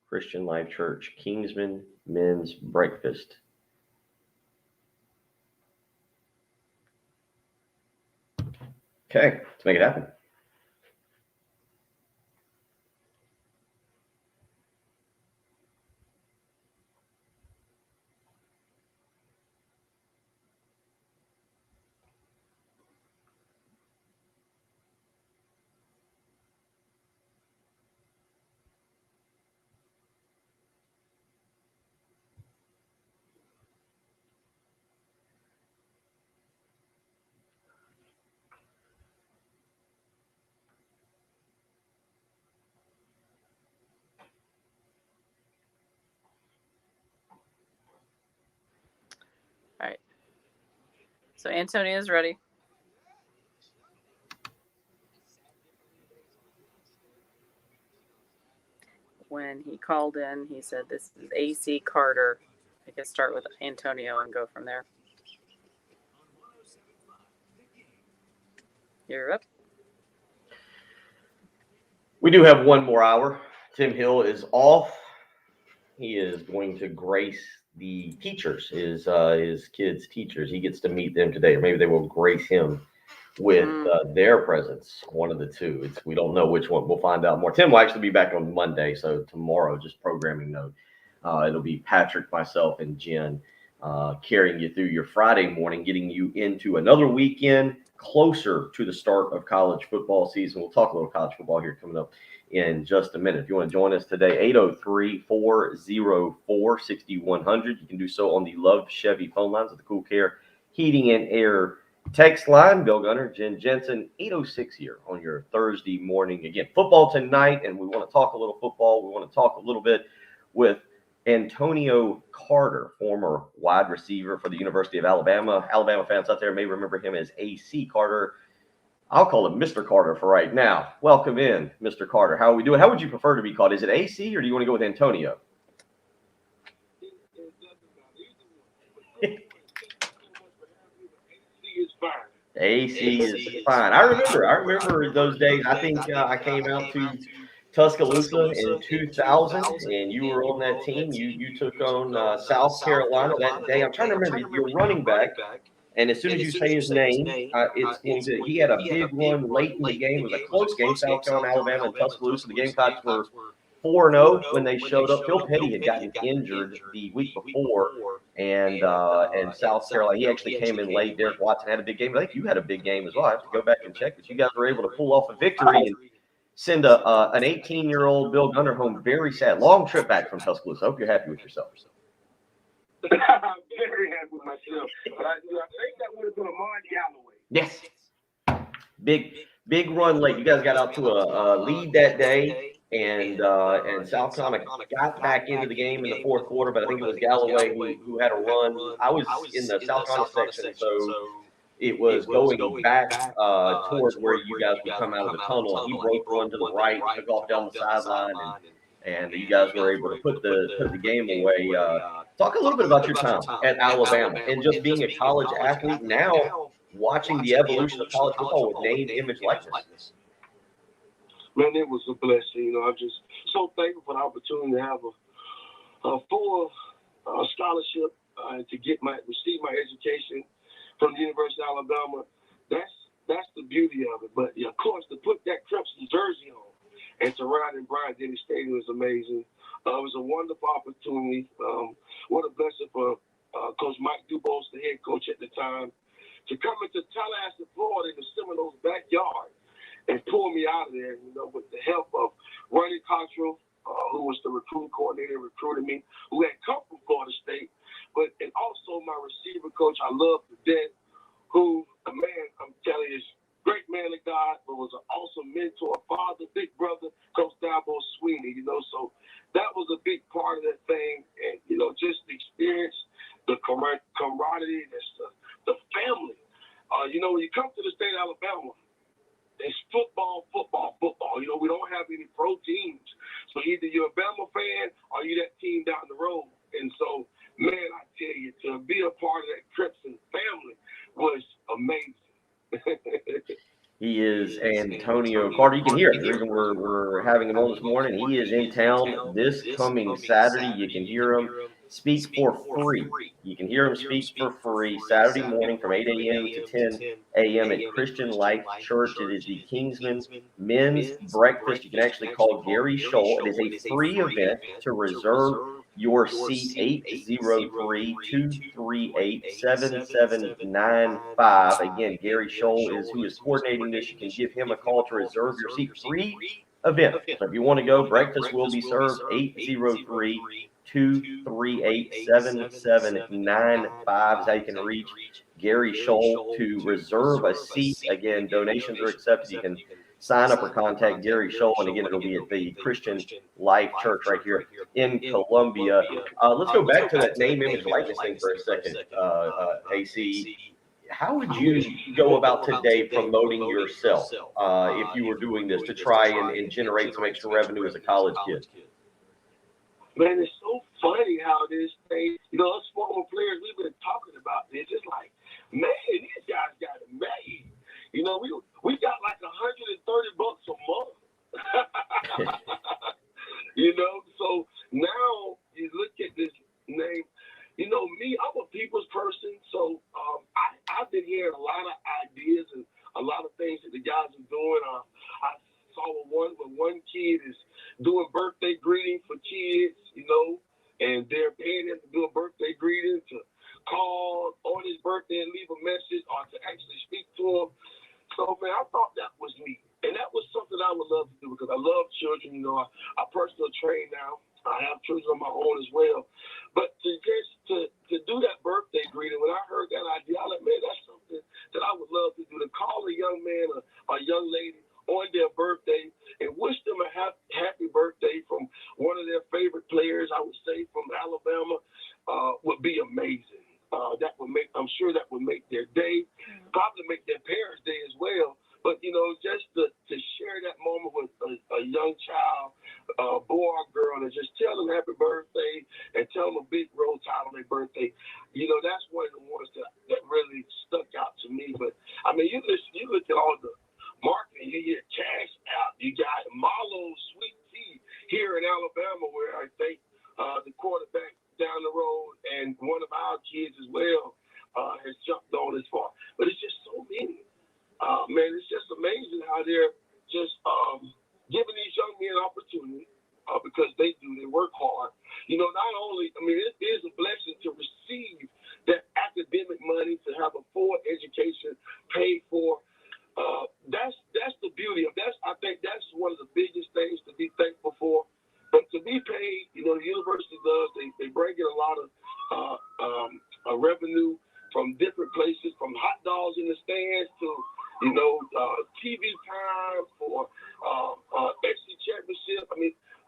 Christian Life Church, Kingsman Men's Breakfast. Okay, let's make it happen. So Antonio is ready. When he called in, he said, "This is AC Carter." I can start with Antonio and go from there. You're up. We do have one more hour. Tim Hill is off. He is going to grace the teachers, his kids' teachers. He gets to meet them today, or maybe they will grace him with their presence. One of the two. We don't know which one. We'll find out more. Tim will actually be back on Monday, so tomorrow, just programming note. It'll be Patrick, myself, and Jen carrying you through your Friday morning, getting you into another weekend closer to the start of college football season. We'll talk a little college football here coming up in just a minute. If you want to join us today, 803-404-6100. You can do so on the Love Chevy phone lines of the Cool Care Heating and Air text line. Bill Gunner, Jen Jensen, 806 here on your Thursday morning. Again, football tonight, and we want to talk a little football. We want to talk a little bit with Antonio Carter, former wide receiver for the University of Alabama. Alabama fans out there may remember him as AC Carter. I'll call him Mr. Carter for right now. Welcome in, Mr. Carter. How are we doing? How would you prefer to be called? Is it AC, or do you want to go with Antonio? AC is fine. I remember those days. I think I came out to Tuscaloosa in 2000, and you were on that team. You took on South Carolina that day. I'm trying to remember your running back. And as soon as you say his name, it's going to. He had a big run late in the game. It was a close game. South Carolina, Alabama, and Tuscaloosa. The Gamecocks were 4-0 when they showed up. Phil Petty had gotten injured the week before, and South Carolina, he actually came in late. Derek Watson had a big game. I think you had a big game as well. I have to go back and check, but you guys were able to pull off a victory and send an 18-year-old Bill Gunner home very sad. Long trip back from Tuscaloosa. I hope you're happy with yourself. I'm very happy with myself. But I think that would have been Amon Galloway. Yes. Big run late. You guys got out to a lead that day, and South Carolina got back into the game in the fourth quarter, but I think it was Galloway who had a run. I was in the South Carolina section, so it was going back towards where you guys would come out of the tunnel, and he broke one to the right, took off down the sideline, and you guys were able to put the game away. Talk a little bit about your time at Alabama and just being a college athlete now, watching the evolution of college football with name, image, likeness. Man, it was a blessing. I'm just so thankful for the opportunity to have a full scholarship and to receive my education from the University of Alabama. That's the beauty of it. But of course, to put that Crimson jersey on and to ride in Bryant-Denny Stadium is amazing. It was a wonderful opportunity. What a blessing for Coach Mike Dubose, the head coach at the time, to come into Tallahassee, Florida, in the Seminoles' backyard and pull me out of there, with the help of Ronnie Cottrell, who was the recruiting coordinator, recruited me, who had come from Florida State, and also my receiver coach, I love to death, who, man, I'm telling you, is great man of God, but was an awesome mentor, father, big brother, Coach Dabo Sweeney, so that was a big part of that thing, and, just the experience, the camaraderie, the family. When you come to the state of Alabama, it's football. We don't have any pro teams. So either you're a Bama fan or you're that team down the road. And so, man, I tell you, to be a part of that Crimson family was amazing. He is Antonio Carter. You can hear it. The reason we're having him on this morning, he is in town this coming Saturday. You can hear him speak for free. You can hear him speak for free Saturday morning from 8 a.m. to 10 a.m. at Christian Life Church. It is the Kingsman Men's Breakfast. You can actually call Gary Scholl. It is a free event. To reserve your seat, 803-238-7795. Again, Gary Scholl is who is coordinating this. You can give him a call to reserve your seat. Free event. So if you want to go, breakfast will be served. 803-238-7795 is how you can reach Gary Scholl to reserve a seat. Again, donations are accepted. You can sign up or contact Gary Scholl, and again, it'll be at the Christian Life Church right here in Columbia. Let's go back to that name, image, likeness thing for a second, AC. how would you go about today promoting yourself if you were doing this to try and generate some extra revenue as a college kid? Man, it's so funny how this thing, us former players, we've been talking about this. It's like, man, these guys got it made. We got like $130 a month. So now you look at this name. Me, I'm a people's person, so I've been hearing a lot of ideas and a lot of things that the guys are doing. I saw one kid is doing birthday greetings for kids, and they're paying him to do a birthday greeting, to call on his birthday and leave a message or to actually speak to him. So, man, I thought that was neat. And that was something I would love to do because I love children. I personally train now. I have children of my own as well. But to do that birthday greeting, when I heard that idea, I was like, man, that's something that I would love to do, to call a young man or a young lady on their birthday and wish them a happy birthday from one of their favorite players, I would say from Alabama, would be amazing. I'm sure that would make their day, probably make their parents' day as well. But, just to share that moment with a young child, boy or girl, and just tell them happy birthday and tell them a big roll tide on their birthday, that's one of the ones that really stuck out to me. But, I mean, you look at all the marketing, you hear Cash Out, you got Marlowe's Sweet Tea here in Alabama, where I think the quarterback down the road and one of our kids as well has jumped on as far. But it's just so many. Man, it's just amazing how they're just giving these young men opportunity because they work hard. Not only, it is a blessing to receive that academic money, to have a full education paid for. That's the beauty of that. I think that's one of the biggest things to be thankful for. But to be paid, the university does. They bring in a lot of revenue from different places, from hot dogs in the stands to TV time, for SC championship.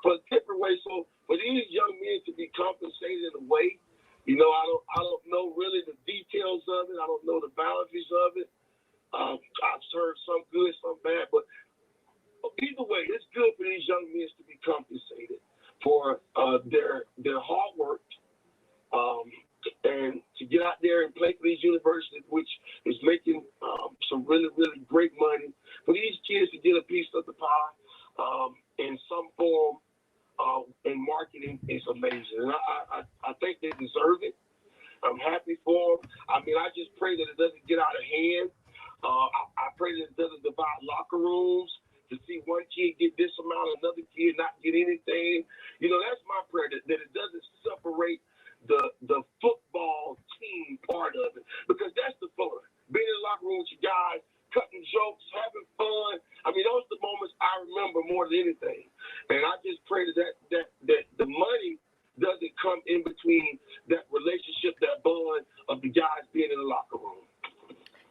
For different ways. So for these young men to be compensated in a way, I don't know really the details of it. I don't know the boundaries of it. I've heard some good, some bad, but either way, it's good for these young men to be compensated for their hard work. And to get out there and play for these universities, which is making some really, really great money. For these kids to get a piece of the pie in some form in marketing is amazing. And I think they deserve it. I'm happy for them. I just pray that it doesn't get out of hand. I pray that it doesn't divide locker rooms, to see one kid get this amount, another kid not get anything. That's my prayer, that it doesn't separate the football team part of it, because that's the fun. Being in the locker room with you guys, cutting jokes, having fun. Those are the moments I remember more than anything. And I just pray that the money doesn't come in between that relationship, that bond of the guys being in the locker room.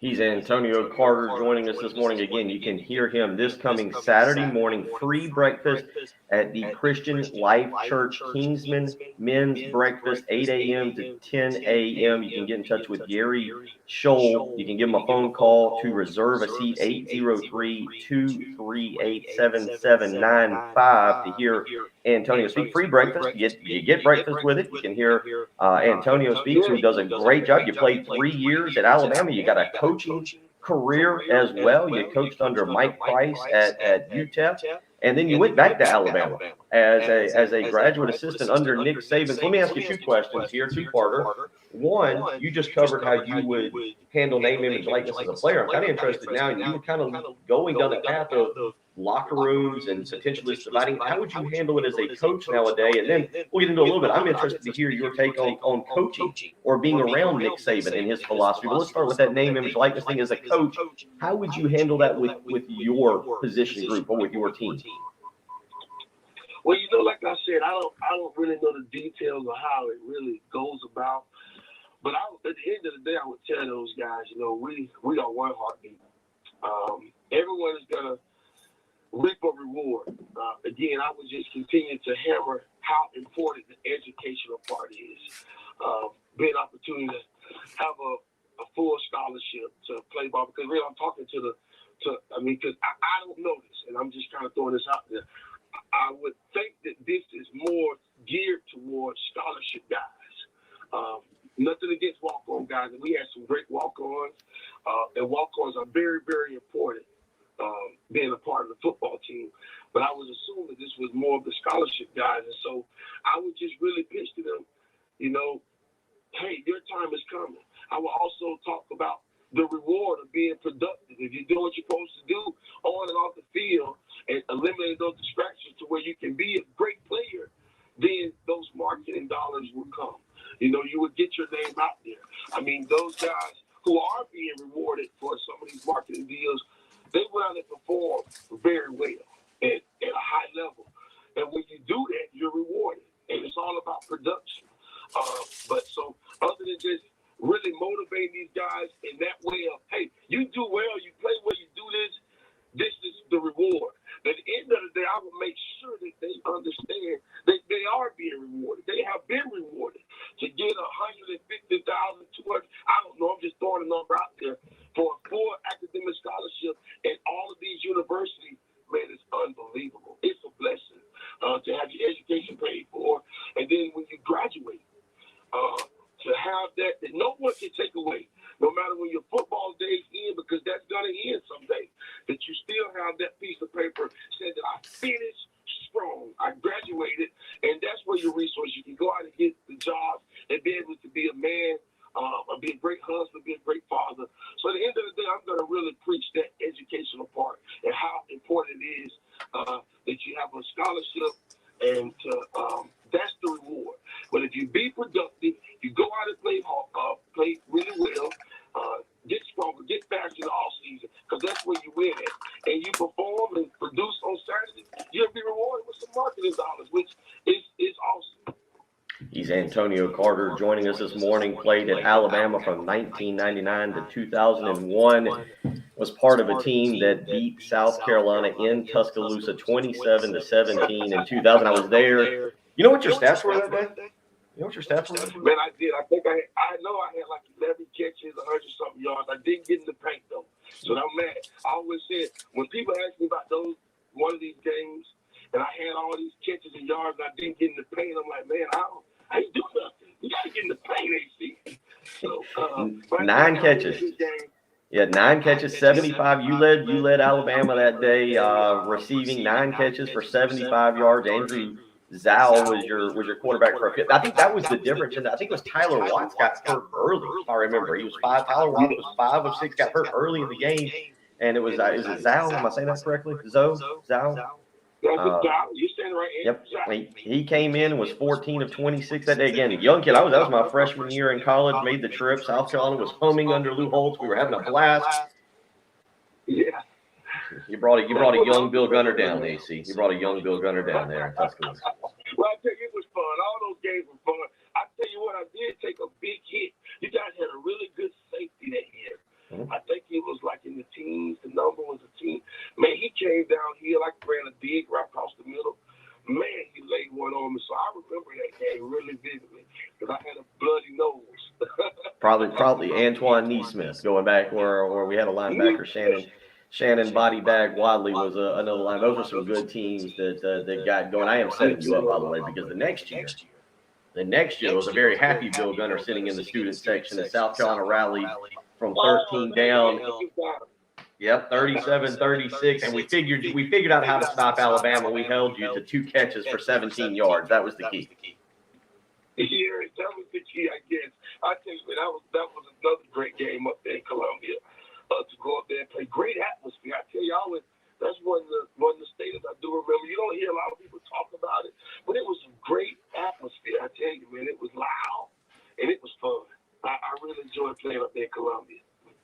He's Antonio Carter joining us this morning. Again, you can hear him this coming Saturday morning, free breakfast at the Christian Life Church Kingsman Men's Breakfast, 8 a.m. to 10 a.m. You can get in touch with Gary Scholl. You can give him a phone call to reserve a seat, 803-238-7795 to hear Antonio speak. Free breakfast. You get breakfast with it. You can hear Antonio speak, who does a great job. You played 3 years at Alabama. You got a coaching career as well. You coached under Mike Price at UTEP, and then you went back to Alabama as a graduate assistant under Nick Saban. So let me ask you 2 questions here, 2-parter. One, you just covered how you would handle name, image, likeness as a player. I'm kind of interested now. You were kind of going down the path of locker rooms and potentially dividing. How would you handle it as a coach nowadays? And then we'll get into a little bit. I'm interested to hear your take on coaching or being around Nick Saban and his philosophy. But let's start with that name, image, likeness thing as a coach. How would you handle that with your position group or with your team? Well, like I said, I don't really know the details of how it really goes about. But at the end of the day, I would tell those guys, we are one heartbeat. Everyone is gonna reap a reward. Again, I would just continue to hammer how important the educational part is. Being an opportunity to have a a full scholarship to play ball. Because really, I'm talking because I don't know this, and I'm just kind of throwing this out there. I would think that this is more geared towards scholarship guys. Nothing against walk-on guys. And we had some great walk-ons, and walk-ons are very, very important, being a part of the football team. But I was assuming this was more of the scholarship guys. And so I would just really pitch to them, hey, your time is coming. I will also talk about the reward of being productive. If you do what you're supposed to do on and off the field and eliminate those distractions to where you can be a great player, then those marketing dollars will come. You would get your name out there. I mean, those guys who are being rewarded for some of these marketing deals, they went out and performed very well at a high level. And when you do that, you're rewarded. And it's all about production. But so other than just really motivating these guys in that way of, hey, you do well, you play well, you do this is the reward. At the end of the day, I will make sure that they understand that they are being rewarded. They have been rewarded. To get $150,000, $200,000, I don't know, I'm just throwing a number out there, for a full academic scholarship at all of these universities, man, it's unbelievable. It's a blessing to have your education paid for. And then when you graduate, to have that no one can take away, no matter when your football days end, because that's going to end someday, that you still have that piece of paper saying that I finished strong, I graduated, and that's where your resource. You can go out and get the job and be able to be a man, be a great husband, be a great father. So at the end of the day, I'm going to really preach that educational part and how important it is that you have a scholarship, and that's the reward. But if you be productive, you go out and play really well, get stronger, get faster in the off season, because that's where you win at. And you perform and produce on Saturday, you'll be rewarded with some marketing dollars, which is awesome. He's Antonio Carter joining us this morning. Played at Alabama from 1999 to 2001. Was part of a team that beat South Carolina in Tuscaloosa 27-17 in 2000. I was there. You know what your stats were that day? You know what your stats were? Man, I did. I think I know I had like 11 catches, 100-something yards. I didn't get in the paint though, so I'm mad. I always said when people ask me about one of these games, and I had all these catches and yards, and I didn't get in the paint, I'm like, man, I ain't do nothing. You got to get in the paint, AC. So 9 catches. Yeah, 9 catches, 75. You led Alabama that day, receiving 9 catches for 75 yards. Andrew Zhao was your quarterback for a fifth. I think that was the difference. And I think it was Tyler Watts got hurt early. If I remember, he was 5. Tyler Watts was 5 of 6, got hurt early in the game, and it was is it Zhao? Am I saying that correctly? Zhao. You're saying right. Yep. He came in and was 14 of 26 that day. Again, a young kid. That was my freshman year in college. Made the trip. South Carolina was humming under Lou Holtz. We were having a blast. Yeah. You brought a young Bill Gunner down, AC. You brought a young Bill Gunner down there in Tuscaloosa. Well, I tell you, it was fun. All those games were fun. I tell you what, I did take a big hit. You guys had a really good safety that year. I think it was like in the teens. The number was a team. Man, he came down here like ran a dig right across the middle. Man, he laid one on me. So I remember that game really vividly because I had a bloody nose. Probably Antoine Neesmith going back where we had a linebacker, Shannon Body Bag Wadley was another line. Those were some good teams that got going. I am setting you up, by the way, because the next year was a very happy Bill Gunner sitting in the student section at South Carolina rallied from 13 down. Yep, 37-36, and we figured out how to stop Alabama. We held you to 2 catches for 17 yards. That was the key. Yeah, that was the key, I guess. I tell you, that was another great game up there in Columbia. To go up there and play, great atmosphere. I tell you, that's one of the stadiums I do remember. You don't hear a lot of people talk about it, but it was a great atmosphere. I tell you, man, it was loud and it was fun. I really enjoyed playing up there in Columbia.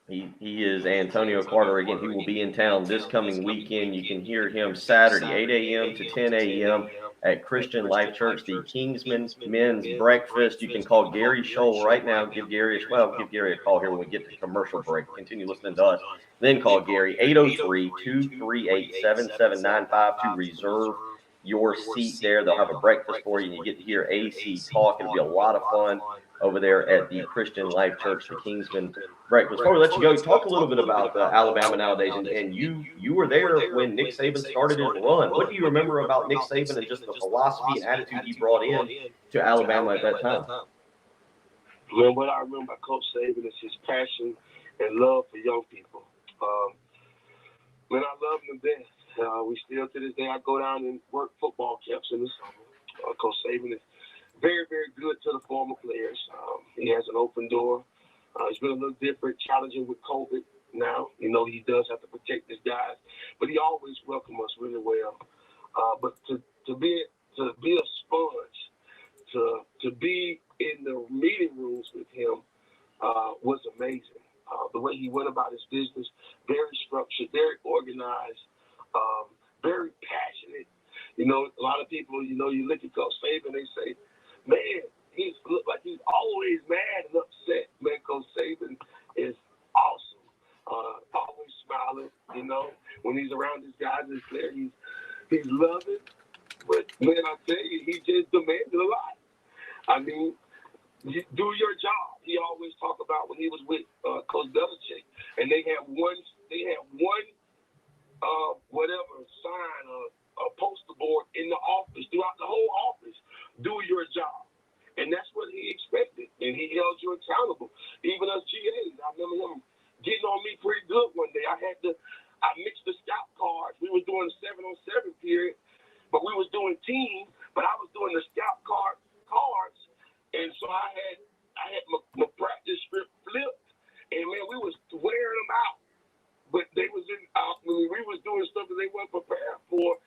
He is Antonio Carter again. He will be in town this coming weekend. You can hear him Saturday, 8 a.m. to 10 a.m. at Christian Life Church, the Kingsman Men's Breakfast. You can call Gary Scholl right now. Give Gary a call here when we get to commercial break. Continue listening to us. Then call Gary, 803-238-7795 to reserve your seat there. They'll have a breakfast for you, and you get to hear AC talk. It'll be a lot of fun. over there at the Christian Life Church, the Kingsman Breakfast. Before we let you go, talk a little bit about Alabama nowadays, and you were there when Nick Saban started his run. What do you remember about Nick Saban and just the philosophy and attitude he brought in to Alabama at that time? Man, what I remember about Coach Saban is his passion and love for young people. Man, I love him to death. We still, to this day, I go down and work football camps in the summer. Coach Saban is very, very good to the former players. He has an open door. It's been a little different, challenging with COVID now. You know, he does have to protect his guys, but he always welcomes us really well. But to be a sponge, to be in the meeting rooms with him was amazing. The way he went about his business, very structured, very organized, very passionate. You know, a lot of people, you know, you look at Coach Saban, they say, man, he looks like he's always mad and upset. Man, Coach Saban is awesome. Always smiling, you know. When he's around his guys and players, he's loving. But, man, I tell you, he just demanded a lot. I mean, do your job. He always talked about when he was with Coach Belichick, and they had one whatever sign or a poster board in the office, throughout the whole office. Do your job. And that's what he expected. And he held you accountable. Even us GAs, I remember him getting on me pretty good one day. I mixed the scout cards. We were doing the 7-on-7 period, but we was doing team, but I was doing the scout cards. And so I had my practice script flipped, and man, we was wearing them out. But they was we was doing stuff that they weren't prepared for.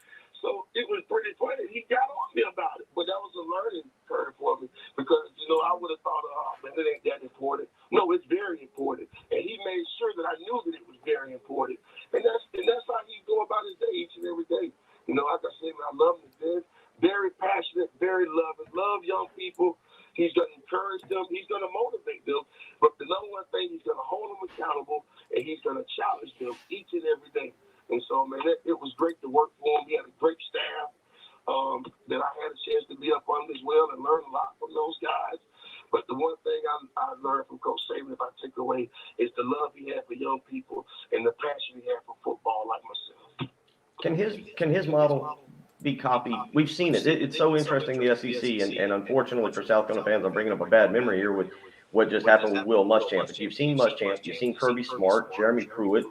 So it was pretty funny. He got on me about it. But that was a learning curve for me because, you know, I would have thought, oh, man, it ain't that important. No, it's very important. And he made sure that I knew that it was very important. And that's how he go about his day each and every day. You know, like I said, man, I love him to death. Very passionate, very loving. Love young people. He's going to encourage them. He's going to motivate them. But the number one thing, he's going to hold them accountable, and he's going to challenge them each and every day. And so, man, it was great to work for him. He had a great staff that I had a chance to be up under as well and learn a lot from those guys. But the one thing I learned from Coach Saban, if I take away, is the love he had for young people and the passion he had for football like myself. Can his model be copied? We've seen it. It's so interesting, the SEC, and unfortunately for South Carolina fans, I'm bringing up a bad memory here with what just happened with Will Muschamp. But you've seen Muschamp, you've seen Kirby Smart, Jeremy Pruitt.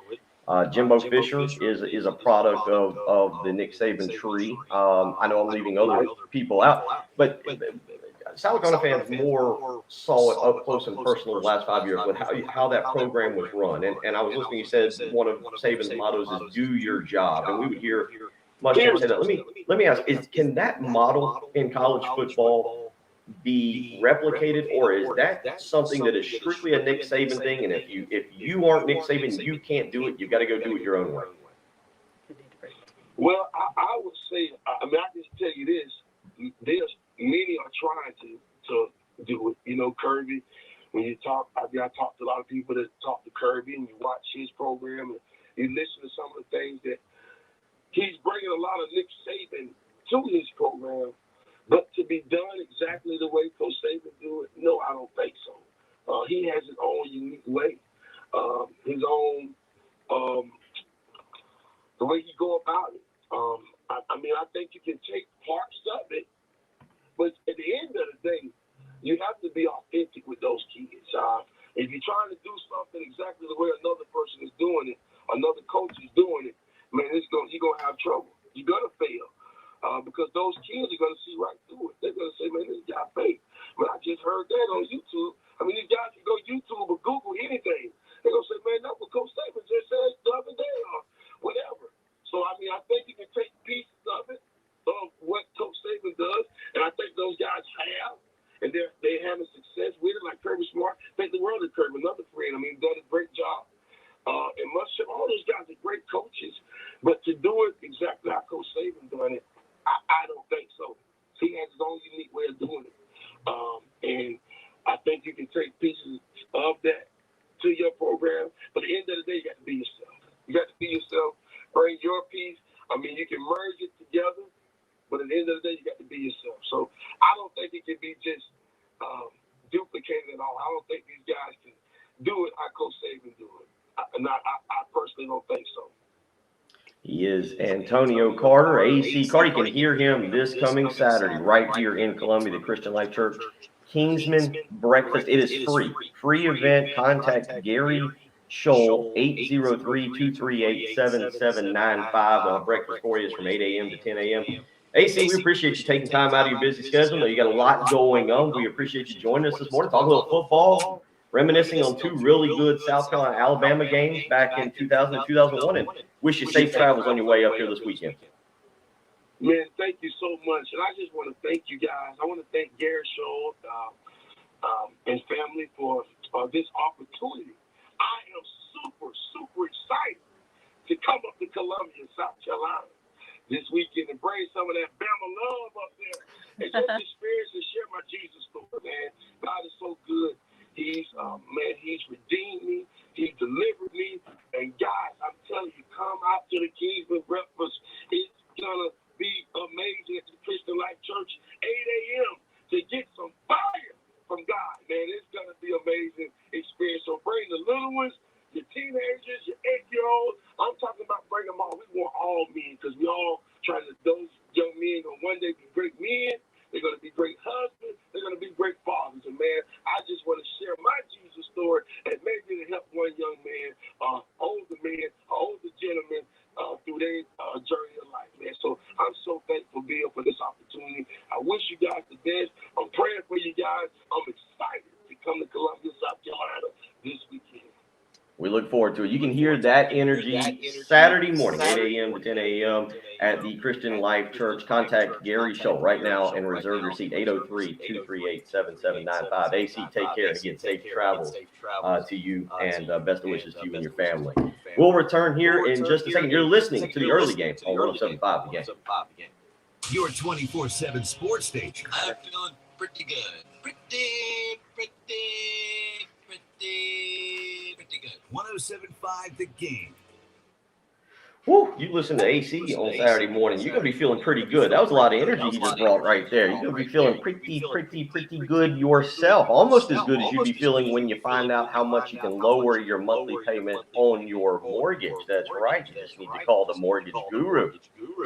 Jimbo Fisher is a product of the Nick Saban tree. I know I'm leaving other people out, but South Carolina fans more saw it up close and personal the last 5 years with how that program was run. And I was listening, you said one of Saban's mottos is do your job. And we would hear Muschamp say that. Let me ask, can that model in college football be replicated, or is that something that is strictly a Nick Saban thing? And if you aren't Nick Saban, you can't do it. You've got to go do it your own way. Well, I would say, I mean, I just tell you this: there's many are trying to do it. You know, Kirby. When you talk, I talked to a lot of people that talk to Kirby, and you watch his program, and you listen to some of the things that he's bringing a lot of Nick Saban to his program. But to be done exactly the way Coach Saban do it, no, I don't think so. He has his own unique way, his own the way he go about it. I mean, I think you can take parts of it, but at the end of the day, you have to be authentic with those kids. If you're trying to do something exactly the way another person is doing it, another coach is doing it, man, you're gonna have trouble. You're gonna fail. Because those kids are going to see right through it. They're going to say, man, this guy fake. But I just heard that on YouTube. I mean, these guys can go YouTube or Google anything. They're going to say, man, that's what Coach Saban just said the other day or whatever. So, I mean, I think you can take pieces of it, of what Coach Saban does, and I think those guys have, and they're having success with it, like Kirby Smart. Thank the world of Kirby, another friend. I mean, he's done a great job. And Muschamp, all those guys are great coaches. But to do it exactly how Coach Saban done it, I don't think so. He has his own unique way of doing it. And I think you can take pieces of that to your program. But at the end of the day, you got to be yourself. You got to be yourself. Bring your piece. I mean, you can merge it together. But at the end of the day, you got to be yourself. So I don't think it can be just duplicated don't think these guys can do it how Coach Saban do it. I personally don't think so. He is Antonio Carter, AC Carter. You can hear him this coming Saturday right here in Columbia, the Christian Life Church Kingsman Breakfast. It is free. Free event. Contact Gary Scholl, 803-238-7795. We'll have breakfast for you from 8 a.m. to 10 a.m. AC, we appreciate you taking time out of your busy schedule. I know you got a lot going on. We appreciate you joining us this morning. Talk a little football, reminiscing on two really good South Carolina Alabama games back in 2000 and 2001. And wish you safe travels on your way up here this weekend. Man, thank you so much. And I just want to thank you guys. I want to thank Gary Scholl and family for this opportunity. I am super, super excited to come up to Columbia, South Carolina this weekend and bring some of that Bama love up there and just experience and share my Jesus story, man. God is so good. He's redeemed me. He delivered me. And guys, I'm telling you, come out to the Kingsman Breakfast. It's going to be amazing at the Christian Life Church, 8 a.m. to get some fire from God, man. It's going to be amazing experience. So bring the little ones, your teenagers, your 8-year-olds. I'm talking about bring them all. We want all men because we all trying to, those young men going to one day be great men. They're going to be great husbands. They're going to be great fathers. And, man, I just want to share my Jesus story and maybe to help one young man, older gentleman through their journey of life, man. So I'm so thankful, Bill, for this opportunity. I wish you guys the best. I'm praying for you guys. I'm excited to come to Columbia, South Carolina this weekend. We look forward to it. You can hear that energy Saturday morning, 8 a.m. to 10 a.m. at the Christian Life Church. Contact Gary Scholl right now and reserve your seat, 803-238-7795. AC, take care. Again, safe travels to you and best of wishes to you and your family. We'll return here in just a second. You're listening to the early game on 107.5 The Game. Your 24/7 sports station. I'm feeling pretty good. Pretty good. 107.5 The Game. Woo, you listen to AC on Saturday morning, you're going to be feeling pretty good. That was a lot of energy he just brought right there. You're going to be feeling pretty good yourself. Almost as good as you'd be feeling when you find out how much you can lower your monthly payment on your mortgage. That's right. You just need to call the mortgage guru,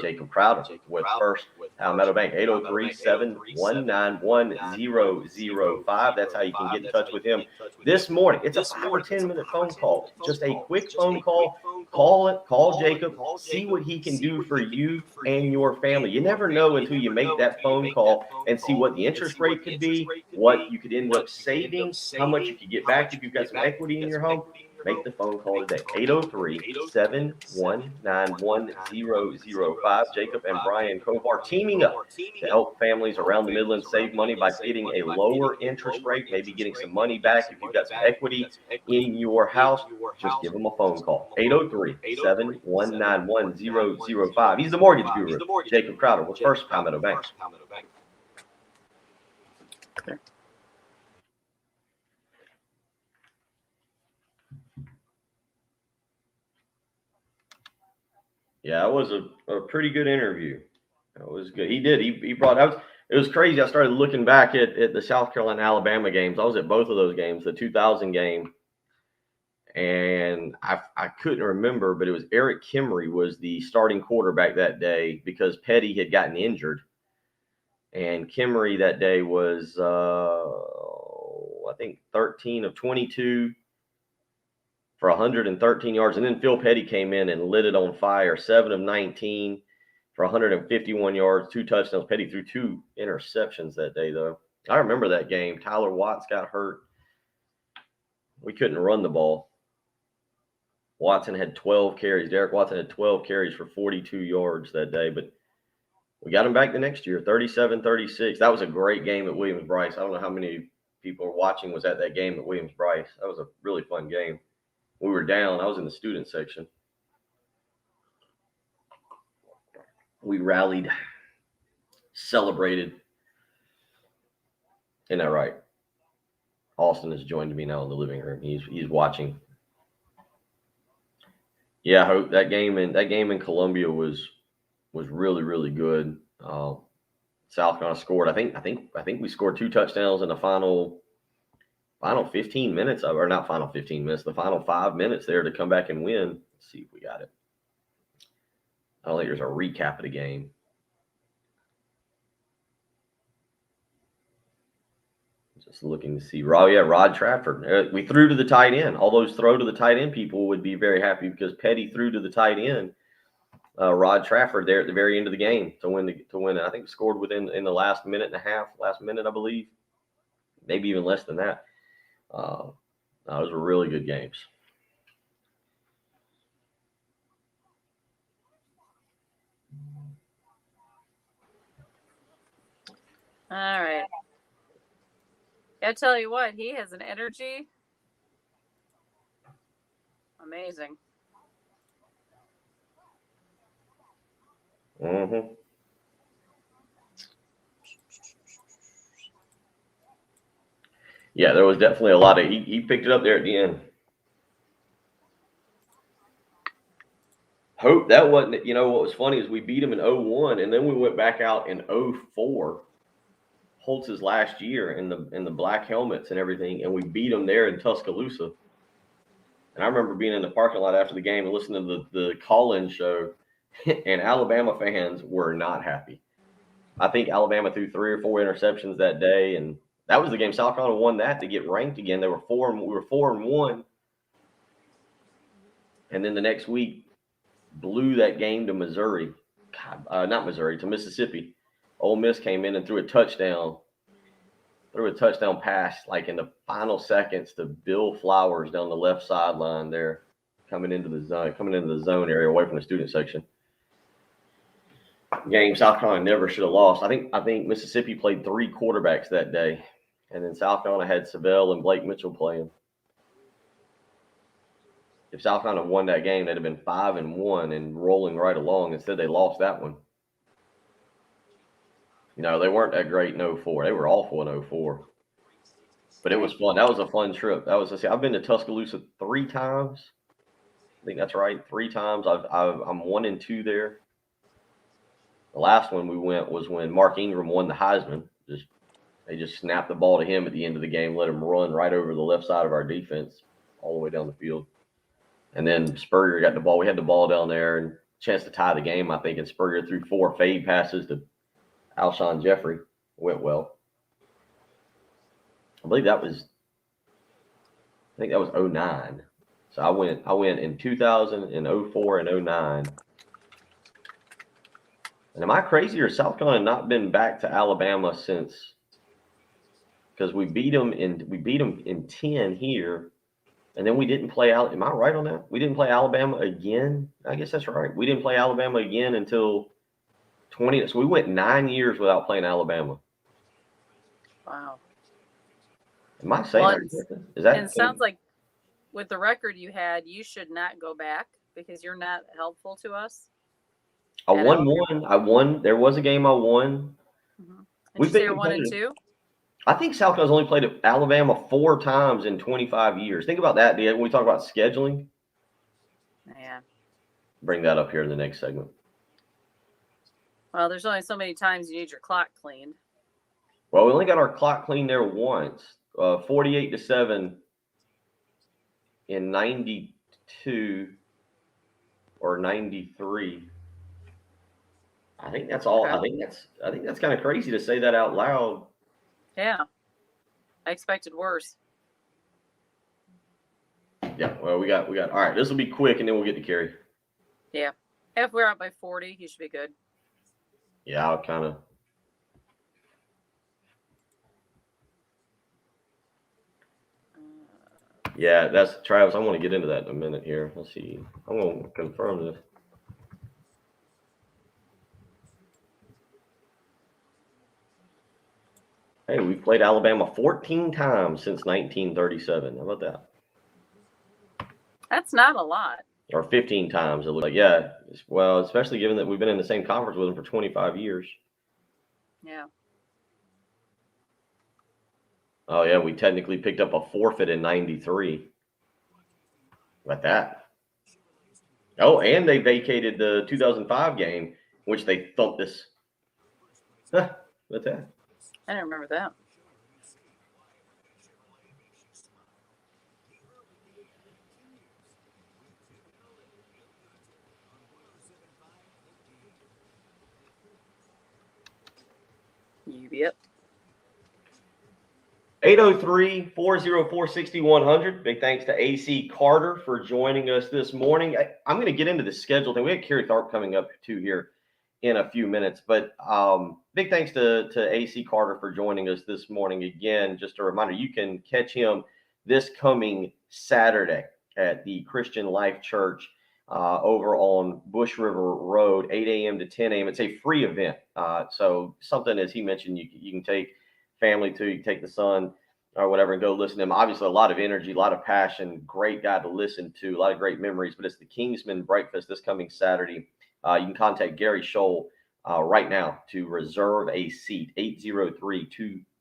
Jacob Crowder, with First Palmetto Bank, 803-719-1005. That's how you can get in touch with him this morning. It's a 5 or 10 minute phone call. Just a quick phone call. Call Jacob. See what he can do for you and your family. You never know until you make that phone call and see what the interest rate could be, what you could end up saving, how much you could get back if you've got some equity in your home. Make the phone call today. 803-719-1005. Jacob and Brian Kovar teaming up to help families around the Midlands save money by getting a lower interest rate, maybe getting some money back if you've got some equity in your house. Just give them a phone call. 803-719-1005. He's the mortgage guru, Jacob Crowder with First Palmetto Bank. Yeah, that was a pretty good interview. That was good. He did. He brought out. It was crazy. I started looking back at the South Carolina Alabama games. I was at both of those games, the 2000 game, and I couldn't remember, but it was Eric Kimry was the starting quarterback that day because Petty had gotten injured, and Kimry that day was I think 13 of 22. For 113 yards. And then Phil Petty came in and lit it on fire. 7 of 19 for 151 yards, 2 touchdowns. Petty threw 2 interceptions that day, though. I remember that game. Tyler Watts got hurt. We couldn't run the ball. Watson had 12 carries. Derek Watson had 12 carries for 42 yards that day. But we got him back the next year, 37-36. That was a great game at Williams-Brice. I don't know how many people were watching was at that game at Williams-Brice. That was a really fun game. We were down. I was in the student section. We rallied, celebrated. Isn't that right? Austin has joined me now in the living room. He's watching. Yeah, I hope that game in Columbia was really, really good. South Carolina scored. I think we scored 2 touchdowns in the final final 15 minutes of, or not final 15 minutes, the final 5 minutes there to come back and win. Let's see if we got it. I don't think there's a recap of the game. Just looking to see. Rod Trafford. We threw to the tight end. All those throw to the tight end people would be very happy because Petty threw to the tight end. Rod Trafford there at the very end of the game to win. I think scored within in the last minute and a half, last minute, I believe. Maybe even less than that. Those were really good games. All right. I tell you what, he has an energy. Amazing. Mm-hmm. Yeah, there was definitely a lot of he picked it up there at the end. Hope that wasn't, what was funny is we beat him in 0-1 and then we went back out in 0-4. Holtz's last year in the black helmets and everything, and we beat him there in Tuscaloosa. And I remember being in the parking lot after the game and listening to the call-in show, and Alabama fans were not happy. I think Alabama threw 3 or 4 interceptions that day, and that was the game South Carolina won that to get ranked again. We were 4-1, and then the next week blew that game to Missouri. Not Missouri, to Mississippi. Ole Miss came in and threw a touchdown pass like in the final seconds to Bill Flowers down the left sideline there, coming into the zone area away from the student section. Game South Carolina never should have lost. I think Mississippi played 3 quarterbacks that day, and then South Carolina had Savell and Blake Mitchell playing. If South Carolina won that game, they'd have been 5-1 and rolling right along. Instead, they lost that one. They weren't that great in 0-4. They were awful in 0-4. But it was fun. That was a fun trip. I've been to Tuscaloosa 3 times. I think that's right, 3 times. I'm 1-2 there. The last one we went was when Mark Ingram won the Heisman. They just snapped the ball to him at the end of the game, let him run right over the left side of our defense all the way down the field. And then Spurrier got the ball. We had the ball down there and chance to tie the game, I think, and Spurrier threw 4 fade passes to Alshon Jeffrey. Went well. I think that was 09. So I went in 2000, in 04 and 09. And am I crazy, or South Carolina not been back to Alabama since? Because we beat them in 10 here, and then we didn't play out. Am I right on that? We didn't play Alabama again. I guess that's right. We didn't play Alabama again until 20. So we went 9 years without playing Alabama. Wow. Am I saying that? Is that? And it sounds like with the record you had, you should not go back because you're not helpful to us. I won. There was a game I won. Mm-hmm. And you say you're 1-2? I think South Carolina's only played Alabama 4 times in 25 years. Think about that, when we talk about scheduling. Yeah. Bring that up here in the next segment. Well, there's only so many times you need your clock cleaned. Well, we only got our clock cleaned there once, 48-7 in 92 or 93. I think that's all. Okay. I think that's kind of crazy to say that out loud. Yeah, I expected worse. Yeah, well, we got. All right, this will be quick, and then we'll get to Kerry. Yeah, if we're out by 40, you should be good. Yeah, I'll kind of. Yeah, that's Travis. I want to get into that in a minute here. Let's see. I'm going to confirm this. Hey, we've played Alabama 14 times since 1937. How about that? That's not a lot. Or 15 times, it looks like. Yeah. Well, especially given that we've been in the same conference with them for 25 years. Yeah. Oh, yeah. We technically picked up a forfeit in 93. How about that? Oh, and they vacated the 2005 game, which they thumped us. Huh, what's that? I didn't remember that. Yep. 803-404-6100. Big thanks to AC Carter for joining us this morning. I'm going to get into the schedule thing. We have Kerry Tharp coming up too here in a few minutes, but big thanks to AC Carter for joining us this morning. Again, just a reminder, you can catch him this coming Saturday at the Christian Life Church over on Bush River Road, 8 a.m. to 10 a.m. It's a free event. So something, as he mentioned, you can take family to, you can take the son or whatever and go listen to him. Obviously, a lot of energy, a lot of passion, great guy to listen to, a lot of great memories. But it's the Kingsman Breakfast this coming Saturday. You can contact Gary Scholl right now to reserve a seat,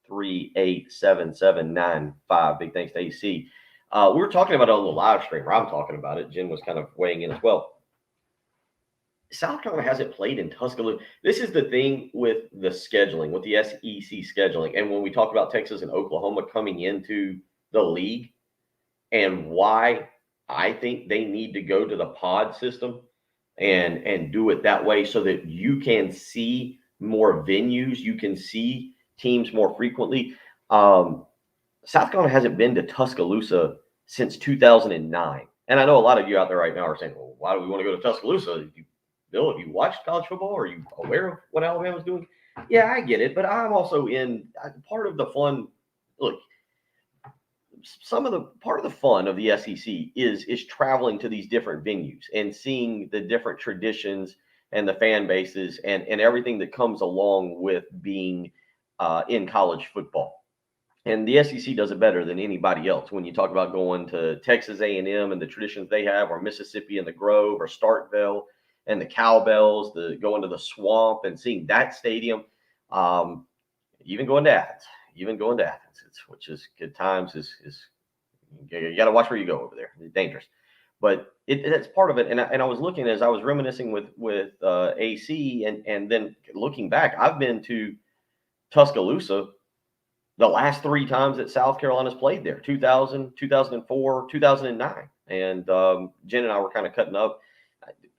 803-238-7795. Big thanks to AC. We were talking about it on the live stream, or I'm talking about it. Jen was kind of weighing in as well. South Carolina hasn't played in Tuscaloosa. This is the thing with the scheduling, with the SEC scheduling. And when we talk about Texas and Oklahoma coming into the league and why I think they need to go to the pod system and do it that way so that you can see more venues, you can see teams more frequently. South Carolina hasn't been to Tuscaloosa since 2009. And I know a lot of you out there right now are saying, well, why do we want to go to Tuscaloosa? Bill, have you watched college football? Are you aware of what Alabama's doing? Yeah, I get it. But I'm also in part of the fun. Look, part of the fun of the SEC is traveling to these different venues and seeing the different traditions and the fan bases and everything that comes along with being in college football. And the SEC does it better than anybody else. When you talk about going to Texas A&M and the traditions they have, or Mississippi and the Grove, or Starkville and the Cowbells, going to the Swamp and seeing that stadium, even going to Athens, which is good times. Is you got to watch where you go over there. It's dangerous, but it's part of it. And I was looking as I was reminiscing with AC, and then looking back, I've been to Tuscaloosa the last 3 times that South Carolina's played there: 2000, 2004, 2009. And Jen and I were kind of cutting up.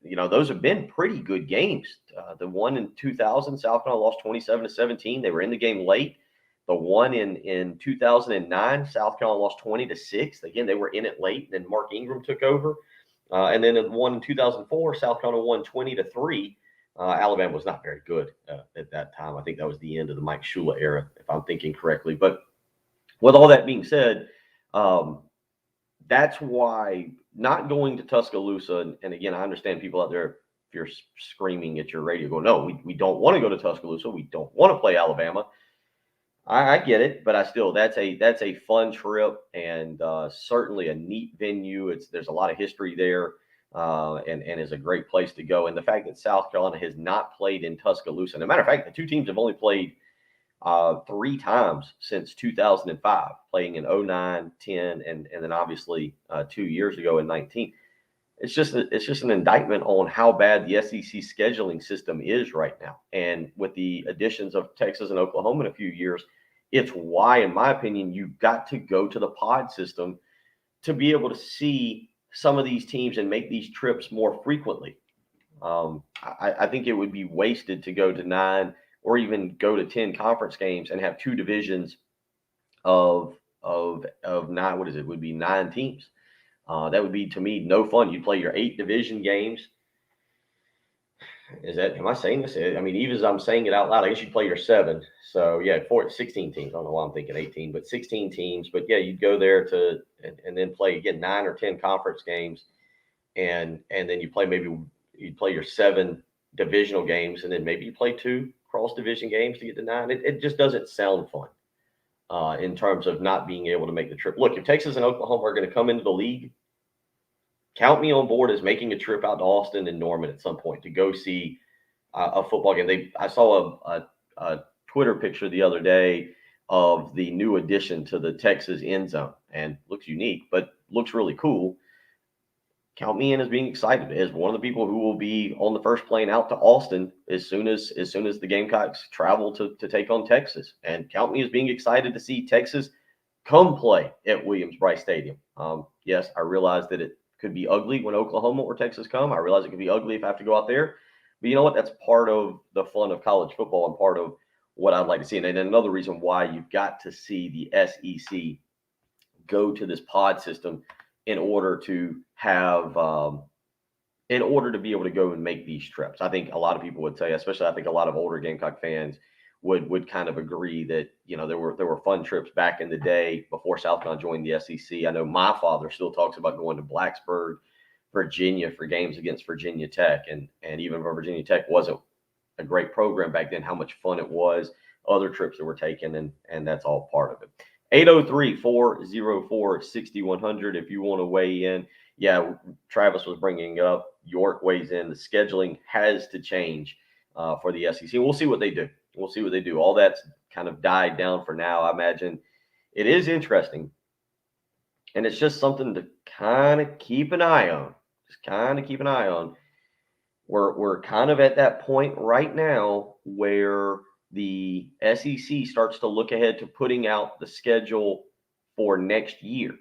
Those have been pretty good games. The one in 2000, South Carolina lost 27-17. They were in the game late. The one in 2009, South Carolina lost 20-6. Again, they were in it late. Then Mark Ingram took over. And then the one in 2004, South Carolina won 20-3. Alabama was not very good at that time. I think that was the end of the Mike Shula era, if I'm thinking correctly. But with all that being said, that's why not going to Tuscaloosa, and again, I understand people out there, if you're screaming at your radio, go, no, we don't want to go to Tuscaloosa. We don't want to play Alabama. I get it, but that's a fun trip, and certainly a neat venue. There's a lot of history there, and is a great place to go. And the fact that South Carolina has not played in Tuscaloosa, and as a matter of fact, the two teams have only played 3 times since 2005, playing in 09, 10, and then obviously 2 years ago in 19. It's just an indictment on how bad the SEC scheduling system is right now. And with the additions of Texas and Oklahoma in a few years, it's why, in my opinion, you've got to go to the pod system to be able to see some of these teams and make these trips more frequently. I think it would be wasted to go to 9 or even go to 10 conference games and have 2 divisions of 9. What is it? Would be 9 teams. That would be, to me, no fun. You play your 8 division games. Am I saying this? I mean, even as I'm saying it out loud, I guess you play your 7. So yeah, 16 teams. I don't know why I'm thinking 18, but 16 teams. But yeah, you'd go there and then play again 9 or 10 conference games, and then you'd play your 7 divisional games, and then maybe you play 2 cross division games to get to 9. It just doesn't sound fun in terms of not being able to make the trip. Look, if Texas and Oklahoma are going to come into the league, count me on board as making a trip out to Austin and Norman at some point to go see a football game. I saw a Twitter picture the other day of the new addition to the Texas end zone, and looks unique, but looks really cool. Count me in as being excited, as one of the people who will be on the first plane out to Austin as soon as the Gamecocks travel to take on Texas. And count me as being excited to see Texas come play at Williams-Brice Stadium. Yes, I realize that it could be ugly when Oklahoma or Texas come. I realize it could be ugly if I have to go out there. But you know what? That's part of the fun of college football and part of what I'd like to see. And then another reason why you've got to see the SEC go to this pod system in order to have in order to be able to go and make these trips. I think a lot of people would say, especially I think a lot of older Gamecock fans would kind of agree that, you know, there were fun trips back in the day before South Carolina joined the SEC. I know my father still talks about going to Blacksburg, Virginia for games against Virginia Tech. And even though Virginia Tech wasn't a great program back then, how much fun it was, other trips that were taken, and that's all part of it. 803-404-6100 if you want to weigh in. Yeah, Travis was bringing up, York weighs in. The scheduling has to change for the SEC. We'll see what they do. We'll see what they do. All that's kind of died down for now. I imagine it is interesting, and it's just something to kind of keep an eye on. Just kind of keep an eye on. We're kind of at that point right now where the SEC starts to look ahead to putting out the schedule for next year.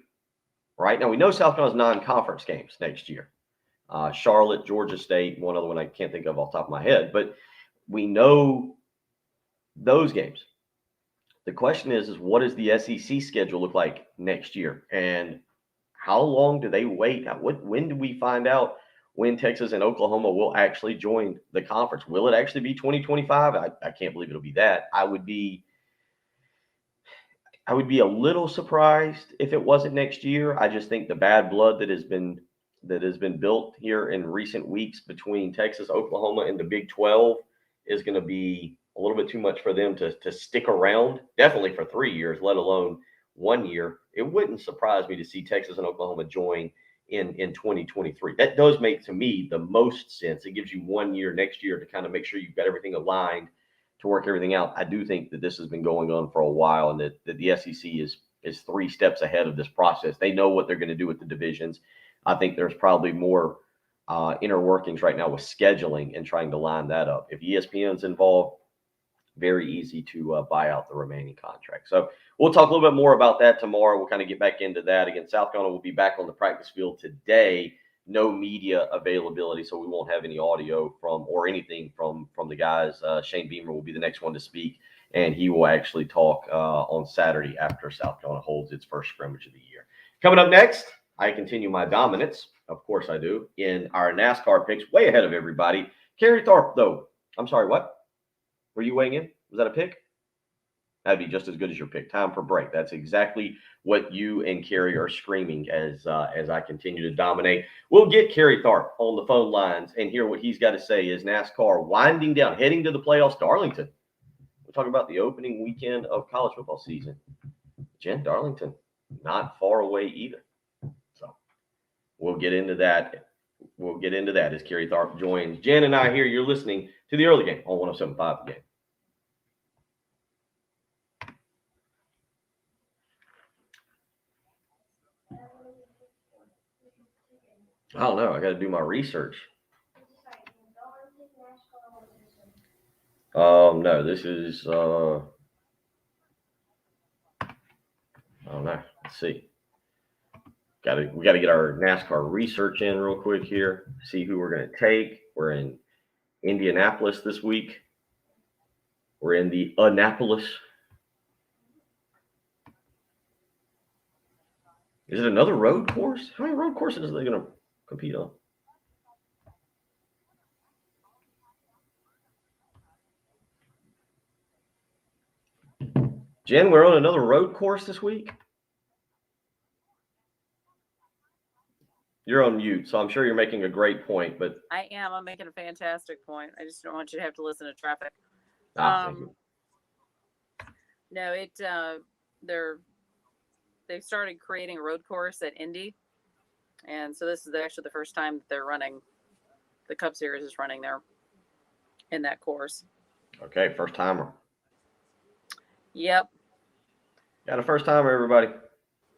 Right now, we know South Carolina's non-conference games next year. Charlotte, Georgia State, one other one I can't think of off the top of my head, but we know those games. The question is what does the SEC schedule look like next year? And how long do they wait? When do we find out when Texas and Oklahoma will actually join the conference? Will it actually be 2025? I can't believe it'll be that. I would be a little surprised if it wasn't next year. I just think the bad blood that has been built here in recent weeks between Texas, Oklahoma, and the Big 12 is going to be a little bit too much for them to stick around, definitely for 3 years, let alone 1 year. It wouldn't surprise me to see Texas and Oklahoma join in 2023. That does make, to me, the most sense. It gives you 1 year next year to kind of make sure you've got everything aligned to work everything out. I do think that this has been going on for a while, and that the SEC is 3 steps ahead of this process. They know what they're going to do with the divisions. I think there's probably more inner workings right now with scheduling and trying to line that up. If ESPN's involved, very easy to buy out the remaining contracts. So we'll talk a little bit more about that tomorrow. We'll kind of get back into that. Again, South Carolina will be back on the practice field today. No media availability, so we won't have any audio from or anything from the guys. Shane Beamer will be the next one to speak, and he will actually talk on Saturday after South Carolina holds its first scrimmage of the year. Coming up next, I continue my dominance, of course I do, in our NASCAR picks, way ahead of everybody. Kerry Tharp, though. I'm sorry, what? Were you weighing in? Was that a pick? That'd be just as good as your pick. Time for break. That's exactly what you and Kerry are screaming as I continue to dominate. We'll get Kerry Tharp on the phone lines and hear what he's got to say as NASCAR winding down, heading to the playoffs. Darlington. We'll talk about the opening weekend of college football season. Jen, Darlington, not far away either. So we'll get into that. We'll get into that as Kerry Tharp joins Jen and I here. You're listening to the early game on 107.5 The Game. I don't know. I got to do my research. No, this is, I don't know. Let's see. We got to get our NASCAR research in real quick here. See who we're going to take. We're in Indianapolis this week. We're in the Annapolis. Is it another road course? How many road courses are they going to compete on? Jen, we're on another road course this week. You're on mute, so I'm sure you're making a great point. But I am. I'm making a fantastic point. I just don't want you to have to listen to traffic. thank you. No, they've started creating a road course at Indy, and so this is actually the first time that they're running. The Cup Series is running there in that course. Okay, first timer. Yep. Got a first timer, everybody.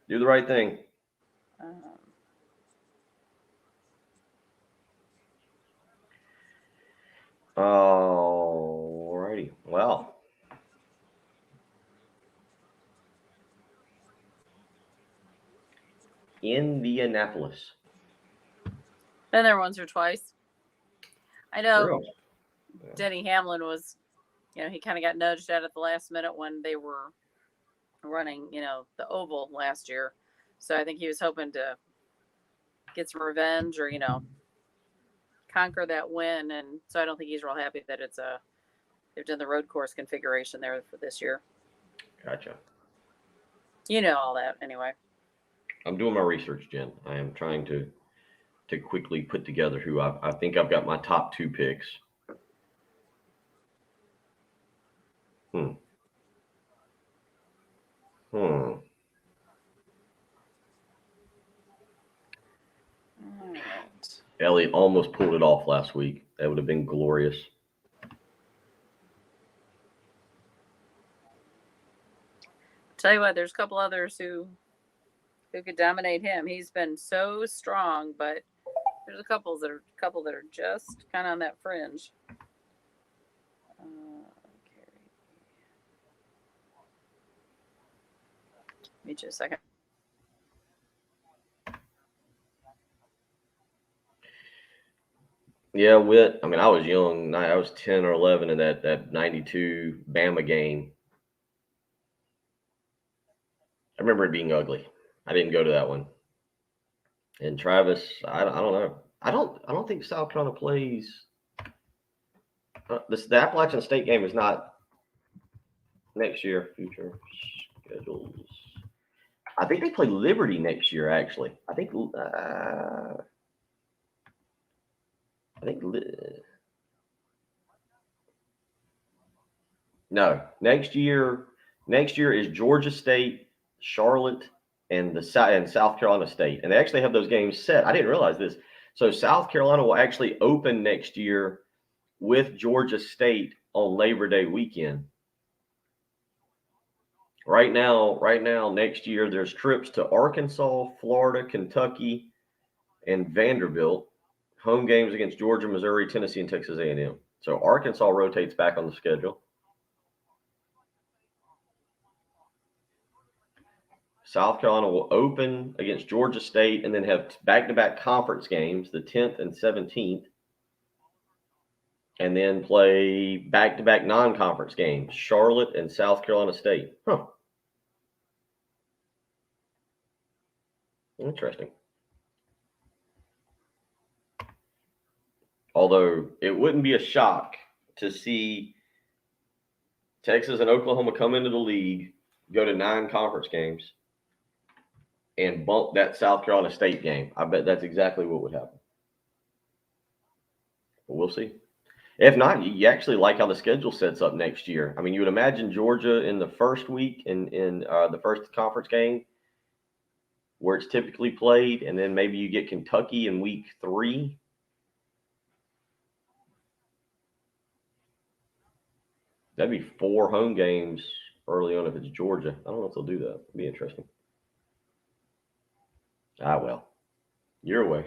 Do the right thing. Alrighty. Well. Indianapolis. Been there once or twice. I know Girl. Denny Hamlin was he kind of got nudged out at the last minute when they were running, the oval last year. So I think he was hoping to get some revenge or, conquer that win. And so I don't think he's real happy that they've done the road course configuration there for this year. Gotcha. All that anyway. I'm doing my research, Jen. I am trying to quickly put together who I think I've got my top 2 picks. All right. Elliott almost pulled it off last week. That would have been glorious. Tell you what, there's a couple others who could dominate him. He's been so strong, but there's a couple that are just kind of on that fringe. Okay. Give me just a second. Yeah, I was young. I was 10 or 11 in that 92 Bama game. I remember it being ugly. I didn't go to that one. And Travis, I don't know. I don't think South Carolina plays. The Appalachian State game is not next year. Future schedules. I think they play Liberty next year. Actually, no. Next year is Georgia State, Charlotte, and South Carolina State, and they actually have those games set. I didn't realize this. So South Carolina will actually open next year with Georgia State on Labor Day weekend. Right now, next year there's trips to Arkansas, Florida, Kentucky, and Vanderbilt. Home games against Georgia, Missouri, Tennessee, and Texas A&M. So Arkansas rotates back on the schedule. South Carolina will open against Georgia State and then have back-to-back conference games, the 10th and 17th, and then play back-to-back non-conference games, Charlotte and South Carolina State. Huh. Interesting. Although it wouldn't be a shock to see Texas and Oklahoma come into the league, go to 9 conference games, and bump that South Carolina State game. I bet that's exactly what would happen. But we'll see. If not, you actually like how the schedule sets up next year. I mean, you would imagine Georgia in the first week in the first conference game where it's typically played, and then maybe you get Kentucky in week 3. That'd be 4 home games early on if it's Georgia. I don't know if they'll do that. It'd be interesting. Well, your way.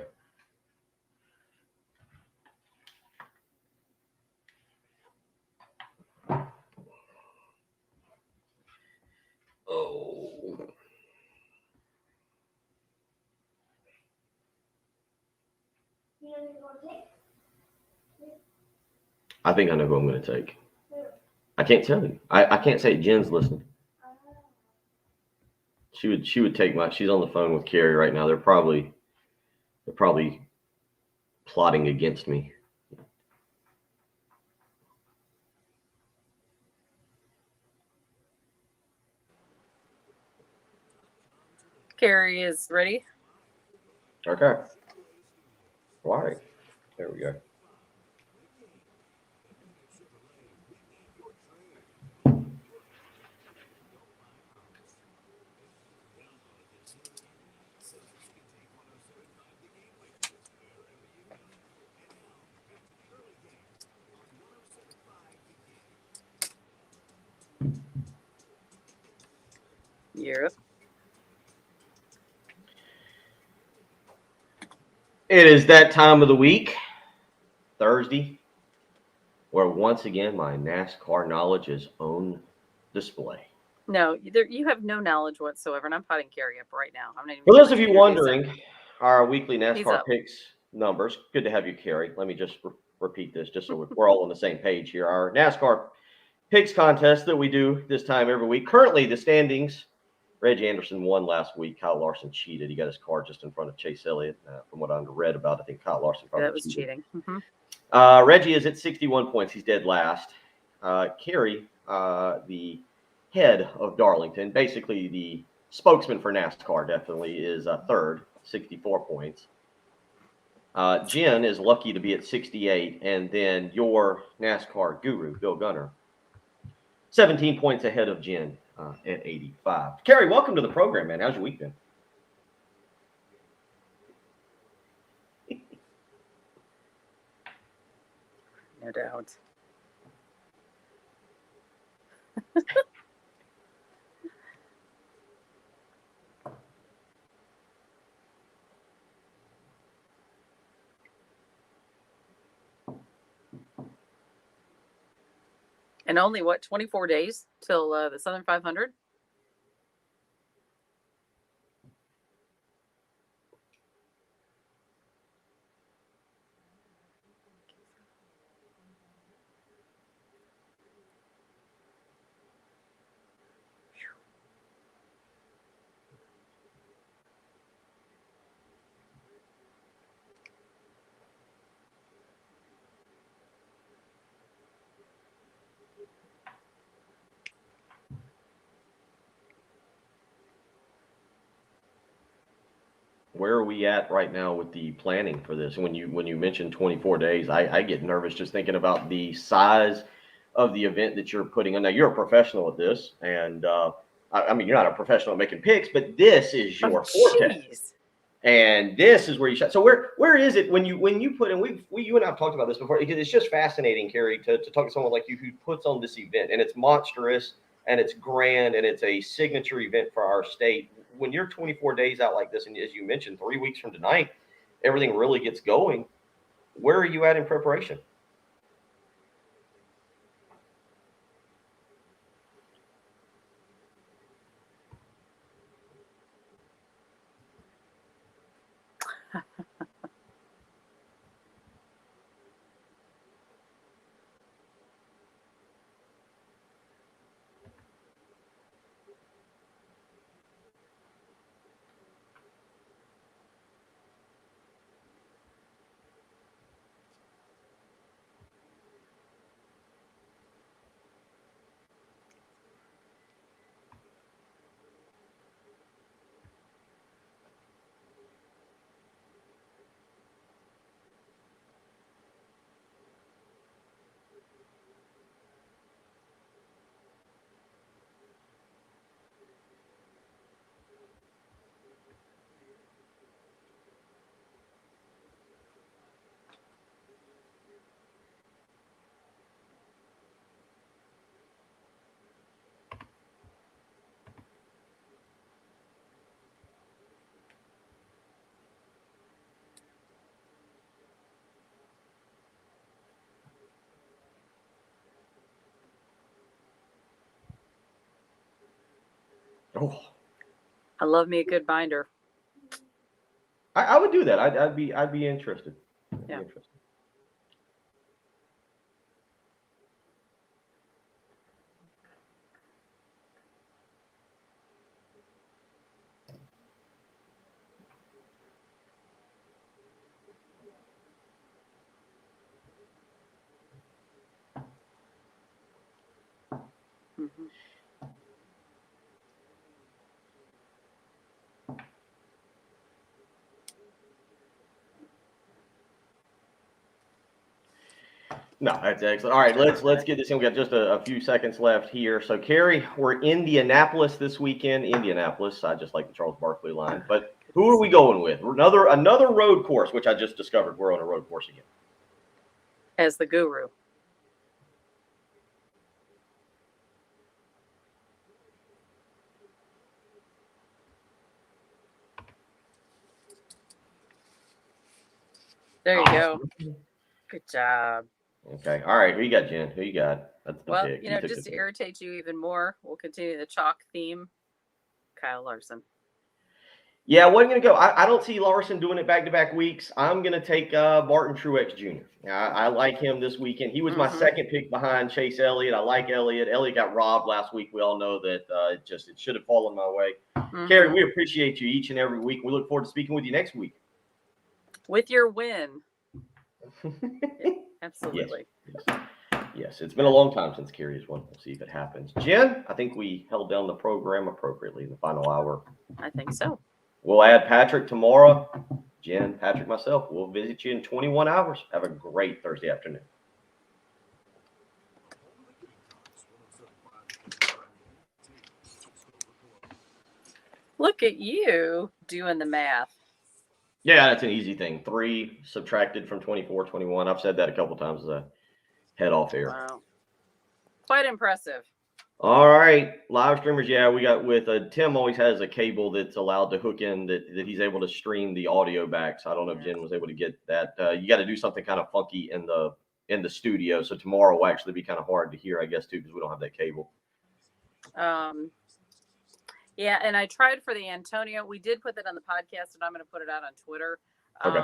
Oh. I think I know who I'm going to take. I can't tell you. I can't say Jen's listening. She would take she's on the phone with Carrie right now. They're probably plotting against me. Carrie is ready. Okay. All right. There we go. Europe. It is that time of the week, Thursday, where once again my NASCAR knowledge is on display. No, you have no knowledge whatsoever, and I'm potting Carrie up right now. I'm not even For those of you wondering, our weekly NASCAR picks numbers. Good to have you, Carrie. Let me just repeat this, just so we're all on the same page here. Our NASCAR picks contest that we do this time every week. Currently, the standings: Reggie Anderson won last week. Kyle Larson cheated. He got his card just in front of Chase Elliott. From what I read about, I think Kyle Larson probably That was cheating. Reggie is at 61 points. He's dead last. Kerry, the head of Darlington, basically the spokesman for NASCAR, definitely is third, 64 points. Jen is lucky to be at 68, and then your NASCAR guru, Bill Gunner, 17 points ahead of Jen at 85. Kerry, welcome to the program, man. How's your week been? No doubt. And only 24 days till the Southern 500? Where are we at right now with the planning for this? When you mentioned 24 days, I get nervous just thinking about the size of the event that you're putting on. Now, you're a professional at this, and I mean, you're not a professional at making picks, but this is your forte. And this is where you shot. So where is it when you put in? You and I have talked about this before, because it's just fascinating, Kerry, to talk to someone like you who puts on this event, and it's monstrous and it's grand and it's a signature event for our state. When you're 24 days out like this, and as you mentioned, 3 weeks from tonight, everything really gets going. Where are you at in preparation? Oh, I love me a good binder. I would do that. I'd be interested. Yeah. No, that's excellent. All right, let's get this in. We got just a few seconds left here. So, Kerry, we're Indianapolis this weekend. Indianapolis. I just like the Charles Barkley line. But who are we going with? Another road course, which I just discovered we're on a road course again. As the guru. There you go. Good job. Okay. All right. Who you got, Jen? Who you got? That's the Well, pick. you know, just to irritate you even more, we'll continue the chalk theme. Kyle Larson. Yeah, I wasn't going to go. I don't see Larson doing it back-to-back weeks. I'm going to take Martin Truex Jr. I like him this weekend. He was my second pick behind Chase Elliott. I like Elliott. Elliott got robbed last week. We all know that it should have fallen my way. Carrie, we appreciate you each and every week. We look forward to speaking with you next week. With your win. Absolutely. Yes, it's been a long time since Carrie has won. We'll see if it happens. Jen, I think we held down the program appropriately in the final hour. I think so. We'll add Patrick tomorrow. Jen, Patrick, myself, we'll visit you in 21 hours. Have a great Thursday afternoon. Look at you doing the math. Yeah, that's an easy thing. 3 subtracted from 24, 21. I've said that a couple times as I head off air. Wow. Quite impressive. All right, live streamers. Yeah, we got with Tim always has a cable that's allowed to hook in that he's able to stream the audio back. So I don't know if Jen was able to get that. You got to do something kind of funky in the studio. So tomorrow will actually be kind of hard to hear, I guess, too, because we don't have that cable. Yeah, and I tried for the Antonio. We did put that on the podcast, and I'm going to put it out on Twitter. Okay.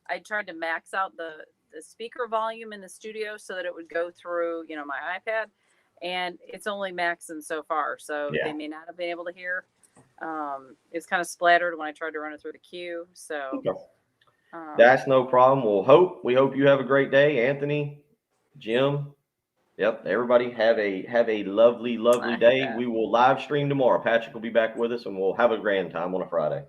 I tried to max out the speaker volume in the studio so that it would go through, my iPad. And it's only maxing so far, so they may not have been able to hear. It's kind of splattered when I tried to run it through the queue. So that's no problem. We hope you have a great day, Anthony, Jim. Yep, everybody have a lovely day. We will live stream tomorrow. Patrick will be back with us, and we'll have a grand time on a Friday.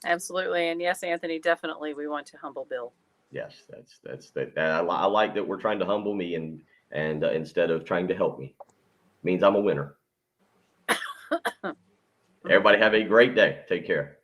Absolutely, and yes, Anthony, definitely, we want to humble Bill. Yes, that's that. I like that we're trying to humble me and instead of trying to help me. Means I'm a winner. Everybody have a great day. Take care.